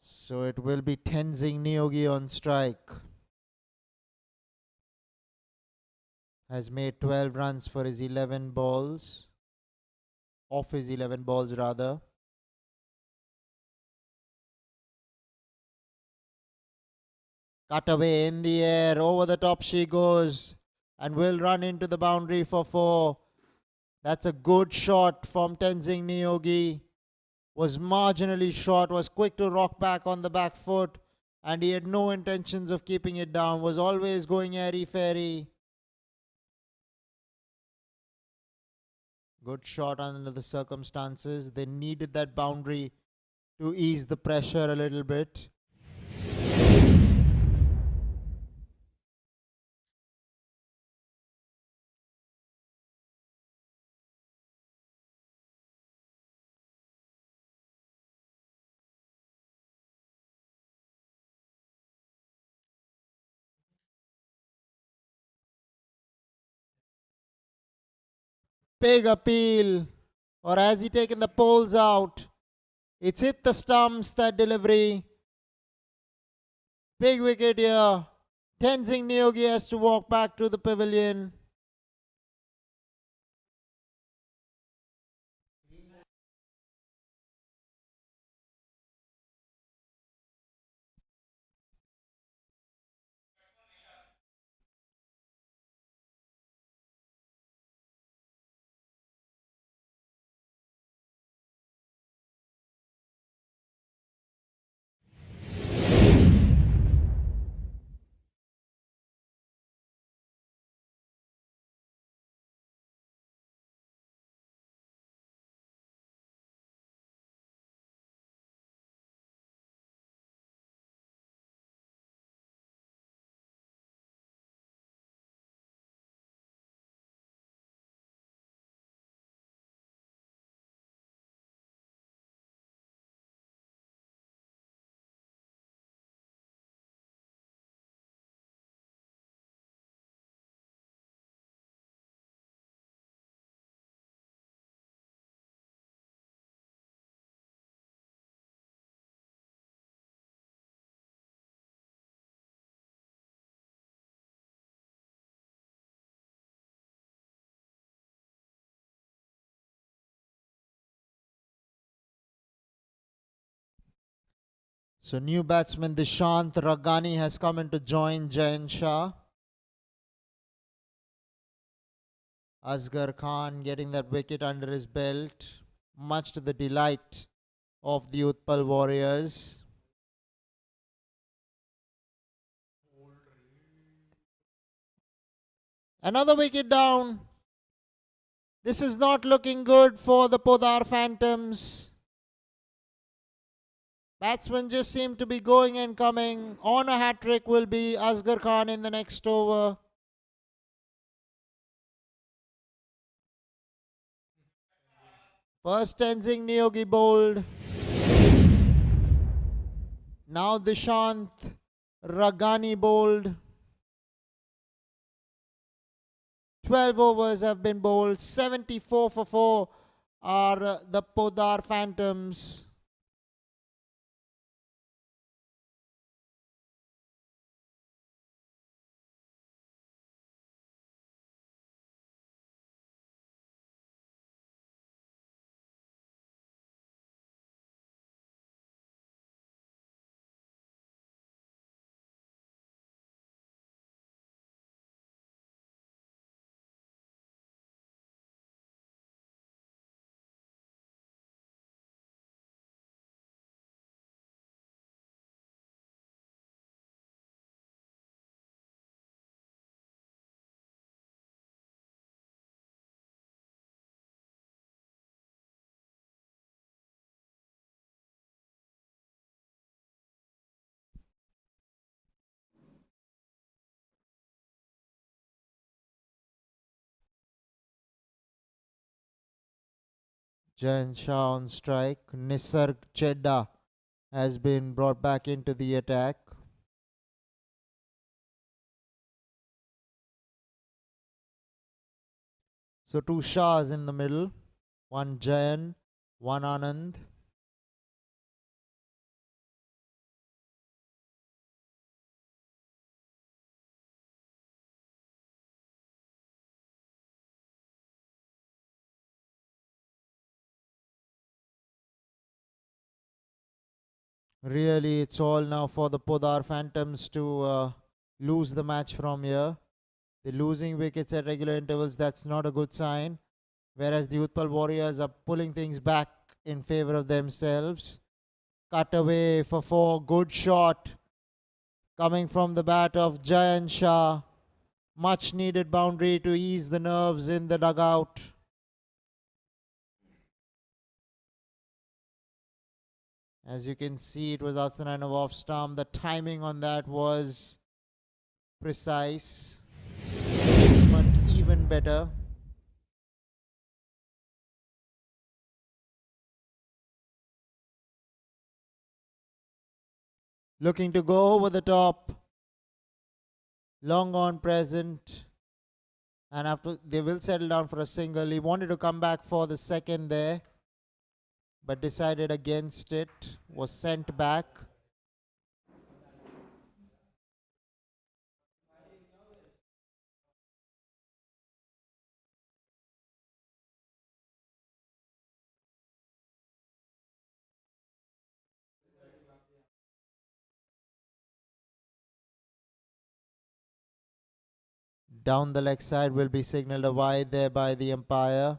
So it will be Tenzing Nyogi on strike. Has made 12 runs for his 11 balls. off his 11 balls rather. Cut away in the air, over the top she goes and will run into the boundary for 4. That's a good shot from Tenzing Niyogi. Was marginally short, was quick to rock back on the back foot, and he had no intentions of keeping it down, was always going airy-fairy. Good shot under the circumstances. They needed that boundary to ease the pressure a little bit. Big appeal. Or has he taken the poles out? It's hit the stumps, that delivery. Big wicket here. Tenzing Niyogi has to walk back to the pavilion. So new batsman Dishant Raghani has come in to join Jain Shah. Asghar Khan getting that wicket under his belt, much to the delight of the Utpal Warriors. Another wicket down. This is not looking good for the Podar Phantoms. Batsmen just seem to be going and coming. On a hat-trick will be Asghar Khan in the next over. First Tenzing Niyogi bowled. Now Dishant Raghani bowled. 12 overs have been bowled. 74 for 4 are the Podar Phantoms. Jain Shah on strike. Nisarg Chedda has been brought back into the attack. So two Shahs in the middle. One Jain, one Anand. Really, it's all now for the Podar Phantoms to lose the match from here. They're losing wickets at regular intervals. That's not a good sign. Whereas the Utpal Warriors are pulling things back in favor of themselves. Cut away for 4. Good shot coming from the bat of Jayan Shah. Much needed boundary to ease the nerves in the dugout. As you can see, it was Aslanov off stump. The timing on that was precise. Placement even better. Looking to go over the top. Long on present. And after they will settle down for a single. He wanted to come back for the second there, but decided against it. Was sent back. Down the leg side will be signalled a wide there by the umpire.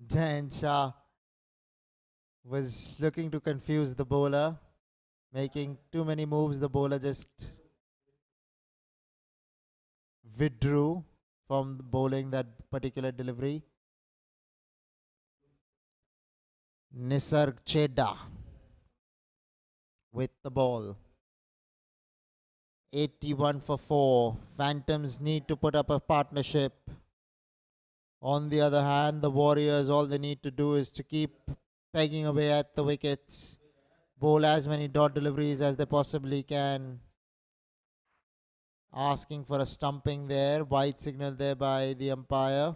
Dan Shah was looking to confuse the bowler, making too many moves. The bowler just withdrew from bowling that particular delivery. Nisarg Chedda with the ball. 81 for 4. Phantoms need to put up a partnership. On the other hand, the Warriors, all they need to do is to keep pegging away at the wickets, bowl as many dot deliveries as they possibly can. Asking for a stumping there. White signal there by the umpire.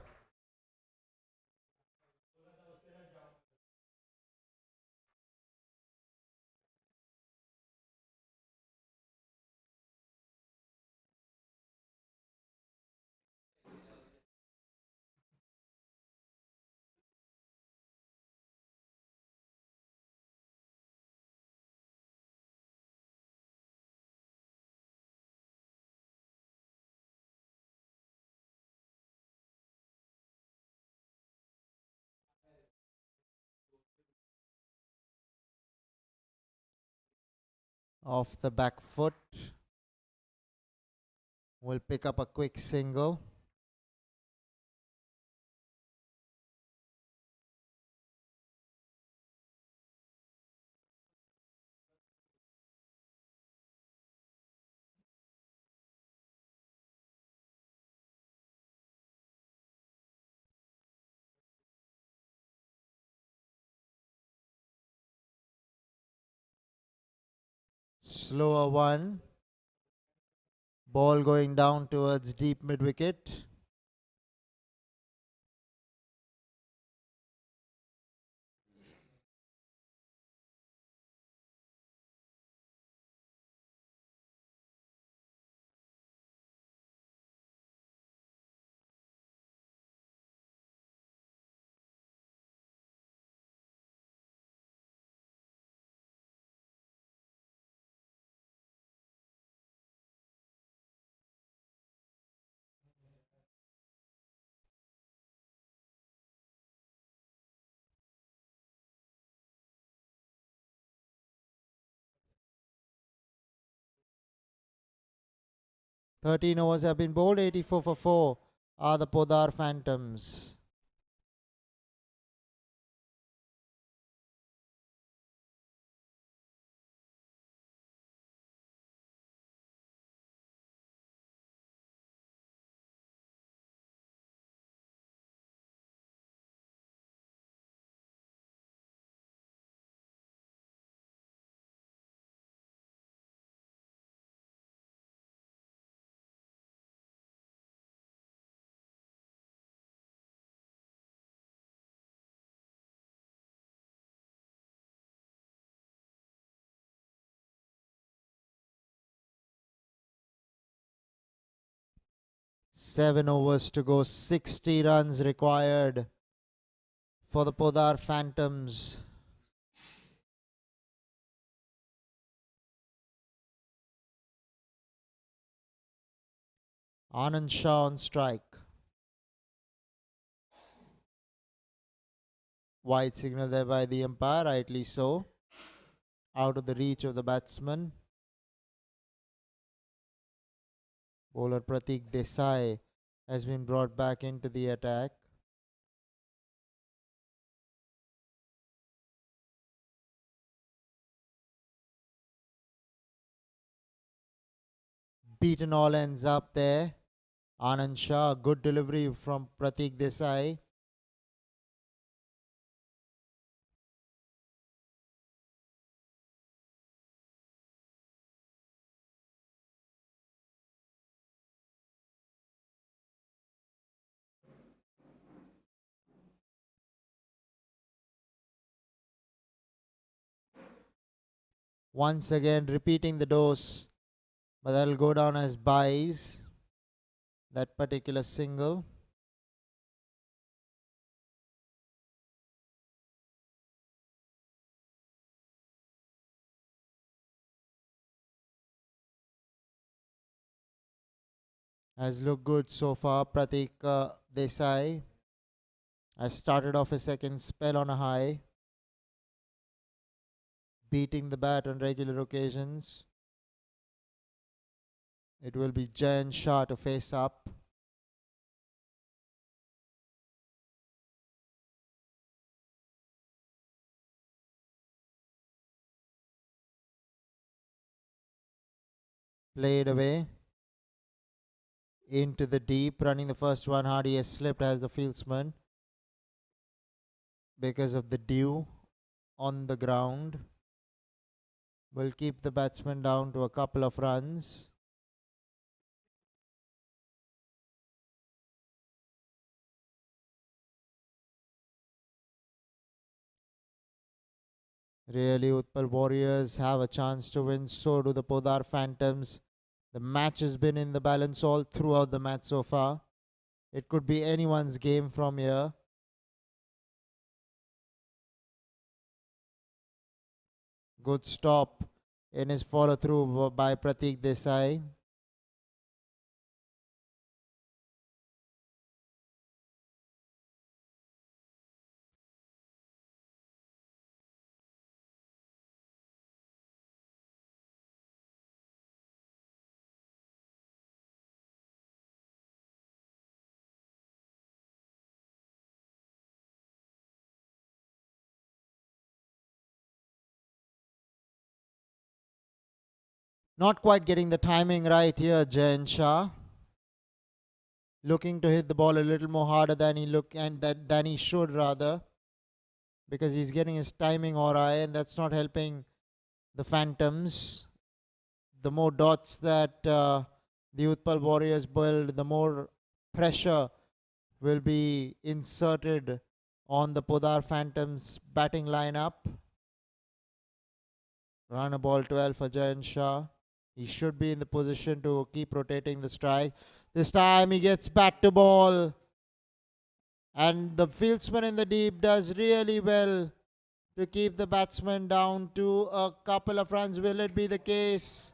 Off the back foot. Will pick up a quick single. Slower one. Ball going down towards deep mid wicket. Thirteen overs have been bowled. 84 for 4 are the Podar Phantoms. 7 overs to go, 60 runs required for the Podar Phantoms. Anand Shah on strike. Wide signal there by the umpire, rightly so. Out of the reach of the batsman. Bowler Pratik Desai has been brought back into the attack. Beaten all ends up there. Anand Shah, good delivery from Pratik Desai. Once again repeating the dose, but that'll go down as byes, that particular single. Has looked good so far. Pratik Desai has started off his second spell on a high, beating the bat on regular occasions. It will be Jayan Shah to face up. Played away into the deep, running the first one hard. He has slipped as the fieldsman because of the dew on the ground. Will keep the batsman down to a couple of runs. Really, Utpal Warriors have a chance to win. So do the Podar Phantoms. The match has been in the balance all throughout the match so far. It could be anyone's game from here. Good stop in his follow through by Pratik Desai. Not quite getting the timing right here, Jayan Shah. Looking to hit the ball a little more harder than than he should rather, because he's getting his timing awry, and that's not helping the Phantoms. The more dots that the Utpal Warriors build, the more pressure will be inserted on the Podar Phantoms batting lineup. Run a ball 12 for Jayan Shah. He should be in the position to keep rotating the strike. This time he gets back to ball. And the fieldsman in the deep does really well to keep the batsman down to a couple of runs. Will it be the case?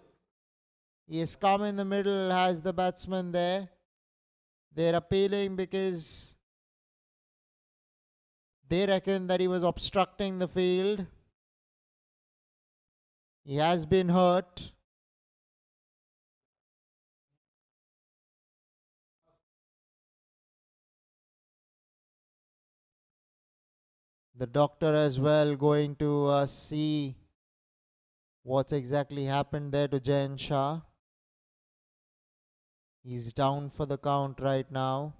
He has come in the middle, has the batsman there. They're appealing because they reckon that he was obstructing the field. He has been hurt. The doctor as well going to see what's exactly happened there to Jayan Shah. He's down for the count right now.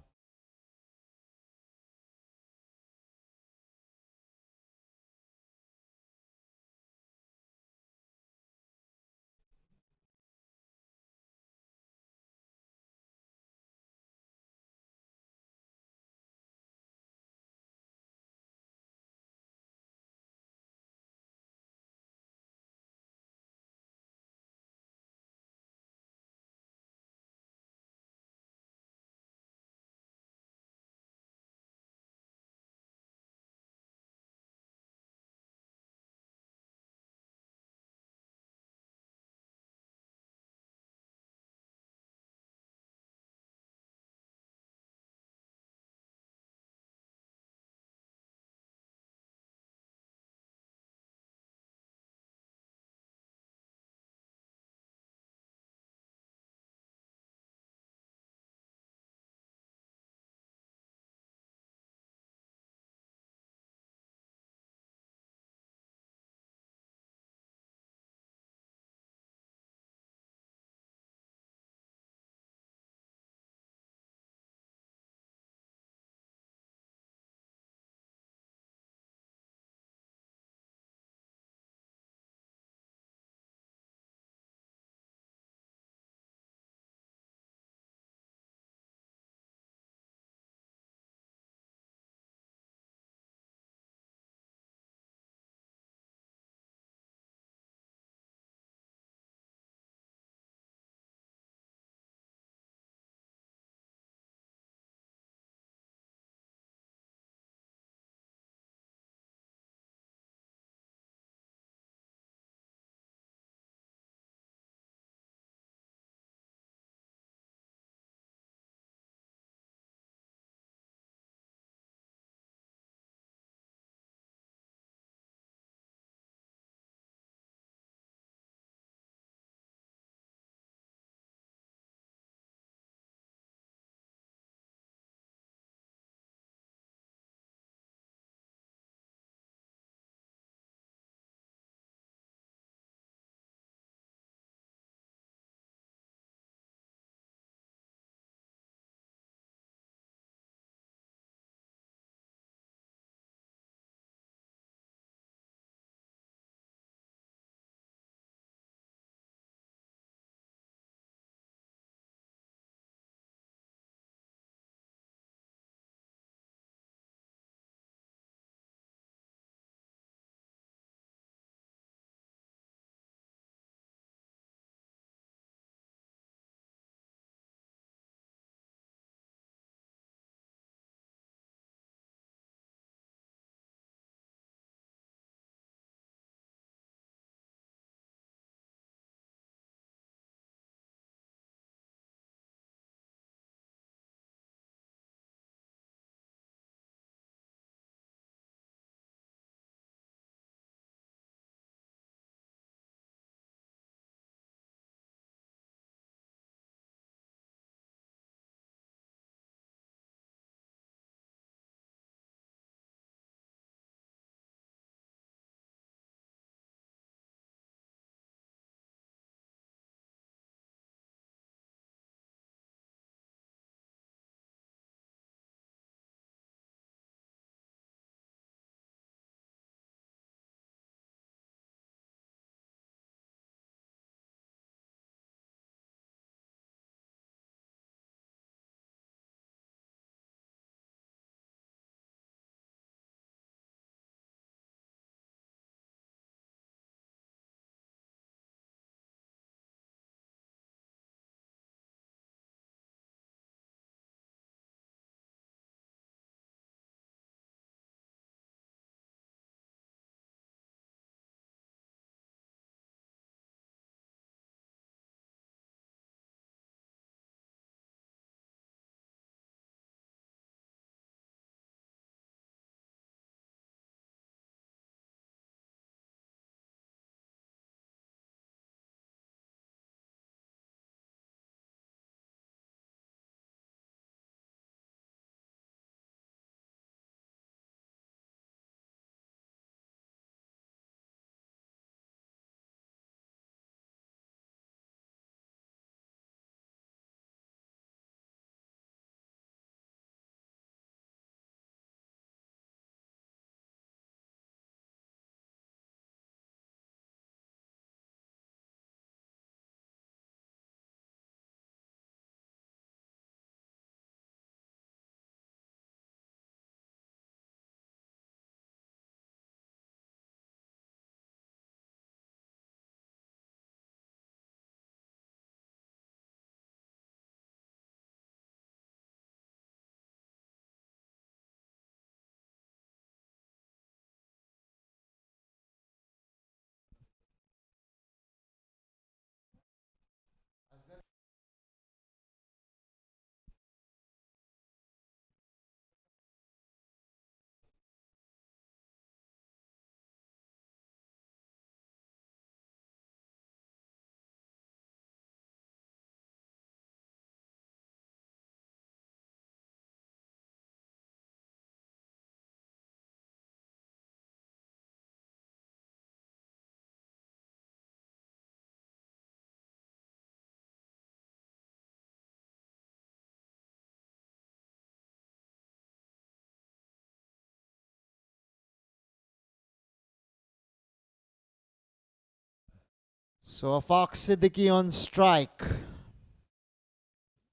So Afaq Siddiqui on strike.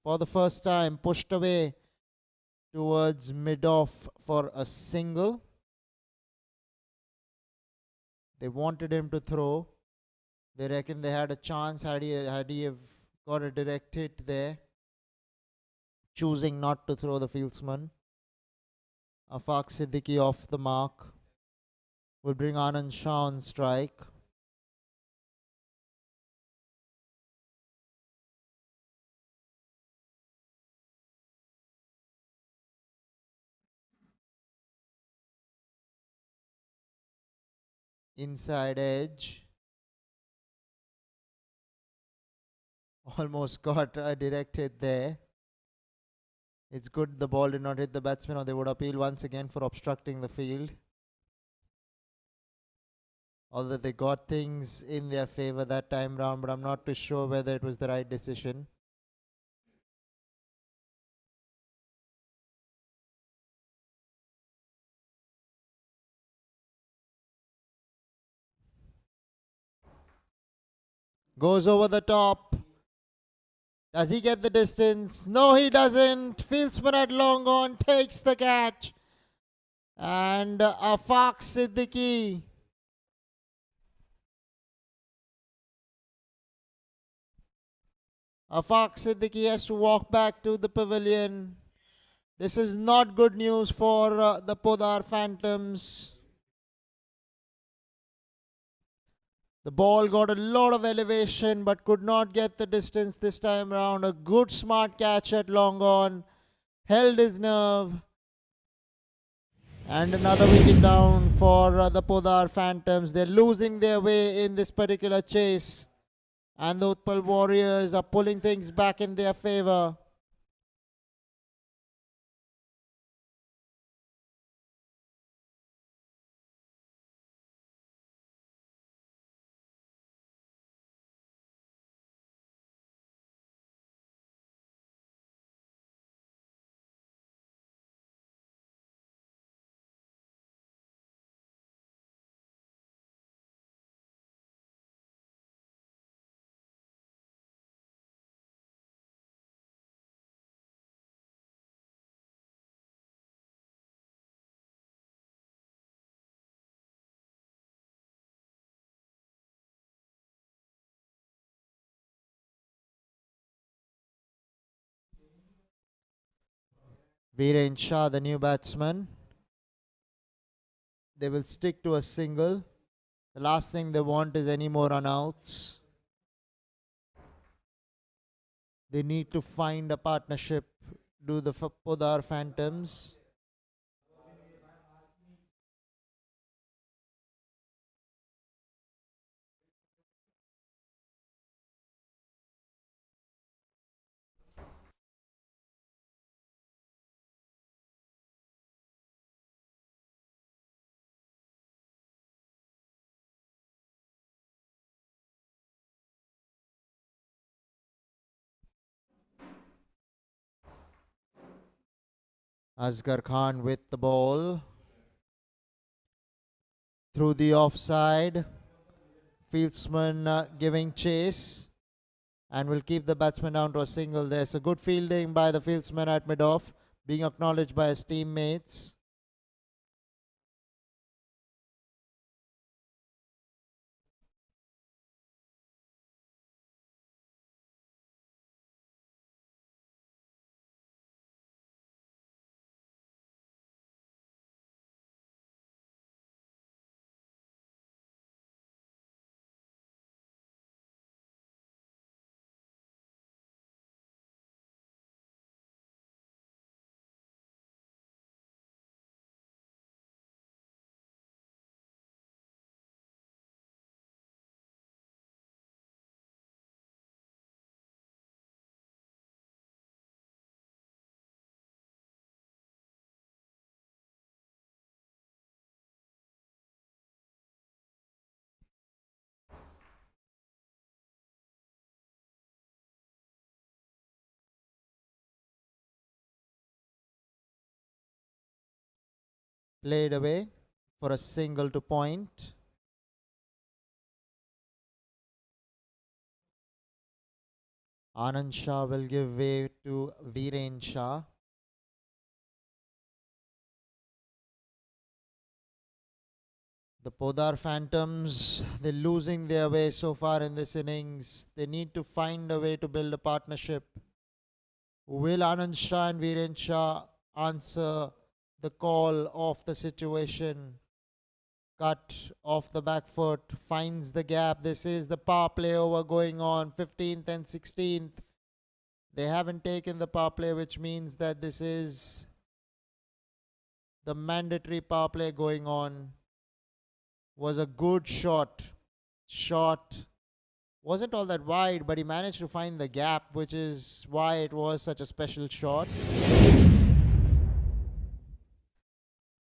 For the first time, pushed away towards mid-off for a single. They wanted him to throw. They reckon they had a chance had he have got a direct hit there. Choosing not to throw the fieldsman. Afaq Siddiqui off the mark. Will bring Anand Shah on strike. Inside edge. Almost got a direct hit there. It's good the ball did not hit the batsman, or they would appeal once again for obstructing the field. Although they got things in their favour that time round, but I'm not too sure whether it was the right decision. Goes over the top. Does he get the distance? No, he doesn't. Fieldsman at long on takes the catch. And Afaq Siddiqui has to walk back to the pavilion. This is not good news for the Podar Phantoms. The ball got a lot of elevation but could not get the distance this time round. A good smart catch at long on. Held his nerve. And another wicket down for the Podar Phantoms. They're losing their way in this particular chase. And the Utpal Warriors are pulling things back in their favour. Viren Shah, the new batsman. They will stick to a single. The last thing they want is any more runouts. They need to find a partnership. Do the Podar Phantoms. Asghar Khan with the ball. Through the offside. Fieldsman giving chase. And will keep the batsman down to a single. There's a good fielding by the fieldsman at mid-off. Being acknowledged by his teammates. Played away for a single to point. Anand Shah will give way to Viren Shah. The Podar Phantoms, they're losing their way so far in this innings. They need to find a way to build a partnership. Will Anand Shah and Viren Shah answer the call of the situation? Cut off the back foot, finds the gap. This is the power play over going on, 15th and 16th. They haven't taken the power play, which means that this is the mandatory power play going on. Was a good shot. Shot wasn't all that wide, but he managed to find the gap, which is why it was such a special shot.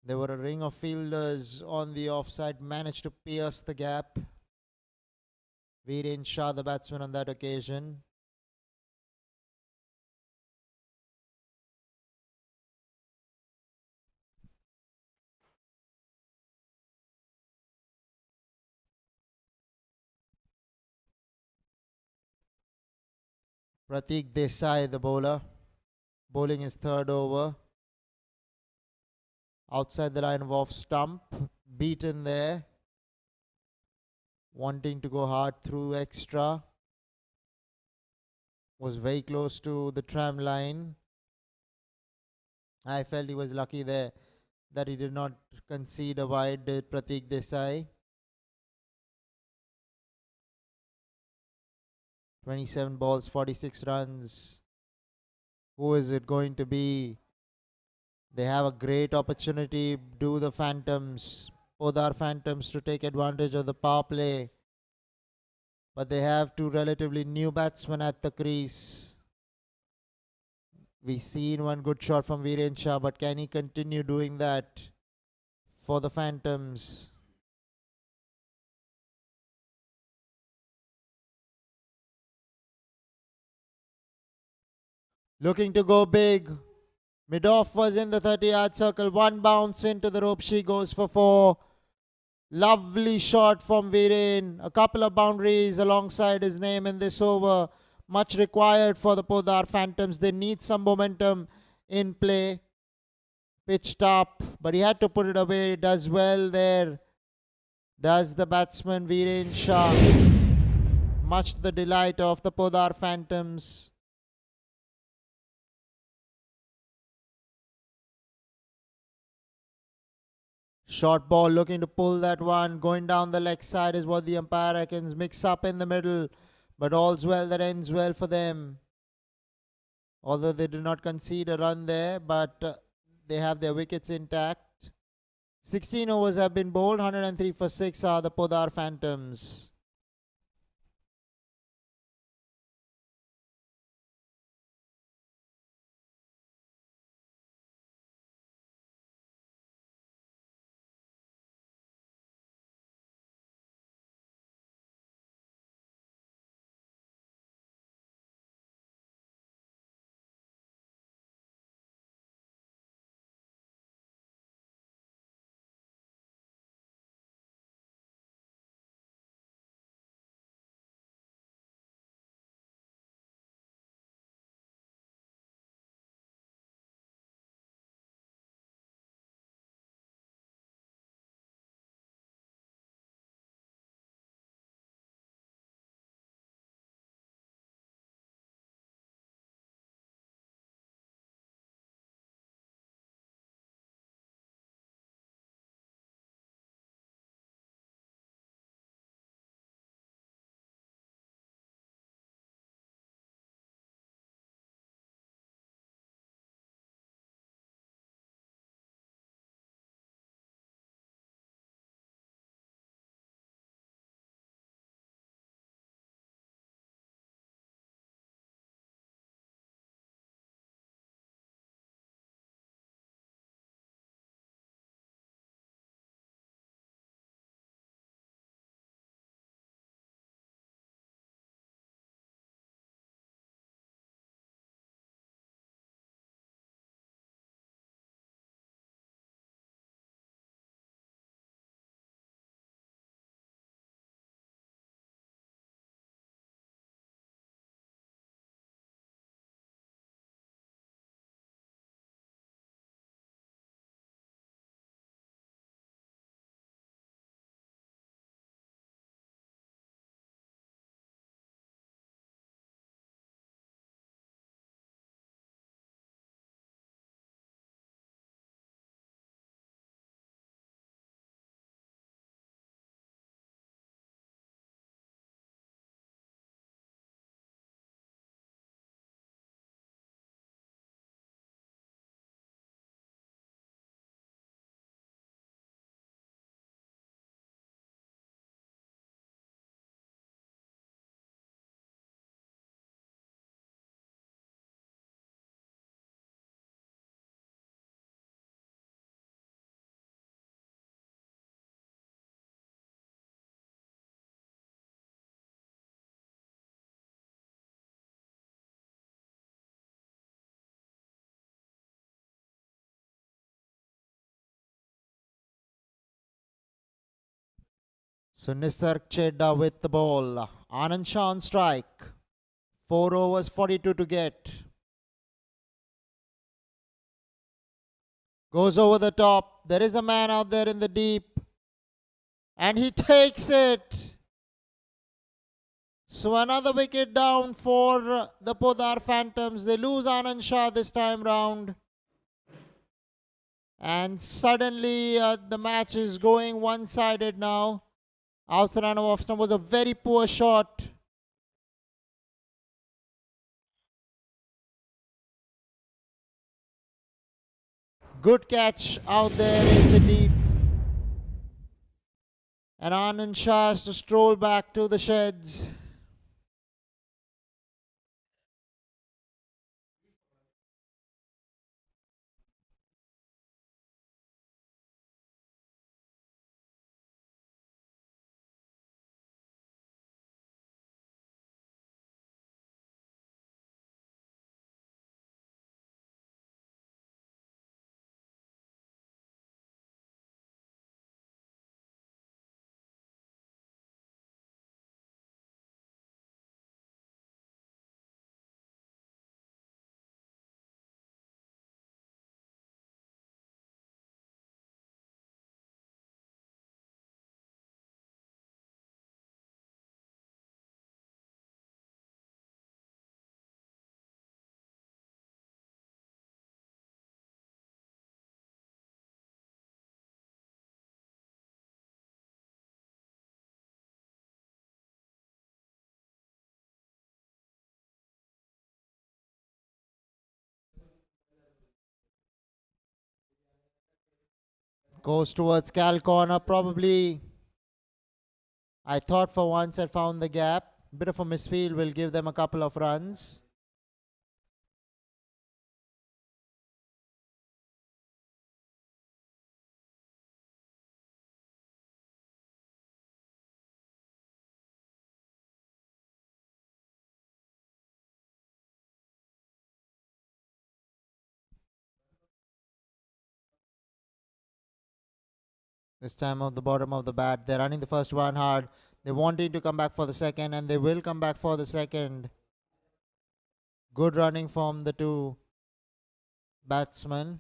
There were a ring of fielders on the offside, managed to pierce the gap. Viren Shah, the batsman on that occasion. Pratik Desai, the bowler, bowling his third over. Outside the line of off stump, beaten there. Wanting to go hard through extra. Was very close to the tram line. I felt he was lucky there that he did not concede a wide, did Pratik Desai. 27 balls, 46 runs. Who is it going to be? They have a great opportunity, do the Phantoms, Podar Phantoms, to take advantage of the power play. But they have two relatively new batsmen at the crease. We've seen one good shot from Viren Shah, but can he continue doing that for the Phantoms? Looking to go big. Mid-off was in the 30-yard circle. One bounce into the rope. She goes for 4. Lovely shot from Viren. A couple of boundaries alongside his name in this over. Much required for the Podar Phantoms. They need some momentum in play. Pitched up, but he had to put it away. Does well there. Does the batsman Viren Shah. Much to the delight of the Podar Phantoms. Short ball, looking to pull that one. Going down the leg side is what the umpire reckons. Mix up in the middle. But all's well that ends well for them. Although they do not concede a run there, but they have their wickets intact. 16 overs have been bowled. 103 for 6 are the Podar Phantoms. So Nisarg Chedda with the ball. Anand Shah on strike. 4 overs, 42 to get. Goes over the top. There is a man out there in the deep. And he takes it. So another wicket down for the Podar Phantoms. They lose Anand Shah this time round. And suddenly the match is going one-sided now. Outside run off stump was a very poor shot. Good catch out there in the deep. And Anand Shah has to stroll back to the sheds. Goes towards Cal corner. Probably, I thought for once I found the gap. Bit of a misfield will give them a couple of runs. This time of the bottom of the bat. They're running the first one hard. They wanting to come back for the second, and they will come back for the second. Good running from the two batsmen.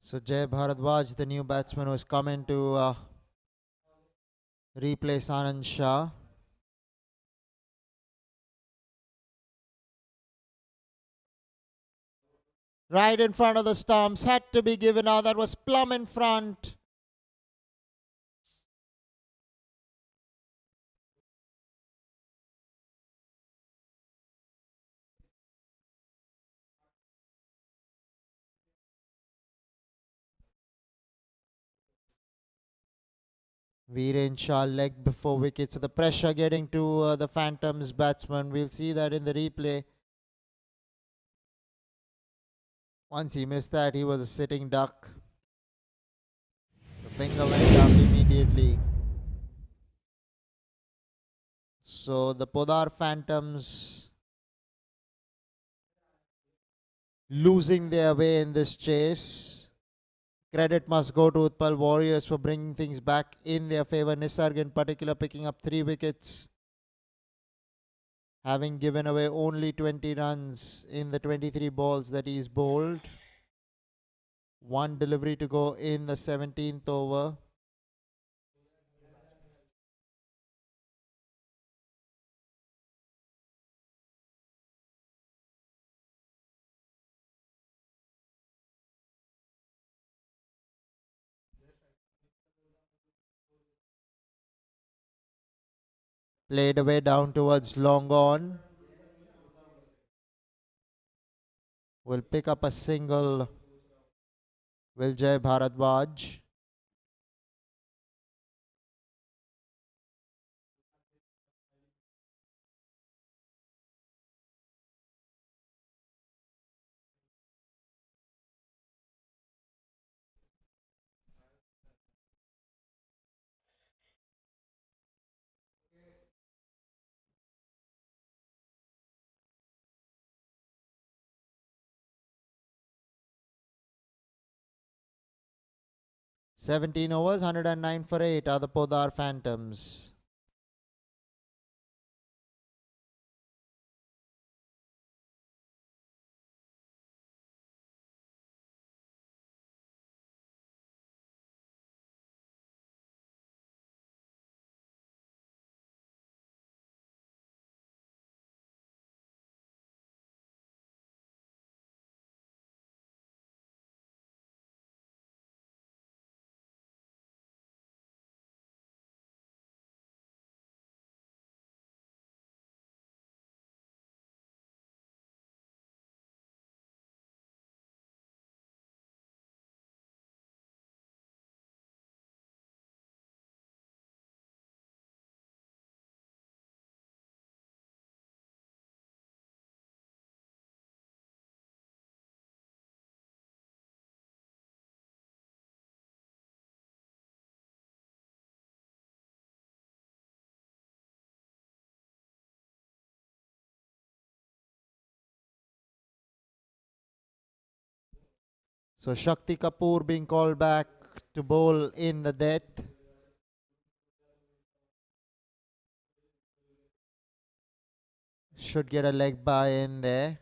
So Jay Bharadwaj, the new batsman who has come in to replace Anand Shah. Right in front of the stumps, had to be given out. That was plumb in front. Viren Shah leg before wicket. So the pressure getting to the Phantoms batsman. We'll see that in the replay. Once he missed that, he was a sitting duck. The finger went up immediately. So the Podar Phantoms losing their way in this chase. Credit must go to Utpal Warriors for bringing things back in their favour. Nisarg in particular picking up 3 wickets, having given away only 20 runs in the 23 balls that he's bowled. 1 delivery to go in the 17th over. Played away down towards long on. Will pick up a single. Viljay Bharadwaj. "17 overs, 109 for 8 are the Podar Phantoms." So Shakti Kapoor being called back to bowl in the death. Should get a leg by in there.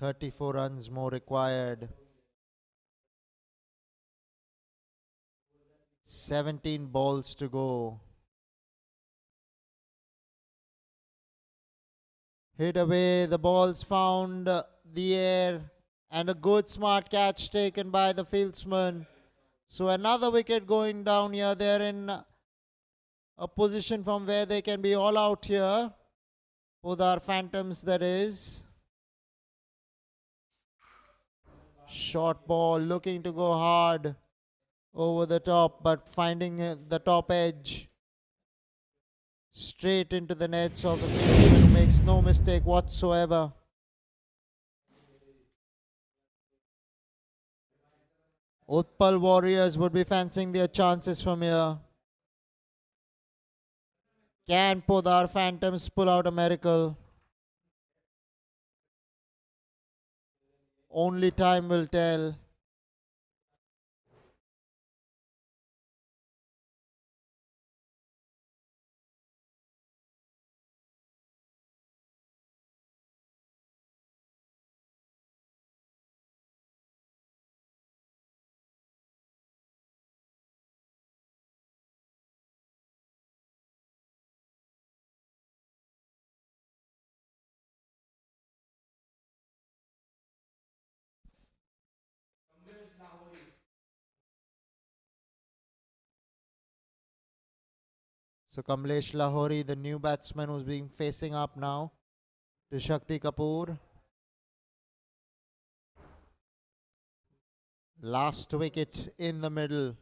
"34 runs more required." 17 balls to go. Hit away, the ball's found the air, and a good smart catch taken by the fieldsman. So another wicket going down here. They're in a position from where they can be all out here. Podar Phantoms, that is. Short ball, looking to go hard over the top, but finding the top edge. Straight into the nets of the fieldsman, who makes no mistake whatsoever. Utpal Warriors would be fancying their chances from here. Can Podar Phantoms pull out a miracle? Only time will tell. So Kamlesh Lahori, the new batsman, who's being facing up now to Shakti Kapoor. Last wicket in the middle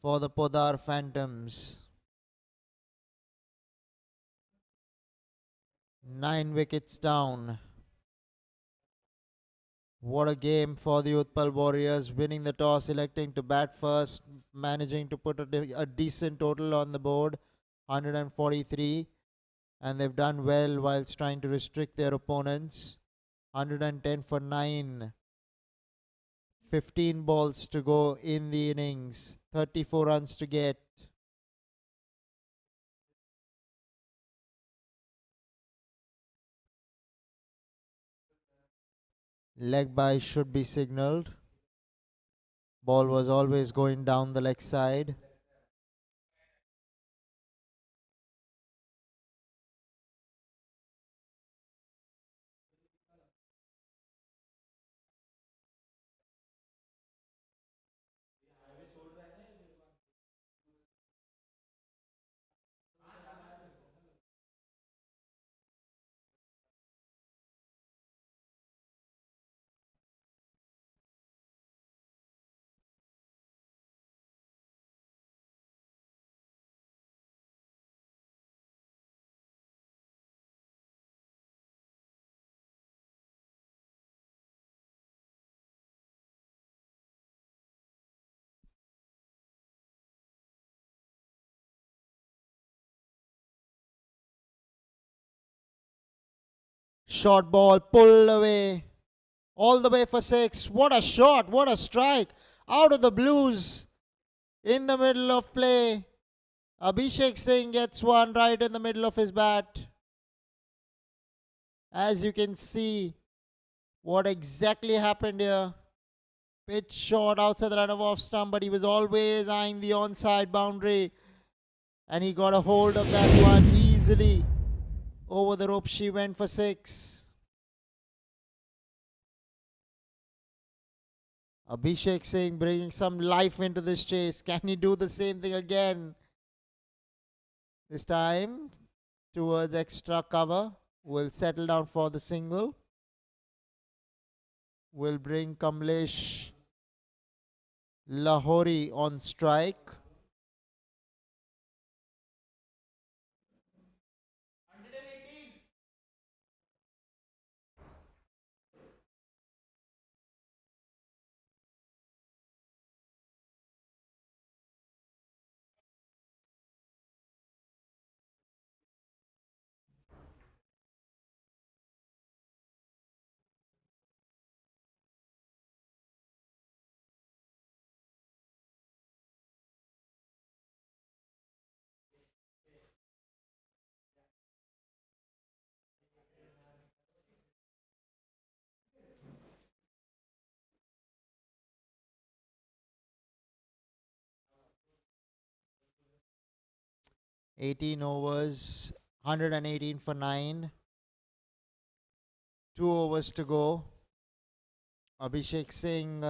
for the Podar Phantoms. 9 wickets down. What a game for the Utpal Warriors, winning the toss, electing to bat first, managing to put a decent total on the board, 143, and they've done well whilst trying to restrict their opponents. 110 for 9. 15 balls to go in the innings, 34 runs to get. Leg by should be signalled. Ball was always going down the leg side. Short ball pulled away. All the way for 6. What a shot. What a strike. Out of the blues. In the middle of play. Abhishek Singh gets one right in the middle of his bat. As you can see, what exactly happened here. Pitch shot outside the run of off stump, but he was always eyeing the onside boundary. And he got a hold of that one easily. Over the rope, she went for 6. Abhishek Singh bringing some life into this chase. Can he do the same thing again? This time towards extra cover. Will settle down for the single. Will bring Kamlesh Lahori on strike. (18 overs, 118 for 9. 2 overs to go. Abhishek Singh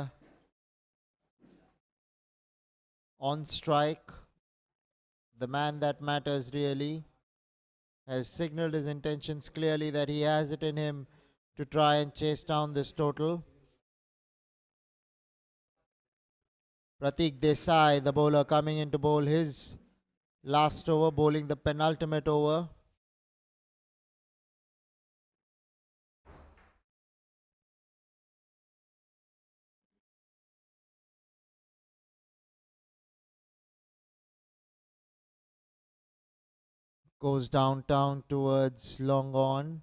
on strike. The man that matters really has signaled his intentions clearly that he has it in him to try and chase down this total. Pratik Desai, the bowler, coming in to bowl his last over, bowling the penultimate over. Goes downtown towards long on.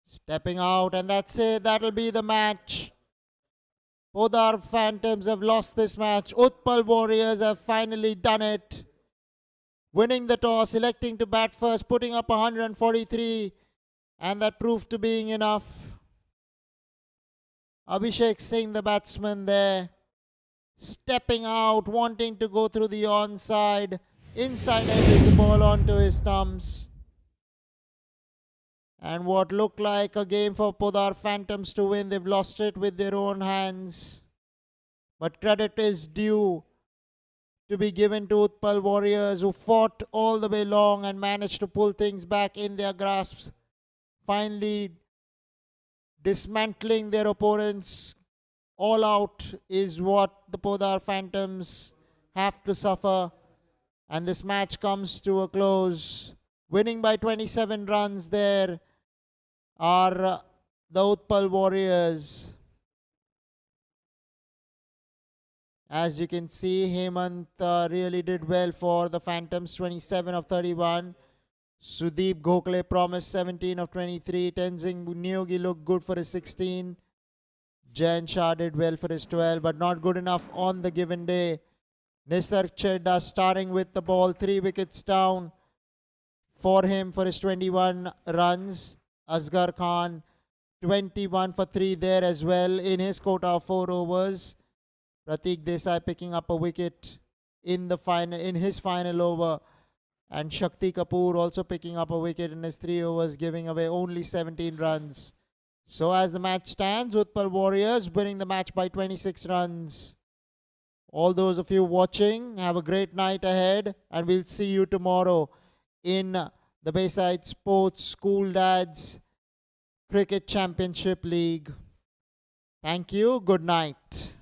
Stepping out, and that's it. That'll be the match. Both our Phantoms have lost this match. Utpal Warriors have finally done it. Winning the toss, electing to bat first, putting up 143, and that proved to being enough. Abhishek Singh, the batsman there, stepping out, wanting to go through the onside. Inside edges the ball onto his thumbs. And what looked like a game for Podar Phantoms to win, they've lost it with their own hands. But credit is due to be given to Utpal Warriors, who fought all the way long and managed to pull things back in their grasps finally dismantling their opponents all out is what the Podar Phantoms have to suffer. And this match comes to a close. Winning by 27 runs there are the Utpal Warriors. As you can see, Hemant really did well for the Phantoms, 27 of 31. Sudeep Gokhale promised 17 of 23. Tenzing Nyogi looked good for his 16. Jain Shah did well for his 12, but not good enough on the given day. Nisarg Chedda starting with the ball, 3 wickets down for him for his 21 runs. Asghar Khan 21 for 3 there as well in his quota of 4 overs. Pratik Desai picking up a wicket in his final over, and Shakti Kapoor also picking up a wicket in his 3 overs, giving away only 17 runs. So as the match stands, Utpal Warriors winning the match by 26 runs. All those of you watching, have a great night ahead, and we'll see you tomorrow in the Bayside Sports School Dads Cricket Championship League. Thank you. Good night.